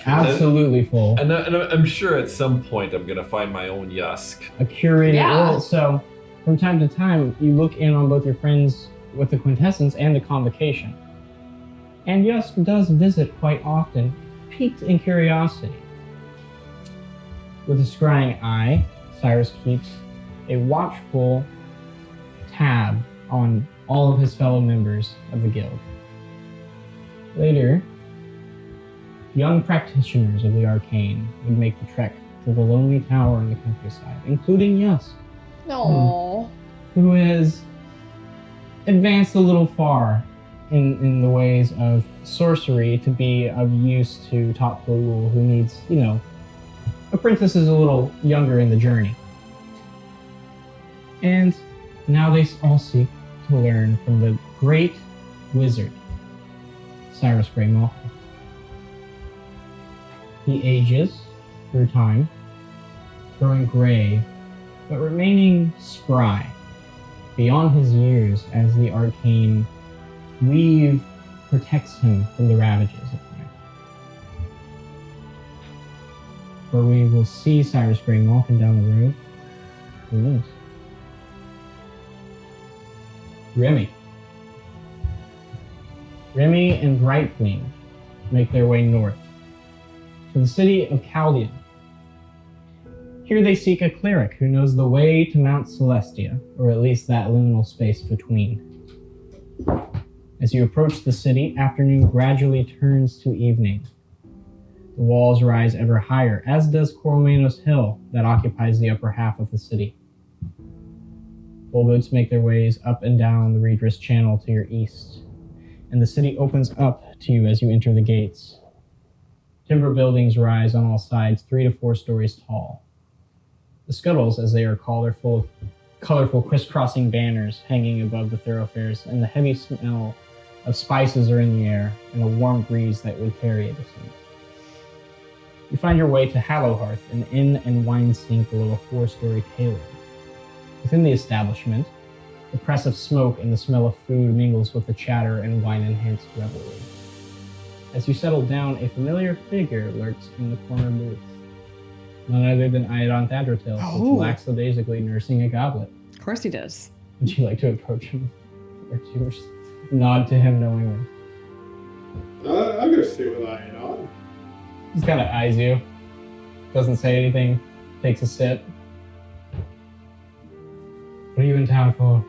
Absolutely full. And I'm sure at some point I'm going to find my own Yusk. A curated Yeah. world. So from time to time, you look in on both your friends with the quintessence and the convocation. And Yusk does visit quite often, piqued in curiosity. With a scrying eye, Cyrus keeps a watchful tab on all of his fellow members of the guild. Later, young practitioners of the arcane would make the trek to the lonely tower in the countryside, including Yusk, No. who has advanced a little far in the ways of sorcery to be of use to Top Galul, who needs, apprentices a little younger in the journey. And now they all seek to learn from the great wizard, Cyrus Grey Malkin. He ages through time, growing gray, but remaining spry beyond his years as the arcane weave protects him from the ravages of time. Where we will see Cyrus Grey Malkin down the road, who knows? Remy and Brightwing make their way north to the city of Chaldean. Here they seek a cleric who knows the way to Mount Celestia, or at least that liminal space between. As you approach the city, afternoon gradually turns to evening. The walls rise ever higher, as does Coromanos Hill that occupies the upper half of the city. Bullboats make their ways up and down the Redress Channel to your east, and the city opens up to you as you enter the gates. Timber buildings rise on all sides, 3 to 4 stories tall. The scuttles, as they are called, are full of colorful crisscrossing banners hanging above the thoroughfares, and the heavy smell of spices are in the air, and a warm breeze that would carry it ascend. You find your way to Hallowhearth, an inn and wine sink below a 4-story tailor. Within the establishment, the press of smoke and the smell of food mingles with the chatter and wine-enhanced revelry. As you settle down, a familiar figure lurks in the corner booth. None other than Iodon Thadrotil, lackadaisically nursing a goblet. Of course he does. Would you like to approach him? Or to nod to him knowingly? I'm gonna sit with Iodon. He kind of eyes you. Doesn't say anything. Takes a sip. What are you in town for?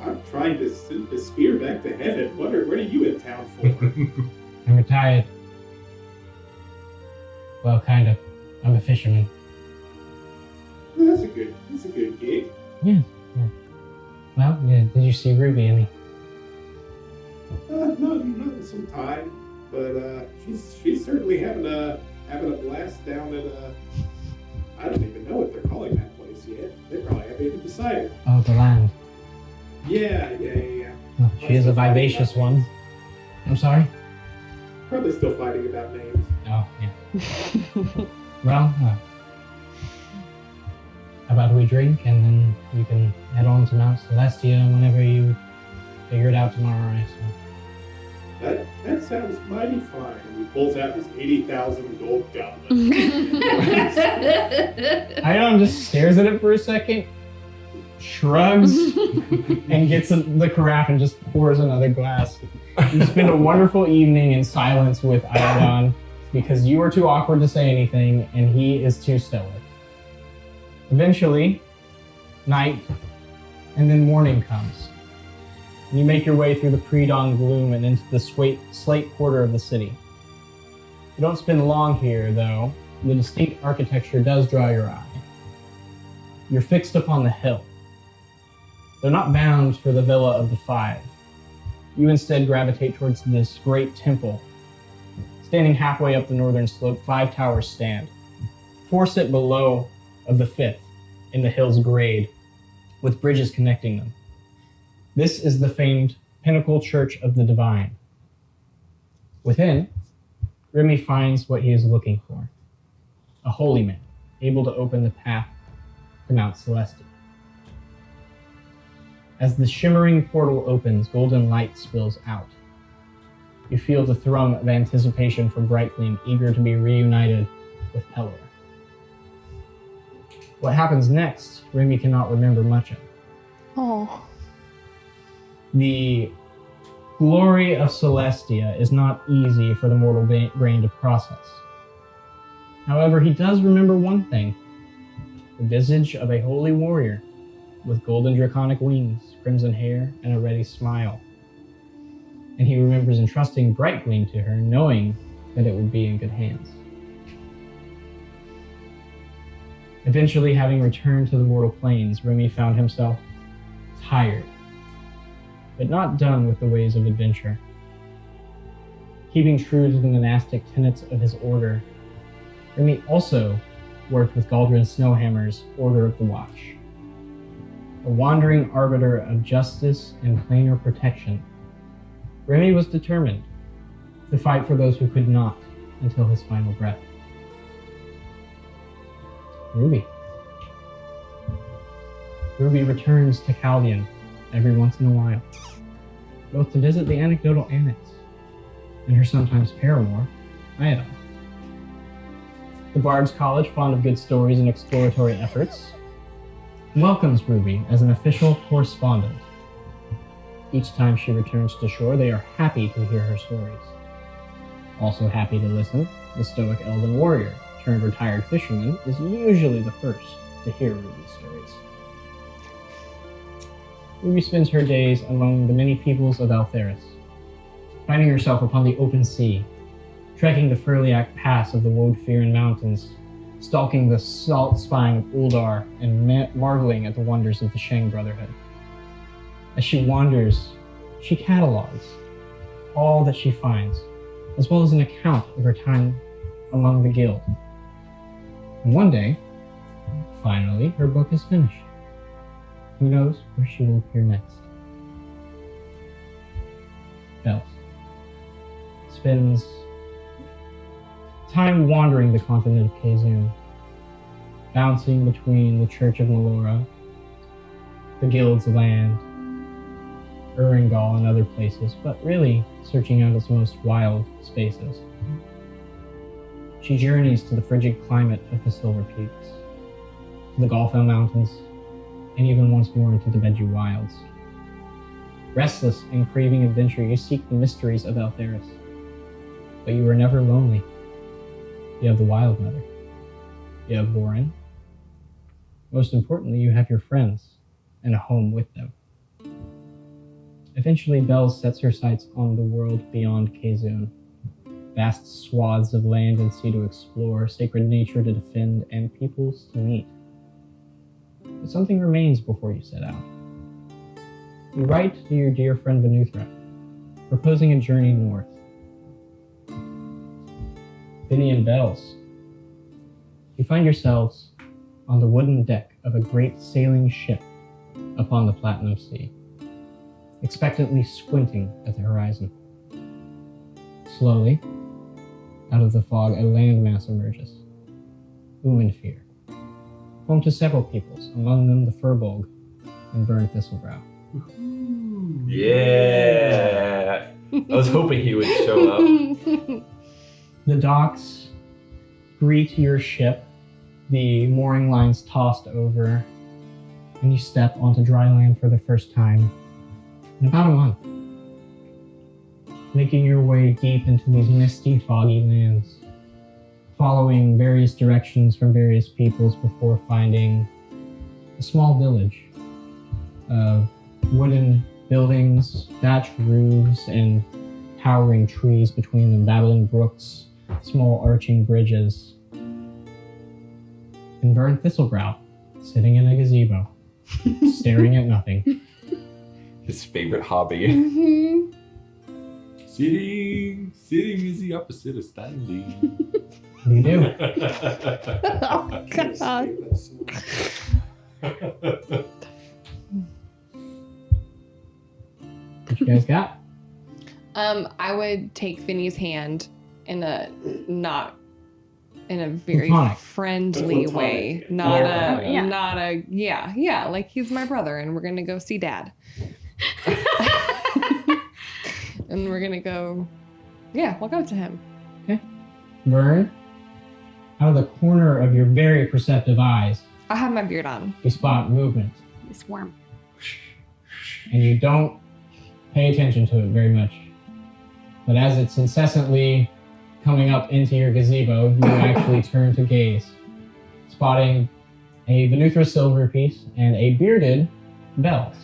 I'm trying to send the spear back to heaven. What are you in town for? I'm retired. Well, kind of. I'm a fisherman. That's a good gig. Yeah. Well, yeah. Did you see Ruby any? Not in some time, but she's certainly having a blast down at I don't even know what they're calling that place yet. They probably haven't even decided. Oh, the land. Yeah. Oh, she is a vivacious one. I'm sorry? Probably still fighting about names. Oh, yeah. Well, how about we drink and then you can head on to Mount Celestia whenever you figure it out tomorrow, I assume. That sounds mighty fine. And he pulls out his 80,000 gold goblet. Ion just stares at it for a second, shrugs, and gets the carafe and just pours another glass. You spend a wonderful evening in silence with Ion because you are too awkward to say anything and he is too stoic. Eventually, night and then morning comes. And you make your way through the pre-dawn gloom and into the slate quarter of the city. You don't spend long here, though. The distinct architecture does draw your eye. You're fixed upon the hill. They're not bound for the Villa of the Five. You instead gravitate towards this great temple. Standing halfway up the northern slope, 5 towers stand. 4 sit below of the 5th in the hill's grade, with bridges connecting them. This is the famed Pinnacle Church of the Divine. Within, Remy finds what he is looking for. A holy man, able to open the path to Mount Celestia. As the shimmering portal opens, golden light spills out. You feel the thrum of anticipation for Brightgleam, eager to be reunited with Pelor. What happens next, Remy cannot remember much of. Oh. The glory of Celestia is not easy for the mortal brain to process. However, he does remember one thing: the visage of a holy warrior with golden draconic wings, crimson hair, and a ready smile. And he remembers entrusting Brightgleam to her, knowing that it would be in good hands. Eventually, having returned to the mortal planes, Remy found himself tired, but not done with the ways of adventure. Keeping true to the monastic tenets of his order, Remy also worked with Galdrin Snowhammer's Order of the Watch, a wandering arbiter of justice and planar protection. Remy was determined to fight for those who could not until his final breath. Ruby returns to Chaldean every once in a while, both to visit the anecdotal annex and her sometimes paramour, Iodon. The Bard's College, fond of good stories and exploratory efforts, welcomes Ruby as an official correspondent. Each time she returns to shore, they are happy to hear her stories. Also happy to listen, the stoic elven warrior turned retired fisherman is usually the first to hear Ruby's stories. Ruby spends her days among the many peoples of Altheris, finding herself upon the open sea, trekking the Furliak Pass of the Woadfirin Mountains, stalking the salt spine of Uldar, and marveling at the wonders of the Shang Brotherhood. As she wanders, she catalogs all that she finds, as well as an account of her time among the guild. And one day, finally, her book is finished. Who knows where she will appear next? Bells spends time wandering the continent of Kazun, bouncing between the Church of Melora, the Guild's land, Uringal, and other places, but really searching out its most wild spaces. She journeys to the frigid climate of the Silver Peaks, to the Galfell Mountains, and even once more into the Beju Wilds. Restless and craving adventure, you seek the mysteries of Altheris, but you are never lonely. You have the Wild Mother. You have Vorin. Most importantly, you have your friends and a home with them. Eventually, Bells sets her sights on the world beyond Kazun. Vast swaths of land and sea to explore, sacred nature to defend, and peoples to meet. But something remains before you set out. You write to your dear friend Venuthra, proposing a journey north. Vinny and Bells, you find yourselves on the wooden deck of a great sailing ship upon the Platinum Sea, expectantly squinting at the horizon. Slowly, out of the fog, a landmass emerges. Umanfear, home to several peoples, among them the Furbolg and Burn Thistleground. Yeah. I was hoping he would show up. The docks greet your ship, the mooring lines tossed over, and you step onto dry land for the first time in about a month, making your way deep into these misty, foggy lands, following various directions from various peoples before finding a small village of wooden buildings, thatched roofs, and towering trees between them, babbling brooks, small arching bridges, and Vern Thistleground sitting in a gazebo, staring at nothing. His favorite hobby. Mm-hmm. Sitting is the opposite of standing. You do. Oh, God. What you guys got? I would take Vinny's hand in a very Platonic. friendly way. Yeah. Yeah, like he's my brother and we're gonna go see Dad. And we're gonna go, we'll go to him. Vern, out of the corner of your very perceptive eyes, I have my beard on. you spot movement, This worm. and you don't pay attention to it very much. But as it's incessantly coming up into your gazebo, you actually turn to gaze, spotting a Venuthra silver piece and a bearded Bells.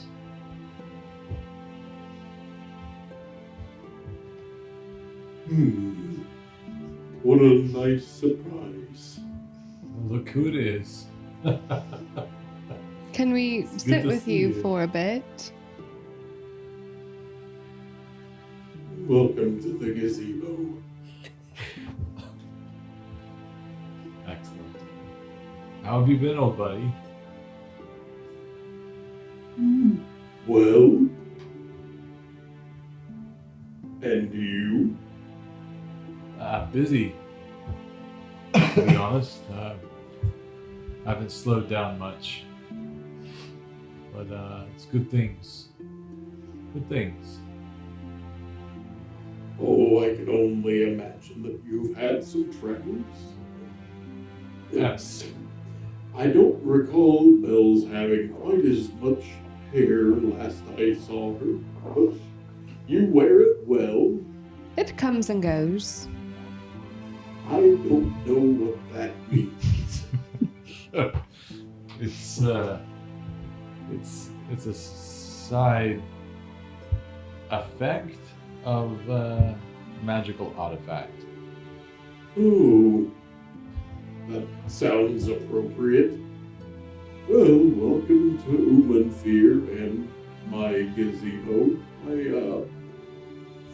What a nice surprise. Look who it is. Can we It's good sit to with see you you. for a bit? Welcome to the gazebo. Excellent. How have you been, old buddy? Well, and you? Busy. To be honest, I haven't slowed down much. But it's good things. Good things. Oh, I can only imagine that you've had some troubles. Yes. I don't recall Bells having quite as much hair last I saw her, but you wear it well. It comes and goes. I don't know what that means. It's a side effect of magical artifact. Oh, that sounds appropriate. Well, welcome to Umanfear and my gazebo. My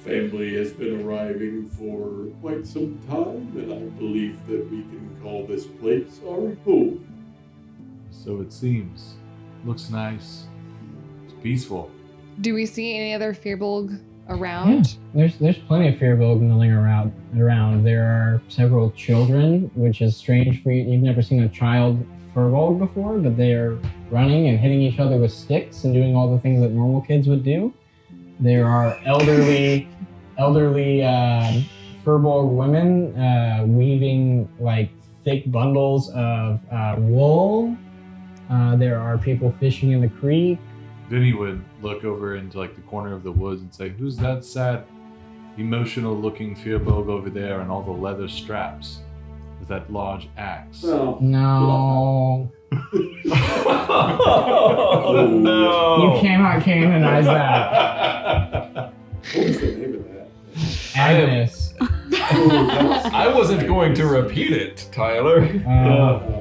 family has been arriving for quite some time, and I believe that we can call this place our home. So it seems. Looks nice. It's peaceful. Do we see any other Firbolg around? There's plenty of Firbolg milling around. There are several children, which is strange for you. You've never seen a child Firbolg before, but they are running and hitting each other with sticks and doing all the things that normal kids would do. There are elderly Firbolg women weaving like thick bundles of wool. There are people fishing in the creek. Vinny would look over into like the corner of the woods and say, "Who's that sad, emotional-looking Firbolg over there on all the leather straps with that large axe?" Oh, No, Oh, no. you cannot canonize that. what was the name of that? Agnes. I wasn't going to repeat it, Tyler.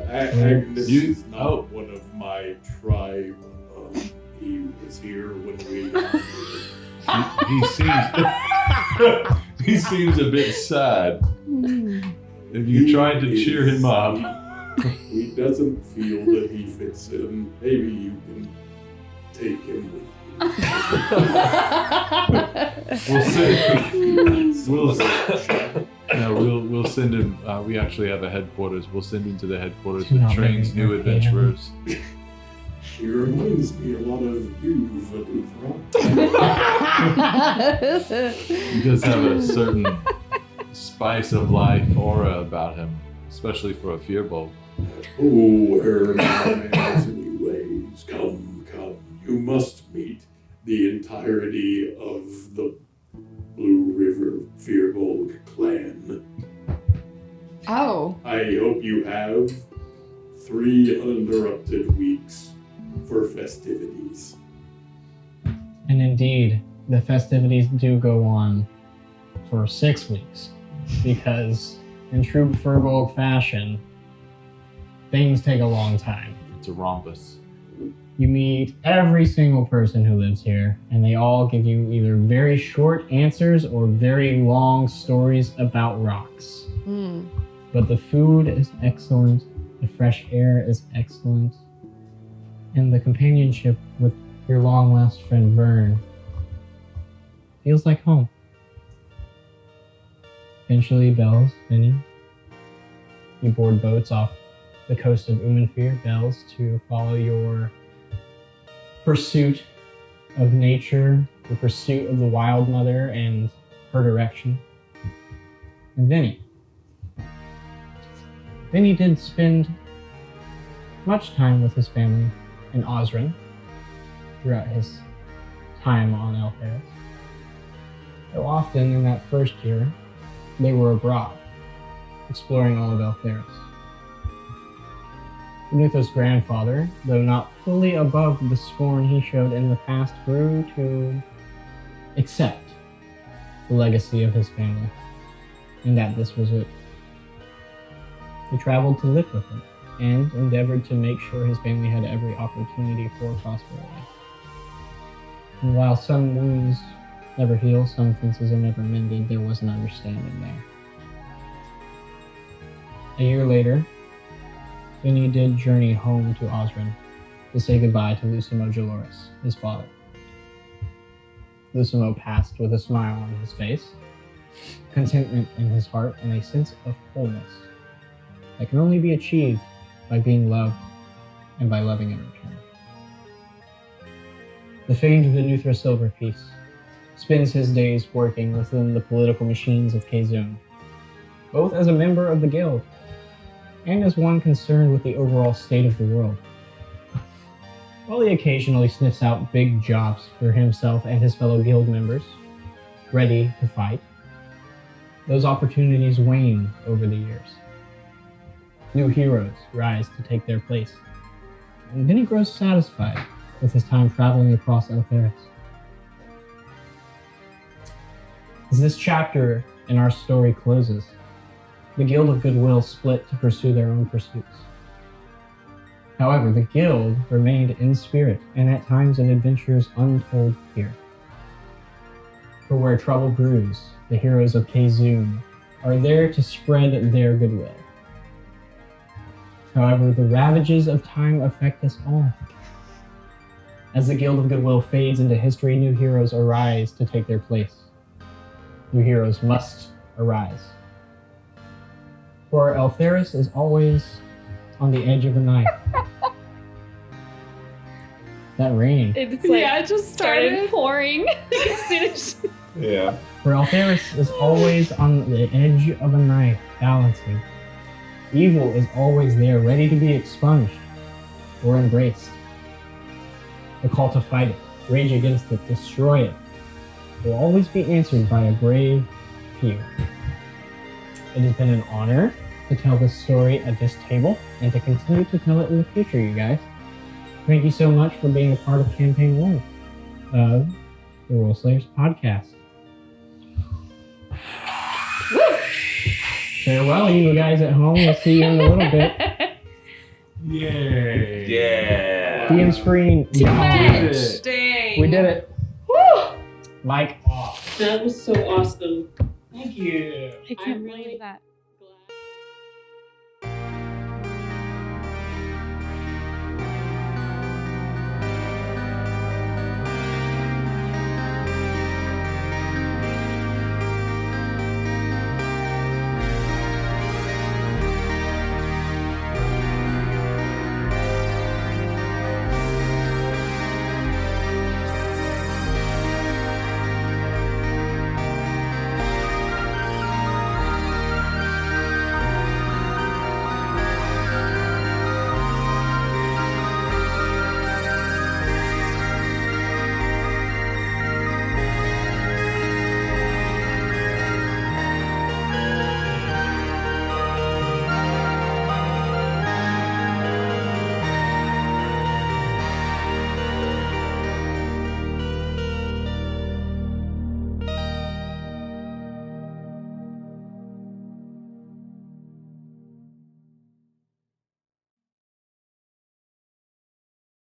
Agnes You- is not one of my tribe. He was here when we. He seems a bit sad. If you tried to cheer him up, He doesn't feel that he fits in. Maybe you can take him with we'll see. No, we'll send him. We actually have a headquarters. We'll send him to the headquarters Do with not trains make me new pay him. adventurers. She reminds me a lot of you, Valuthra. He does have a certain spice of life aura about him, especially for a Fearbolt. Oh, her has any ways. Come, you must meet the entirety of the Blue River Fearbolg clan. Oh. I hope you have 3 uninterrupted weeks for festivities. And indeed, the festivities do go on for 6 weeks, because in true Furbolg fashion, things take a long time. It's a rhombus. You meet every single person who lives here, and they all give you either very short answers or very long stories about rocks. Hmm. But the food is excellent, the fresh air is excellent, and the companionship with your long-lost friend Vern feels like home. Eventually, Bells, Vinny, you board boats off the coast of Umanfir, Bells, to follow your pursuit of nature, the pursuit of the Wild Mother and her direction. And Vinny did spend much time with his family in Osran throughout his time on Eltheris. Though often in that first year, they were abroad, exploring all of Eltheris. Nutha's grandfather, though not fully above the scorn he showed in the past, grew to accept the legacy of his family, and that this was it. He traveled to live with him, and endeavored to make sure his family had every opportunity for prosperity. And while some wounds never heal, some fences are never mended, there was an understanding there. A year later, Vinny did journey home to Osran to say goodbye to Lucimo Jaloris, his father. Lucimo passed with a smile on his face, contentment in his heart, and a sense of wholeness that can only be achieved by being loved and by loving in return. The famed Venuthra Silverpiece spends his days working within the political machines of Kazun, both as a member of the guild and as one concerned with the overall state of the world. While he occasionally sniffs out big jobs for himself and his fellow guild members, ready to fight, those opportunities wane over the years. New heroes rise to take their place, and then he grows satisfied with his time traveling across Eltheris. As this chapter in our story closes, the Guild of Goodwill split to pursue their own pursuits. However, the Guild remained in spirit, and at times in adventures untold here. For where trouble brews, the heroes of Kazun are there to spread their goodwill. However, the ravages of time affect us all. As the Guild of Goodwill fades into history, new heroes arise to take their place. New heroes must arise. For Eltheris is always on the edge of a knife. That rain. It's like Yeah, it just started. pouring as soon as Yeah. For Eltheris is always on the edge of a knife, balancing. Evil is always there, ready to be expunged or embraced. The call to fight it, rage against it, destroy it, will always be answered by a brave few. It has been an honor to tell this story at this table and to continue to tell it in the future, you guys. Thank you so much for being a part of Campaign 1 of the Role Slayers podcast. Farewell, you guys at home. We'll see you in a little bit. Yay! Yeah. DM screen. Dang. We did it. Woo! Mic off. That was so awesome. Thank you. I can't believe that